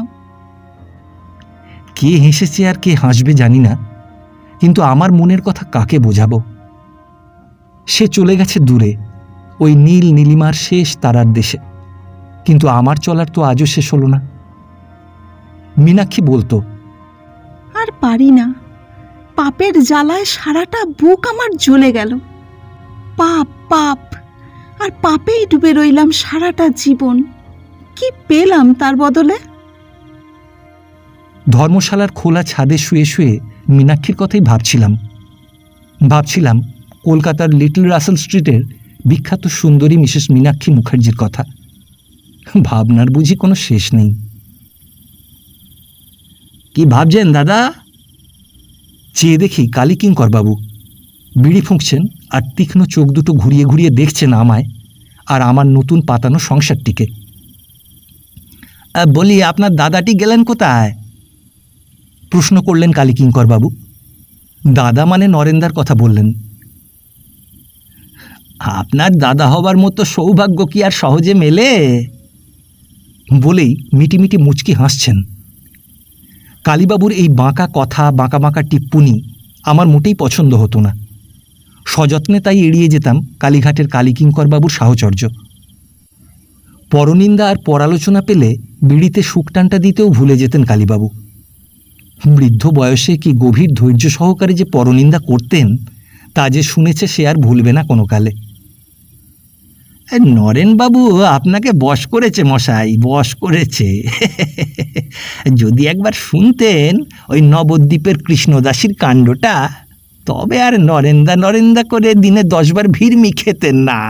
কে হেসেছে আর কে হাসবে জানি না, কিন্তু আমার মনের কথা কাকে বোঝাবো? সে চলে গেছে দূরে, ওই নীল নীলিমার শেষ তারার দেশে। কিন্তু আমার চলার তো আজও শেষ হলো না। মীনাক্ষী বলতো, আর পারি না, পাপের জ্বালায় সারাটা বুক আমার জ্বলে গেল। পাপ পাপ, আর পাপেই ডুবে রইলাম সারাটা জীবন। কি পেলাম তার বদলে? ধর্মশালার খোলা ছাদে শুয়ে শুয়ে মীনাক্ষীর কথাই ভাবছিলাম কলকাতার লিটল রাসেল স্ট্রিটের বিখ্যাত সুন্দরী মিসেস মীনাক্ষী মুখার্জির কথা। ভাবনার বুঝি কোনো শেষ নেই। কি ভাবছেন দাদা? চেয়ে দেখি কালীকিঙ্কর বাবু বিড়ি ফুঁকছেন আর তীক্ষ্ণ চোখ দুটো ঘুরিয়ে ঘুরিয়ে দেখছেন আমায় আর আমার নতুন পাতানো সংসারটিকে। বলি, আপনার দাদাটি গেলেন কোথায়? প্রশ্ন করলেন কালীকিঙ্কর বাবু। দাদা মানে নরেন্দার কথা বললেন। আপনার দাদা হবার মতো সৌভাগ্য কি আর সহজে মেলে? বলেই মিটিমিটি মুচকি হাসছেন। কালীবাবুর এই বাঁকা কথা, বাঁকা বাঁকা টিপ্পুনি আমার মোটেই পছন্দ হতো না। সযত্নে তাই এড়িয়ে যেতাম কালীঘাটের কালীকিঙ্কর বাবুর সাহচর্য। পরনিন্দা আর পরালোচনা পেলে বিড়িতে শুকটানটা দিতেও ভুলে যেতেন কালীবাবু। বৃদ্ধ বয়সে কি গভীর ধৈর্য সহকারে যে পরনিন্দা করতেন, তা যে শুনেছে সে আর ভুলবে না কোনো কালে। নরেনবাবু আপনাকে বশ করেছে মশাই, বশ করেছে। যদি একবার শুনতেন ওই নবদ্বীপের কৃষ্ণদাসীর কাণ্ডটা, তবে আর নরেন্দা নরেন্দা করে দিনে 10 বার ভিড়মি খেতেন না।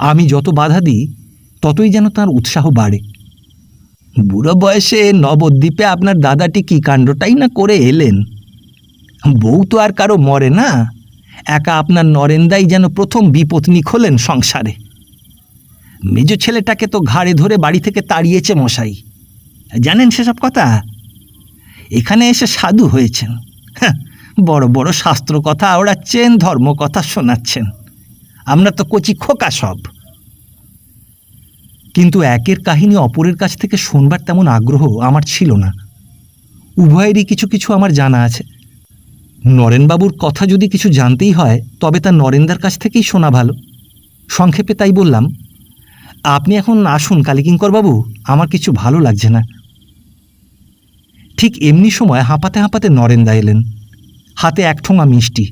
আমি যত বাধা দিই ততই যেন তার উৎসাহ বাড়ে। বুড়ো বয়সে নবদ্বীপে আপনার দাদাটি কি কাণ্ডটাই না করে এলেন। বউ তো আর কারো মরে না, একা আপনার নরেন্দাই যেন প্রথম বিপত্নী হলেন সংসারে। মেজ ছেলেটাকে তো ঘাড়ে ধরে বাড়ি থেকে তাড়িয়েছে মশাই। জানেন সেসব কথা? এখানে এসে সাধু হয়েছেন। বড় বড় শাস্ত্র কথা ওড়াচ্ছেন, ধর্ম কথা শোনাচ্ছেন। আমরা তো কচি খোকা সব। কিন্তু একের কাহিনী অপরের কাছ থেকে শুনবার তেমন আগ্রহ আমার ছিল না। উভয়েরই কিছু কিছু আমার জানা আছে। নরেনবাবুর কথা যদি কিছু জানতেই হয় তবে তা নরেন্দার কাছ থেকেই শোনা ভালো। সংক্ষেপে তাই বললাম, আপনি এখন আসুন কালীকিঙ্করবাবু, আমার কিছু ভালো লাগছে না। ঠিক এমনি সময় হাঁপাতে হাঁপাতে নরেন্দা এলেন, হাতে এক ঠোঙা মিষ্টি।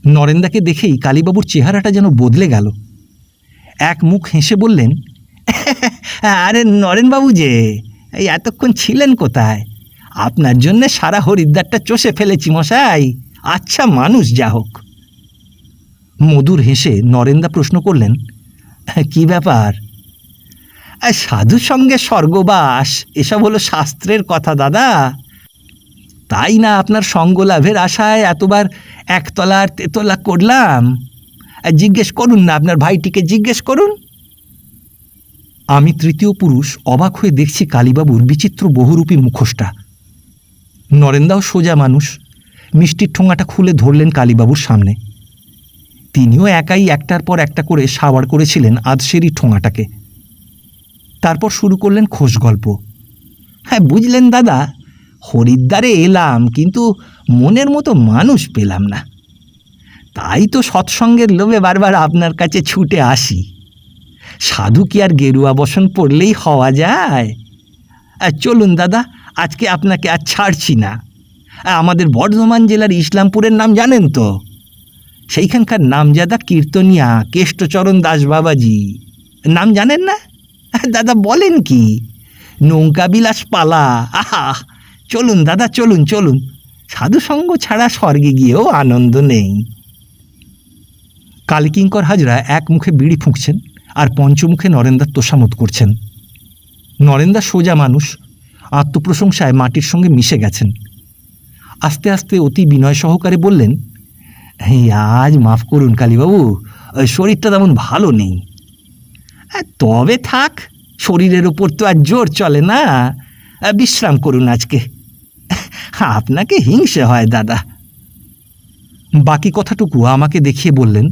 নরেন্দাকে দেখেই কালীবাবুর চেহারাটা যেন বদলে গেল। এক মুখ হেসে বললেন, আরে নরেনবাবু যে, এই এতক্ষণ ছিলেন কোথায়? আপনার জন্যে সারা হরিদ্বারটা চষে ফেলেছি মশাই। আচ্ছা মানুষ যা হোক। মধুর হেসে নরেন্দা প্রশ্ন করলেন, কি ব্যাপার? সাধুর সঙ্গে স্বর্গবাস এসব হলো শাস্ত্রের কথা দাদা। তাই না আপনার সঙ্গ লাভের আশায় এতবার একতলা আর তেতলা করলাম। জিজ্ঞেস করুন না, আপনার ভাইটিকে জিজ্ঞেস করুন। আমি তৃতীয় পুরুষ অবাক হয়ে দেখছি কালীবাবুর বিচিত্র বহুরূপী মুখোশটা। নরেন্দাও সোজা মানুষ, মিষ্টির ঠোঙাটা খুলে ধরলেন কালীবাবুর সামনে। তিনিও একাই একটার পর একটা করে সাওয়ার করেছিলেন আধসেরি ঠোঙাটাকে। তারপর শুরু করলেন খোশ গল্প। হ্যাঁ বুঝলেন দাদা, হরিদ্বারে এলাম কিন্তু মনের মতো মানুষ পেলাম না। তাই তো সৎসঙ্গের লোভে বারবার আপনার কাছে ছুটে আসি। সাধু কি আর গেরুয়া বসন পড়লেই হওয়া যায়? চলুন দাদা, আজকে আপনাকে আর ছাড়ছি না। আমাদের বর্ধমান জেলার ইসলামপুরের নাম জানেন তো? সেইখানকার নামজাদা কীর্তনিয়া কেষ্টচরণ দাস বাবাজি নাম জানেন না? দাদা বলেন কি, নৌকাবিলাস পালা। আহা, চলুন দাদা চলুন চলুন, সাধুসঙ্গ ছাড়া স্বর্গে গিয়েও আনন্দ নেই। কালীকিঙ্কর হাজরা এক মুখে বিড়ি ফুঁকছেন আর পঞ্চমুখে নরেন্দার তোষামত করছেন। নরেন্দা সোজা মানুষ, আত্মপ্রশংসায় মাটির সঙ্গে মিশে গেছেন। আস্তে আস্তে অতি বিনয় সহকারে বললেন, আজ মাফ করুন কালীবাবু, শরীরটা তেমন ভালো নেই। তবে থাক, শরীরের ওপর তো আর জোর চলে না। বিশ্রাম করুন আজকে। আপনাকে হিংসে হয় দাদা। বাকি কথাটুকু আমাকে দেখিয়ে বললেন,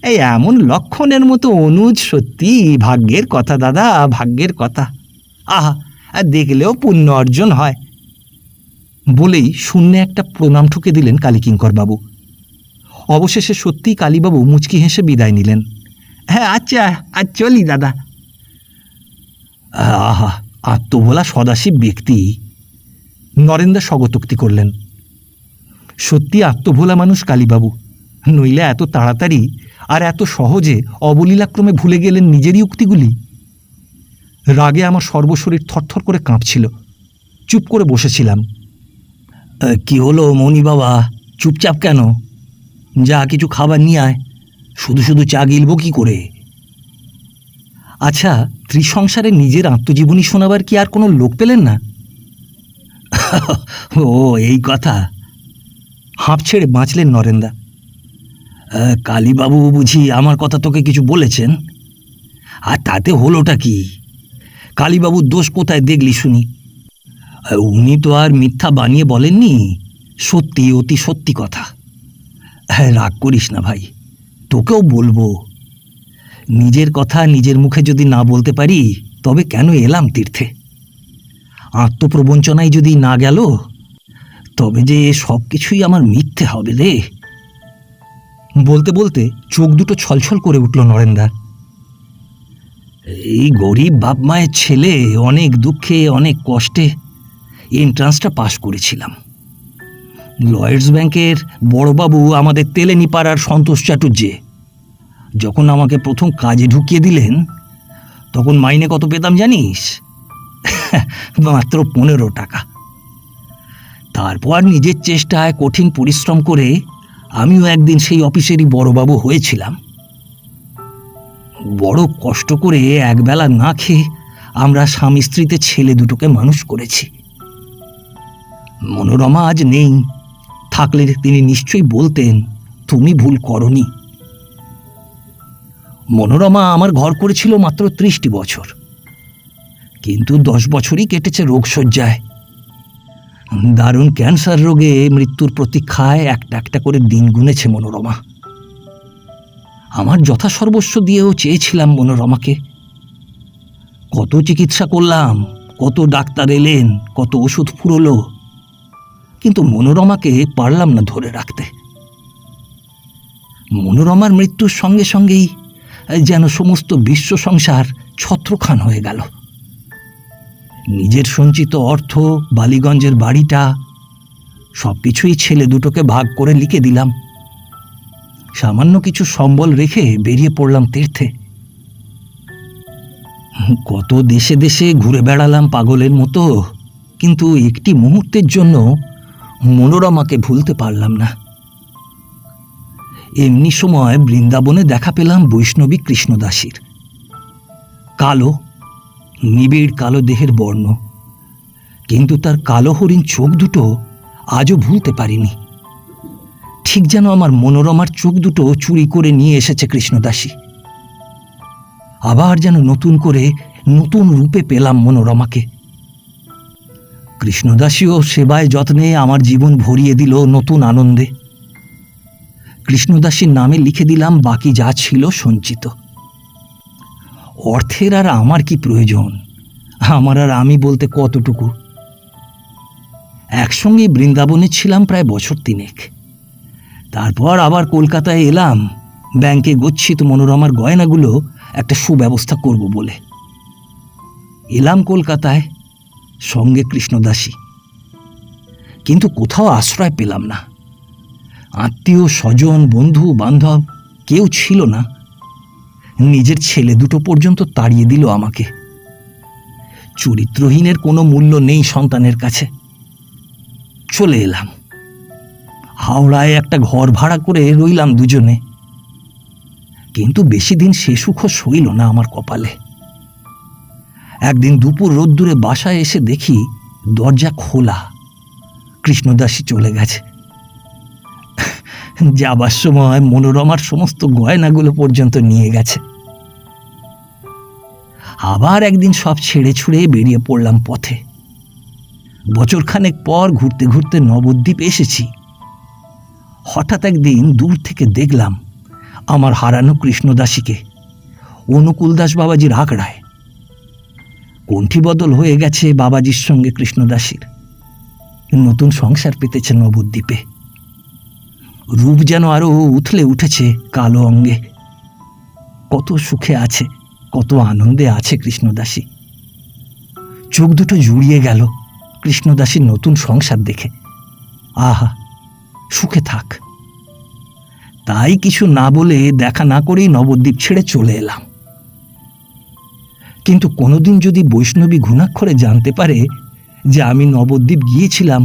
এই এমন লক্ষণের মতো অনুজ সত্যি ভাগ্যের কথা দাদা, ভাগ্যের কথা। আহা, দেখলেও পুণ্য অর্জন হয়। বলেই শূন্যে একটা প্রণাম ঠুকে দিলেন কালীকিঙ্করবাবু। অবশেষে সত্যিই কালীবাবু মুচকি হেসে বিদায় নিলেন। হ্যাঁ আচ্ছা, আজ চলি দাদা। আহা, আত্মভোলা সদাশিব ব্যক্তি। নরেন্দা স্বগতোক্তি করলেন। সত্যি আত্মভোলা মানুষ কালীবাবু, নইলে এত তাড়াতাড়ি আর এত সহজে অবলীলাক্রমে ভুলে গেলেন নিজেরই উক্তিগুলি। রাগে আমার সর্বশরীর থরথর করে কাঁপছিল। চুপ করে বসেছিলাম। কি হলো মণি বাবা, চুপচাপ কেন? যা কিছু খাবার নিয়ে আয়, শুধু শুধু চা গিলবো কি করে? আচ্ছা, ত্রিসংসারে নিজের আত্মজীবনী শোনাবার কি আর কোনো লোক পেলেন না? ও এই কথা। হাঁপ ছেড়ে বাঁচলেন নরেন্দা। কালীবাবু বুঝি আমার কথা তোকে কিছু বলেছেন? আর তাতে হলোটা কি? কালীবাবুর দোষ কোথায় দেখলি শুনি? উনি তো আর মিথ্যা বানিয়ে বলেননি, সত্যি অতি সত্যি কথা। হ্যাঁ রাগ করিস না ভাই, তোকেও বলবো। নিজের কথা নিজের মুখে যদি না বলতে পারি তবে কেন এলাম তীর্থে? আত্মপ্রবঞ্চনায় যদি না গেল তবে যে সব কিছুই আমার মিথ্যে হবে রে। বলতে বলতে চোখ দুটো ছলছল করে উঠল নরেন্দার। এই গরিব বাপ মায়ের ছেলে, অনেক দুঃখে অনেক কষ্টে এন্ট্রান্সটা পাশ করেছিলাম। লয়েডস ব্যাংকের বড়বাবু আমাদের তেলেনি পাড়ার সন্তোষ চাটুর্যে যখন আমাকে প্রথম কাজে ঢুকিয়ে দিলেন তখন মাইনে কত পেতাম জানিস? মাত্র 15 টাকা। তারপর নিজের চেষ্টায় কঠিন পরিশ্রম করে আমিও একদিন সেই অফিসেরই বড়বাবু হয়েছিলাম। বড় কষ্ট করে একবেলা না খেয়ে আমরা স্বামী স্ত্রীতে ছেলে দুটোকে মানুষ করেছি। মনোরমা আজ নেই, থাকলে তিনি নিশ্চয়ই বলতেন তুমি ভুল করনি। মনোরমা আমার ঘর করেছিল মাত্র 30টি বছর, কিন্তু 10 বছরই কেটেছে রোগশয্যায়। দারুণ ক্যান্সার রোগে মৃত্যুর প্রতীক্ষায় একটা একটা করে দিন গুনেছে মনোরমা। আমার যথাসর্বস্ব দিয়েও চেয়েছিলাম মনোরমাকে। কত চিকিৎসা করলাম, কত ডাক্তার এলেন, কত ওষুধ ফুরলো, কিন্তু মনোরমাকে পারলাম না ধরে রাখতে। মনোরমার মৃত্যুর সঙ্গে সঙ্গেই যেন সমস্ত বিশ্ব সংসার ছত্রখান হয়ে গেল। নিজের সঞ্চিত অর্থ, বালিগঞ্জের বাড়িটা, সবকিছুই ছেলে দুটোকে ভাগ করে লিখে দিলাম। সামান্য কিছু সম্বল রেখে বেরিয়ে পড়লাম তীর্থে। কত দেশে দেশে ঘুরে বেড়ালাম পাগলের মতো, কিন্তু একটি মুহূর্তের জন্য মনোরমাকে ভুলতে পারলাম না। এমনি সময় বৃন্দাবনে দেখা পেলাম বৈষ্ণবী কৃষ্ণদাসীর। কালো, নিবিড় কালো দেহের বর্ণ, কিন্তু তার কালো হরিণ চোখ দুটো আজও ভুলতে পারিনি। ঠিক যেন আমার মনোরমার চোখ দুটো চুরি করে নিয়ে এসেছে কৃষ্ণদাসী। আবার যেন নতুন করে নতুন রূপে পেলাম মনোরমাকে। কৃষ্ণদাসীও সেবায় যত্নে আমার জীবন ভরিয়ে দিল নতুন আনন্দে। কৃষ্ণদাসীর নামে লিখে দিলাম বাকি যা ছিল সঞ্চিত। অর্থের আর আমার কি প্রয়োজন, আমার আর আমি বলতে কতটুকু। একসঙ্গে বৃন্দাবনে ছিলাম প্রায় বছর 3। তারপর আবার কলকাতায় এলাম ব্যাংকে গচ্ছিত মনোরমার গয়নাগুলো একটা সুব্যবস্থা করব বলে। এলাম কলকাতায়, সঙ্গে কৃষ্ণদাসী, কিন্তু কোথাও আশ্রয় পেলাম না। আত্মীয় স্বজন, বন্ধু বান্ধব কেউ ছিল না। নিজের ছেলে দুটো পর্যন্ত তাড়িয়ে দিল আমাকে। চরিত্রহীনের কোনো মূল্য নেই সন্তানের কাছে। চলে এলাম হাওড়ায়, একটা ঘর ভাড়া করে রইলাম দুজনে। কিন্তু বেশি দিন সে সুখ সইল না আমার কপালে। একদিন দুপুর রোদ্দুরে বাসায় এসে দেখি দরজা খোলা, কৃষ্ণদাসী চলে গেছে। যাবার সময় মনোরমার সমস্ত গয়নাগুলো পর্যন্ত নিয়ে গেছে। আবার একদিন সব ছেড়ে ছুড়ে বেরিয়ে পড়লাম পথে। বছরখানেক পর ঘুরতে ঘুরতে নবদ্বীপ এসেছি। হঠাৎ একদিন দূর থেকে দেখলাম আমার হারানো কৃষ্ণদাসীকে অনুকূলদাস বাবাজির আখড়ায়। কণ্ঠী বদল হয়ে গেছে বাবাজির সঙ্গে কৃষ্ণদাসীর। নতুন সংসার পেতেছে নবদ্বীপে। রূপ যেন আরো উথলে উঠেছে কালো অঙ্গে। কত সুখে আছে, কত আনন্দে আছে কৃষ্ণদাসী। চোখ দুটো জুড়িয়ে গেল কৃষ্ণদাসীর নতুন সংসার দেখে। আহা, সুখে থাক। তাই কিছু না বলে, দেখা না করেই নবদ্বীপ ছেড়ে চলে এলাম। কিন্তু কোনোদিন যদি বৈষ্ণবী ঘুণাক্ষরে জানতে পারে যে আমি নবদ্বীপ গিয়েছিলাম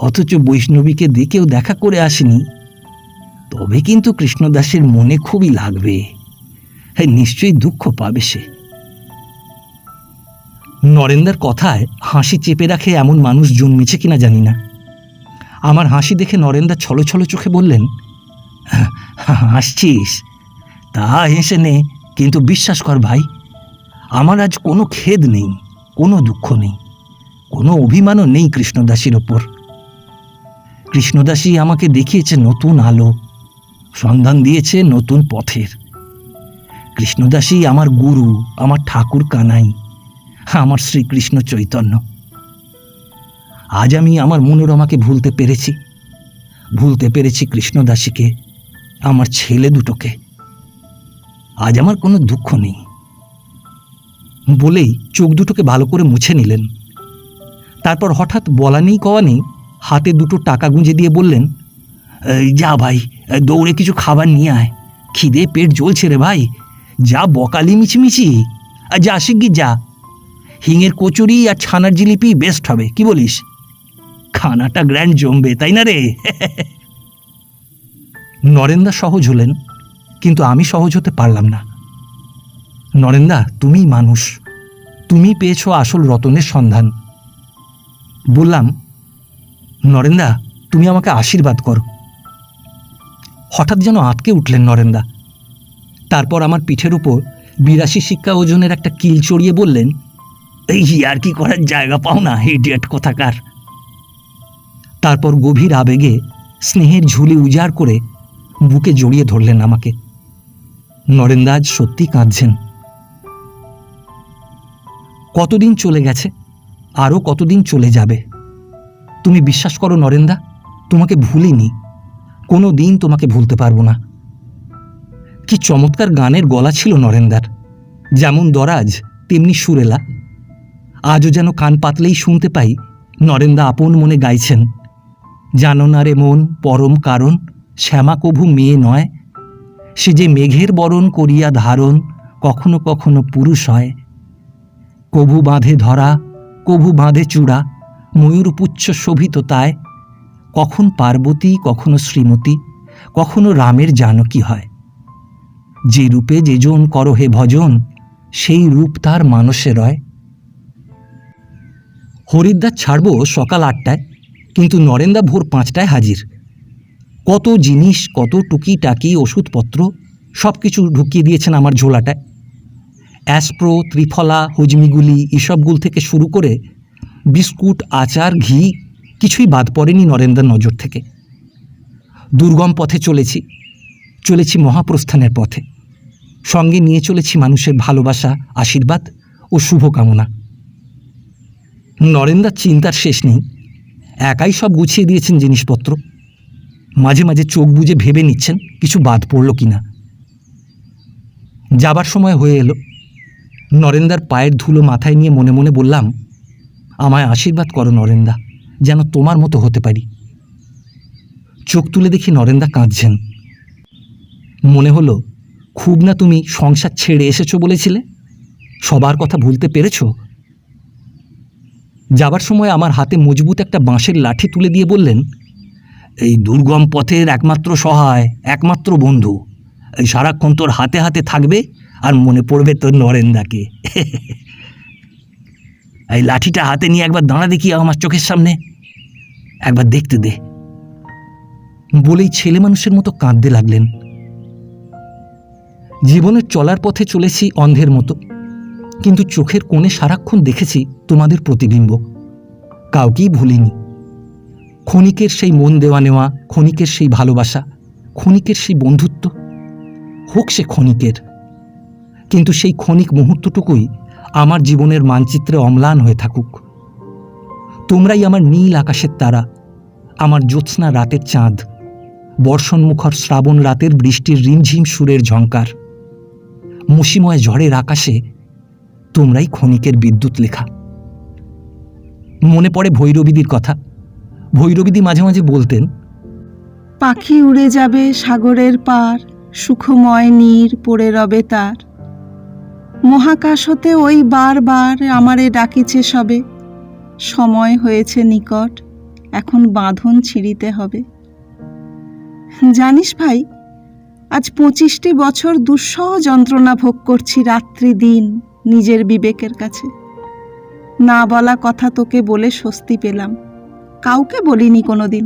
অথচ বৈষ্ণবীকে দেখেও দেখা করে আসিনি, তবে কিন্তু কৃষ্ণদাসের মনে খুবই লাগবে। হ্যাঁ, নিশ্চয়ই দুঃখ পাবে সে। নরেন্দার কথায় হাসি চেপে রাখে এমন মানুষ জন্মেছে কিনা জানি না। আমার হাসি দেখে নরেন্দা ছলো ছলো চোখে বললেন, হাসছিস? তা হেসে নে, কিন্তু বিশ্বাস কর ভাই, আমার আজ কোনো খেদ নেই, কোনো দুঃখ নেই, কোনো অভিমানও নেই কৃষ্ণদাসীর ওপর। কৃষ্ণদাসী আমাকে দেখিয়েছে নতুন আলো, সন্ধান দিয়েছে নতুন পথের। কৃষ্ণদাসী আমার গুরু, আমার ঠাকুর কানাই, আমার শ্রীকৃষ্ণ চৈতন্য। আজ আমি আমার মনোরমাকে ভুলতে পেরেছি, ভুলতে পেরেছি কৃষ্ণদাসীকে, আমার ছেলে দুটোকে। আজ আমার কোনো দুঃখ নেই বলেই চোখ দুটোকে ভালো করে মুছে নিলেন। তারপর হঠাৎ বলা নেই কওয়া নেই হাতে দুটো টাকা গুঁজে দিয়ে বললেন, যা ভাই, দৌড়ে কিছু খাবার নিয়ে আয়, খিদে পেট জ্বলছে রে ভাই। যা বকালি মিছিমিছি, আর যা শিগগির যা। হিঙের কচুরি আর ছানার জিলিপি বেস্ট হবে, কি বলিস? খানাটা গ্র্যান্ড জমবে, তাই না রে? নরেন্দা সহজ হলেন, কিন্তু আমি সহজ হতে পারলাম না। নরেন্দা, তুমিই মানুষ, তুমি পেয়েছো আসল রতনের সন্ধান। বললাম, নরেন্দা, তুমি আমাকে আশীর্বাদ করো। হঠাৎ যেন আটকে উঠলেন নরেন্দা। তারপর আমার পিঠের উপর 82 শিক্ষা ওজনের একটা কিল চড়িয়ে বললেন, এই আর কি করার জায়গা পাও না, ইডিয়েট কোথাকার। তারপর গভীর আবেগে স্নেহের ঝুলি উজাড় করে বুকে জড়িয়ে ধরলেন আমাকে। নরেন্দা আজ সত্যি কাঁদছেন। কতদিন চলে গেছে, আরও কতদিন চলে যাবে। তুমি বিশ্বাস করো নরেন্দা, তোমাকে ভুলিনি, কোনো দিন তোমাকে ভুলতে পারবো না। কি চমৎকার গানের গলা ছিল নরেন্দার, যেমন দরাজ তেমনি সুরেলা। আজও যেন কান পাতলেই শুনতে পাই নরেন্দা আপন মনে গাইছেন, জানো না রে মন পরম কারণ, শ্যামা কভু মেয়ে নয়, সে যে মেঘের বরণ করিয়া ধারণ, কখনো কখনো পুরুষ হয়। কভু বাঁধে ধরা, কভু বাঁধে চূড়া, ময়ূরপুচ্ছ শোভিত তায়, কখন পার্বতী কখনো শ্রীমতী, কখনো রামের জানকী হয়। যে রূপে যেজন করহে ভজন, সেই রূপ তার মানসে রয়। হরিদ্বার ছাড়ব সকাল 8টায়, কিন্তু নরেন্দা ভোর 5টায় হাজির। কত জিনিস, কত টুকিটাকি ওষুধপত্র সব কিছু ঢুকিয়ে দিয়েছেন আমার ঝোলাটায়। অ্যাসপ্রো, ত্রিফলা, হজমিগুলি এসবগুলো থেকে শুরু করে বিস্কুট, আচার, ঘি কিছুই বাদ পড়েনি নরেন্দার নজর থেকে। দুর্গম পথে চলেছি মহাপ্রস্থানের পথে। সঙ্গে নিয়ে চলেছি মানুষের ভালোবাসা, আশীর্বাদ ও শুভকামনা। নরেন্দার চিন্তার শেষ নেই, একাই সব গুছিয়ে দিয়েছেন জিনিসপত্র। মাঝে মাঝে চোখ বুজে ভেবে নিচ্ছেন কিছু বাদ পড়ল কিনা। যাবার সময় হয়ে এলো। নরেন্দার পায়ের ধুলো মাথায় নিয়ে মনে মনে বললাম, আমায় আশীর্বাদ করো নরেন্দা, যেন তোমার মতো হতে পারি। চোখ তুলে দেখি নরেন্দা কাঁদছেন। মনে হলো, খুব না তুমি সংসার ছেড়ে এসেছো বলেছিলে, সবার কথা ভুলতে পেরেছ? যাবার সময় আমার হাতে মজবুত একটা বাঁশের লাঠি তুলে দিয়ে বললেন, এই দুর্গম পথের একমাত্র সহায়, একমাত্র বন্ধু, এই সারাক্ষণ তোর হাতে হাতে থাকবে আর মনে পড়বে তোর নরেন্দাকে। এই লাঠিটা হাতে নিয়ে একবার দাঁড়া দেখি আমার চোখের সামনে, একবার দেখতে দে। বলেই ছেলে মানুষের মতো কাঁদতে লাগলেন। জীবনের চলার পথে চলেছি অন্ধের মতো, কিন্তু চোখের কোণে সারাক্ষণ দেখেছি তোমাদের প্রতিবিম্ব। কাউকেই ভুলিনি। ক্ষণিকের সেই মন দেওয়া নেওয়া, ক্ষণিকের সেই ভালোবাসা, ক্ষণিকের সেই বন্ধুত্ব, হোক সে ক্ষণিকের, কিন্তু সেই ক্ষণিক মুহূর্তটুকুই আমার জীবনের মানচিত্রে অম্লান হয়ে থাকুক। তোমরাই আমার নীল আকাশের তারা, আমার জ্যোৎস্না রাতের চাঁদ, বর্ষণমুখর শ্রাবণ রাতের বৃষ্টির রিমঝিম সুরের ঝঙ্কার, মসিময় ঝড়ের আকাশে তোমরাই ক্ষণিকের বিদ্যুৎ লেখা। মনে পড়ে ভৈরবীদির কথা। ভৈরবীদি মাঝে মাঝে বলতেন, পাখি উড়ে যাবে সাগরের পার, সুখময় নীর পড়ে রবে তার, মহাকাশ হতে ওই বারবার আমারে ডাকিছে সবে, সময় হয়েছে নিকট, এখন বাঁধন ছিঁড়িতে হবে। জানিস ভাই, আজ 25টি বছর দুঃসহ যন্ত্রণা ভোগ করছি রাত্রি দিন নিজের বিবেকের কাছে। না বলা কথা তোকে বলে স্বস্তি পেলাম, কাউকে বলিনি কোনোদিন।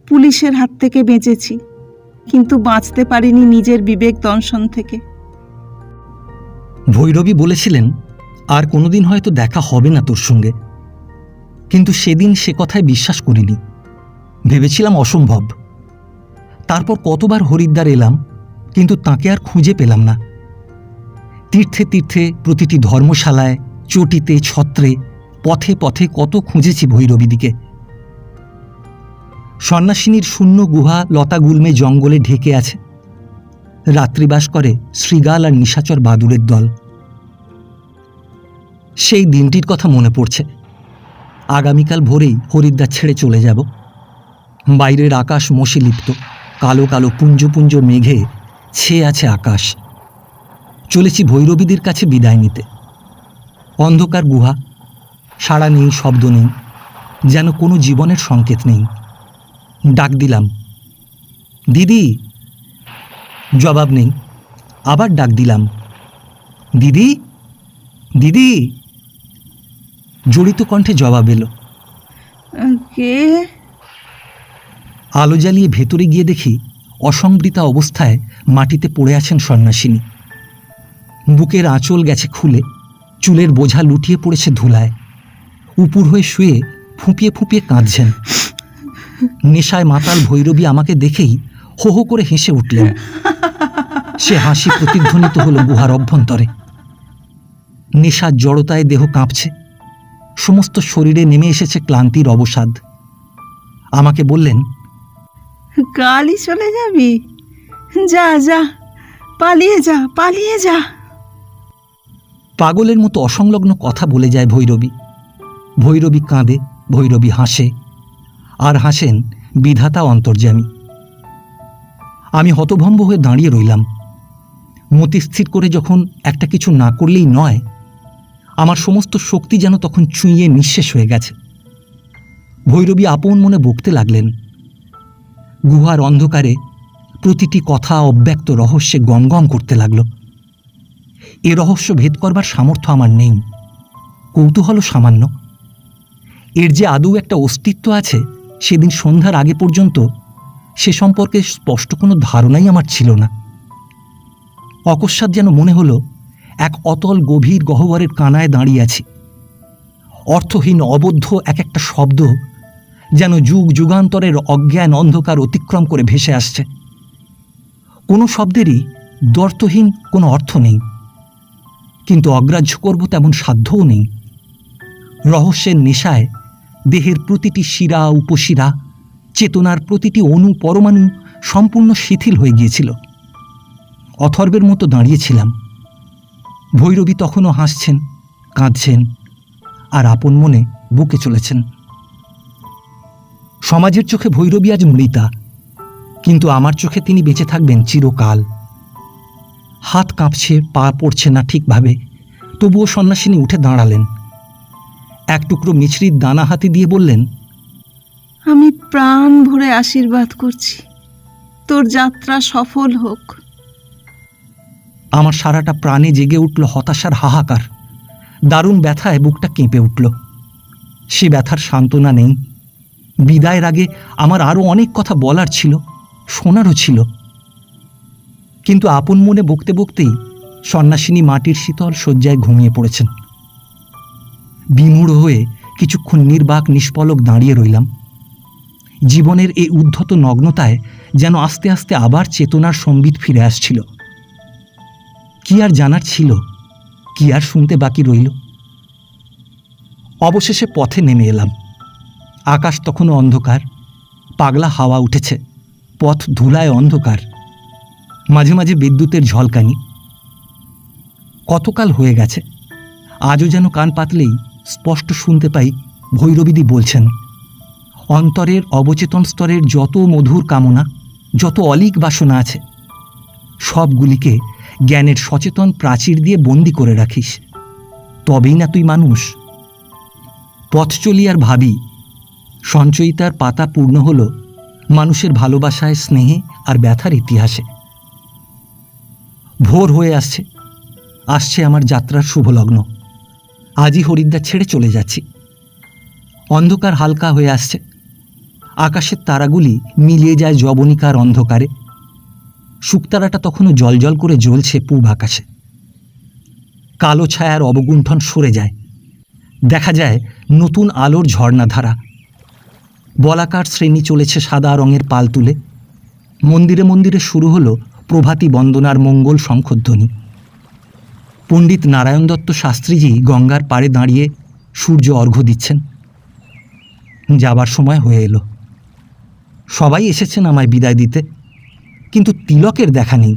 পুলিশের হাত থেকে বেঁচেছি, কিন্তু বাঁচতে পারিনি নিজের বিবেক দংশন থেকে। ভৈরবী বলেছিলেন, আর কোনোদিন হয়তো দেখা হবে না তোর সঙ্গে, কিন্তু সেদিন সে কথায় বিশ্বাস করিনি, ভেবেছিলাম অসম্ভব। তারপর কতবার হরিদ্বার এলাম, কিন্তু তাকে আর খুঁজে পেলাম না। তীর্থে তীর্থে, প্রতিটি ধর্মশালায়, চটিতে, ছত্রে, পথে পথে কত খুঁজেছি ভৈরবীদিকে। সন্ন্যাসিনীর শূন্য গুহা লতাগুল্মে জঙ্গলে ঢেকে আছে। রাত্রিবাস করে শৃগাল আর নিশাচর বাদুড়ের দল। সেই দিনটির কথা মনে পড়ছে। আগামীকাল ভোরেই হরিদ্বার ছেড়ে চলে যাব। বাইরের আকাশ মশিলিপ্ত, কালো কালো পুঞ্জ পুঞ্জ মেঘে ছেয়ে আছে আকাশ। চলেছি ভৈরবীদির কাছে বিদায় নিতে। অন্ধকার গুহা, সাড়া নেই, শব্দ নেই, যেন কোনো জীবনের সংকেত নেই। ডাক দিলাম, দিদি। জবাব নেই। আবার ডাক দিলাম, দিদি, দিদি। জড়িত কণ্ঠে জবাব এলো, কে? আলো জ্বালিয়ে ভেতরে গিয়ে দেখি অসংবৃতা অবস্থায় মাটিতে পড়ে আছেন সন্ন্যাসিনী। বুকের আঁচল গেছে খুলে, চুলের বোঝা লুটিয়ে পড়েছে ধুলায়। উপুর হয়ে শুয়ে ফুঁপিয়ে ফুঁপিয়ে কাঁদছেন। নেশায় মাতাল ভৈরবী আমাকে দেখেই হো হো করে হেসে উঠলেন। সে হাসি প্রতিধ্বনিত হলো গুহার অভ্যন্তরে। নেশার জড়তায় দেহ কাঁপছে, সমস্ত শরীরে নেমে এসেছে ক্লান্তির অবসাদ। আমাকে বললেন, কালই চলে যাবি? যা যা, পালিয়ে যা, পালিয়ে যা। পাগলের মতো অসংলগ্ন কথা বলে যায় ভৈরবী। ভৈরবী কাঁদে, ভৈরবী হাসে, আর হাসেন বিধাতা অন্তর্যামী। আমি হতভম্ব হয়ে দাঁড়িয়ে রইলাম। মতি স্থির করে যখন একটা কিছু না করলেই নয়, আমার সমস্ত শক্তি যেন তখন চুইয়ে নিঃশেষ হয়ে গেছে। ভৈরবী আপন মনে বকতে লাগলেন। গুহার অন্ধকারে প্রতিটি কথা অব্যক্ত রহস্যে গমগম করতে লাগল। এ রহস্য ভেদ করবার সামর্থ্য আমার নেই, কৌতূহলও সামান্য। এর যে আদৌ একটা অস্তিত্ব আছে, সেদিন সন্ধ্যার আগে পর্যন্ত সে সম্পর্কে স্পষ্ট কোনো ধারণাই আমার ছিল না। অকস্মাৎ যেন মনে হলো এক অতল গভীর গহ্বরের কানায় দাঁড়িয়ে আছি। অর্থহীন অবদ্ধ এক একটা শব্দ যেন যুগ যুগান্তরের অজ্ঞান অন্ধকার অতিক্রম করে ভেসে আসছে। কোনো শব্দেরই দ্বর্থহীন কোনো অর্থ নেই, কিন্তু অগ্রাহ্য করব তেমন সাধ্যও নেই। রহস্যের নেশায় দেহের প্রতিটি শিরা উপশিরা, চেতনার প্রতিটি অণু পরমাণু সম্পূর্ণ শিথিল হয়ে গিয়েছিল। অথর্বের মতো দাঁড়িয়েছিলাম। ভৈরবী তখনও হাসছেন, কাঁদছেন, আর আপন মনে বুকে চলেছেন। সমাজের চোখে ভৈরবী আজ মৃতা, কিন্তু আমার চোখে তিনি বেঁচে থাকবেন চিরকাল। হাত কাঁপছে, পা পড়ছে না ঠিকভাবে, তবুও সন্ন্যাসিনী উঠে দাঁড়ালেন। এক টুকরো মিছরির দানা হাতে দিয়ে বললেন, আমি প্রাণ ভরে আশীর্বাদ করছি, তোর যাত্রা সফল হোক। আমার সারাটা প্রাণে জেগে উঠল হতাশার হাহাকার। দারুণ ব্যথায় বুকটা কেঁপে উঠল। সে ব্যথার সান্ত্বনা নেই। বিদায়ের আগে আমার আরও অনেক কথা বলার ছিল, শোনারও ছিল, কিন্তু আপন মনে বকতে বকতেই সন্ন্যাসিনী মাটির শীতল শয্যায় ঘুমিয়ে পড়েছেন। বিমূঢ় হয়ে কিছুক্ষণ নির্বাক নিষ্পলক দাঁড়িয়ে রইলাম। জীবনের এই উদ্ধত নগ্নতায় যেন আস্তে আস্তে আবার চেতনার সম্বিত ফিরে আসছিল। কি আর জানার ছিল, কি আর শুনতে বাকি রইল। অবশেষে পথে নেমে এলাম। আকাশ তখনও অন্ধকার, পাগলা হাওয়া উঠেছে, পথ ধুলায় অন্ধকার, মাঝে মাঝে বিদ্যুতের ঝলকানি। কতকাল হয়ে গেছে, আজও যেন কান পাতলেই স্পষ্ট শুনতে পাই ভৈরবীদি বলছেন, অন্তরের অবচেতন স্তরের যত মধুর কামনা, যত অলীক বাসনা আছে, সবগুলিকে জ্ঞানের সচেতন প্রাচীর দিয়ে বন্দি করে রাখিস, তবেই না তুই মানুষ। পথ চলি আর ভাবি, সঞ্চয়িতার পাতা পূর্ণ হল মানুষের ভালোবাসায়, স্নেহে আর ব্যথার ইতিহাসে। ভোর হয়ে আসছে, আসছে আমার যাত্রার শুভলগ্ন। আজই হরিদ্বার ছেড়ে চলে যাচ্ছি। অন্ধকার হালকা হয়ে আসছে, আকাশের তারাগুলি মিলিয়ে যায় যবনিকার অন্ধকারে। শুকতারাটা তখনও জলজল করে জ্বলছে পূব আকাশে। কালো ছায়ার অবগুণ্ঠন সরে যায়, দেখা যায় নতুন আলোর ঝর্ণাধারা। বলাকার শ্রেণী চলেছে সাদা রঙের পাল তুলে। মন্দিরে মন্দিরে শুরু হলো প্রভাতী বন্দনার মঙ্গল শঙ্খধ্বনি। পণ্ডিত নারায়ণ দত্ত শাস্ত্রীজি গঙ্গার পাড়ে দাঁড়িয়ে সূর্য অর্ঘ্য দিচ্ছেন। যাবার সময় হয়ে এলো। সবাই এসেছেন আমায় বিদায় দিতে, কিন্তু তিলকের দেখা নেই।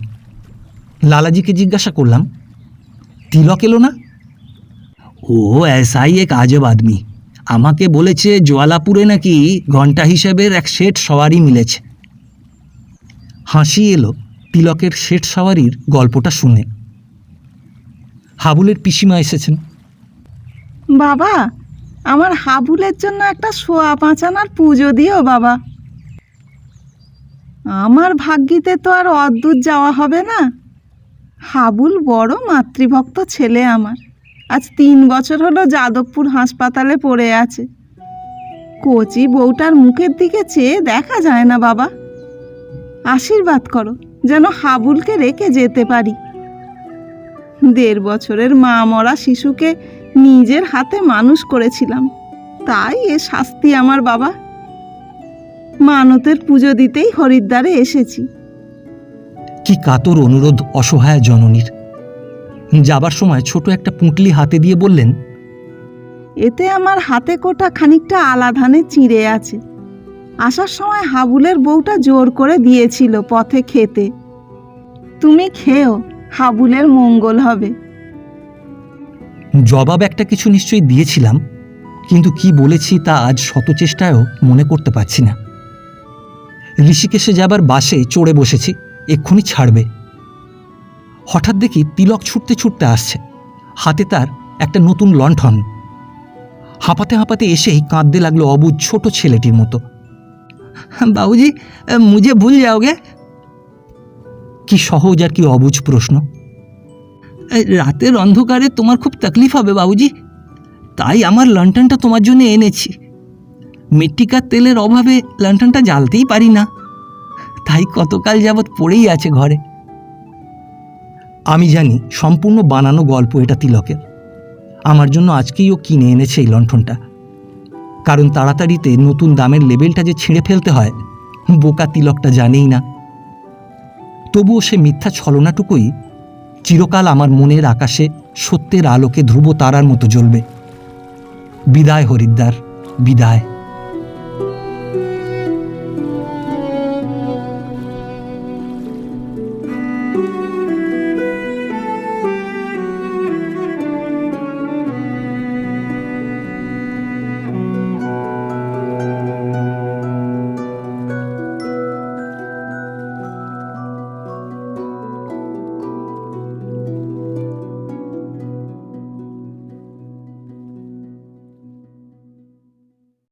লালাজিকে জিজ্ঞাসা করলাম, তিলক এলো না? ও এসাই এক আজব আদমি, আমাকে বলেছে জোয়ালাপুরে নাকি ঘণ্টা হিসেবের এক শেঠ সওয়ারি মিলেছে। হাসি এলো তিলকের শেঠ সওয়ারির গল্পটা শুনে। হাবুলের পিসিমা এসেছেন। বাবা, আমার হাবুলের জন্য একটা সোয়া পাঁচানার পুজো দিও বাবা। আমার ভাগ্যিতে তো আর অদ্দূর যাওয়া হবে না। হাবুল বড় মাতৃভক্ত ছেলে আমার। আজ 3 বছর হলো যাদবপুর হাসপাতালে পড়ে আছে। কচি বউটার মুখের দিকে চেয়ে দেখা যায় না বাবা। আশীর্বাদ করো যেন হাবুলকে রেখে যেতে পারি। 1.5 বছরের মা মরা শিশুকে নিজের হাতে মানুষ করেছিলাম, তাই এ শাস্তি আমার বাবা। মানতের পুজো দিতেই হরিদ্বারে এসেছি। কি কাতর অনুরোধ অসহায় জননীর। যাবার সময় ছোট একটা পুঁটলি হাতে দিয়ে বললেন, এতে আমার হাতে কোটা খানিকটা আলাধানে চিঁড়ে আছে। আসার সময় হাবুলের বউটা জোর করে দিয়েছিল পথে খেতে। তুমি খেও, হাবুলের মঙ্গল হবে। জবাব একটা কিছু নিশ্চয়ই দিয়েছিলাম, কিন্তু কি বলেছি তা আজ শত চেষ্টায়ও মনে করতে পারছি না। ঋষিকেশে যাবার বাসে চড়ে বসেছি, এক্ষুনি ছাড়বে। হঠাৎ দেখি তিলক ছুটতে ছুটতে আসছে, হাতে তার একটা নতুন লণ্ঠন। হাঁপাতে হাঁপাতে এসেই কাঁদতে লাগলো অবুঝ ছোট ছেলেটির মতো। বাবুজি, মুঝে ভুল যাওগে? কি সহজ আর কি অবুঝ প্রশ্ন। রাতের অন্ধকারে তোমার খুব তকলিফ হবে বাবুজি, তাই আমার লণ্ঠনটা তোমার জন্য এনেছি। মৃত্তিকার তেলের অভাবে লণ্ঠনটা জ্বালতেই পারি না, তাই কতকাল যাবৎ পড়েই আছে ঘরে। আমি জানি সম্পূর্ণ বানানো গল্প এটা তিলকের। আমার জন্য আজকেই ও কিনে এনেছে এই লণ্ঠনটা, কারণ তাড়াতাড়িতে নতুন দামের লেবেলটা যে ছিঁড়ে ফেলতে হয় বোকা তিলকটা জানেই না। তবুও সে মিথ্যা ছলনাটুকুই চিরকাল আমার মনের আকাশে সত্যের আলোকে ধ্রুব তারার মতো জ্বলবে। বিদায় হরিদ্বার, বিদায়।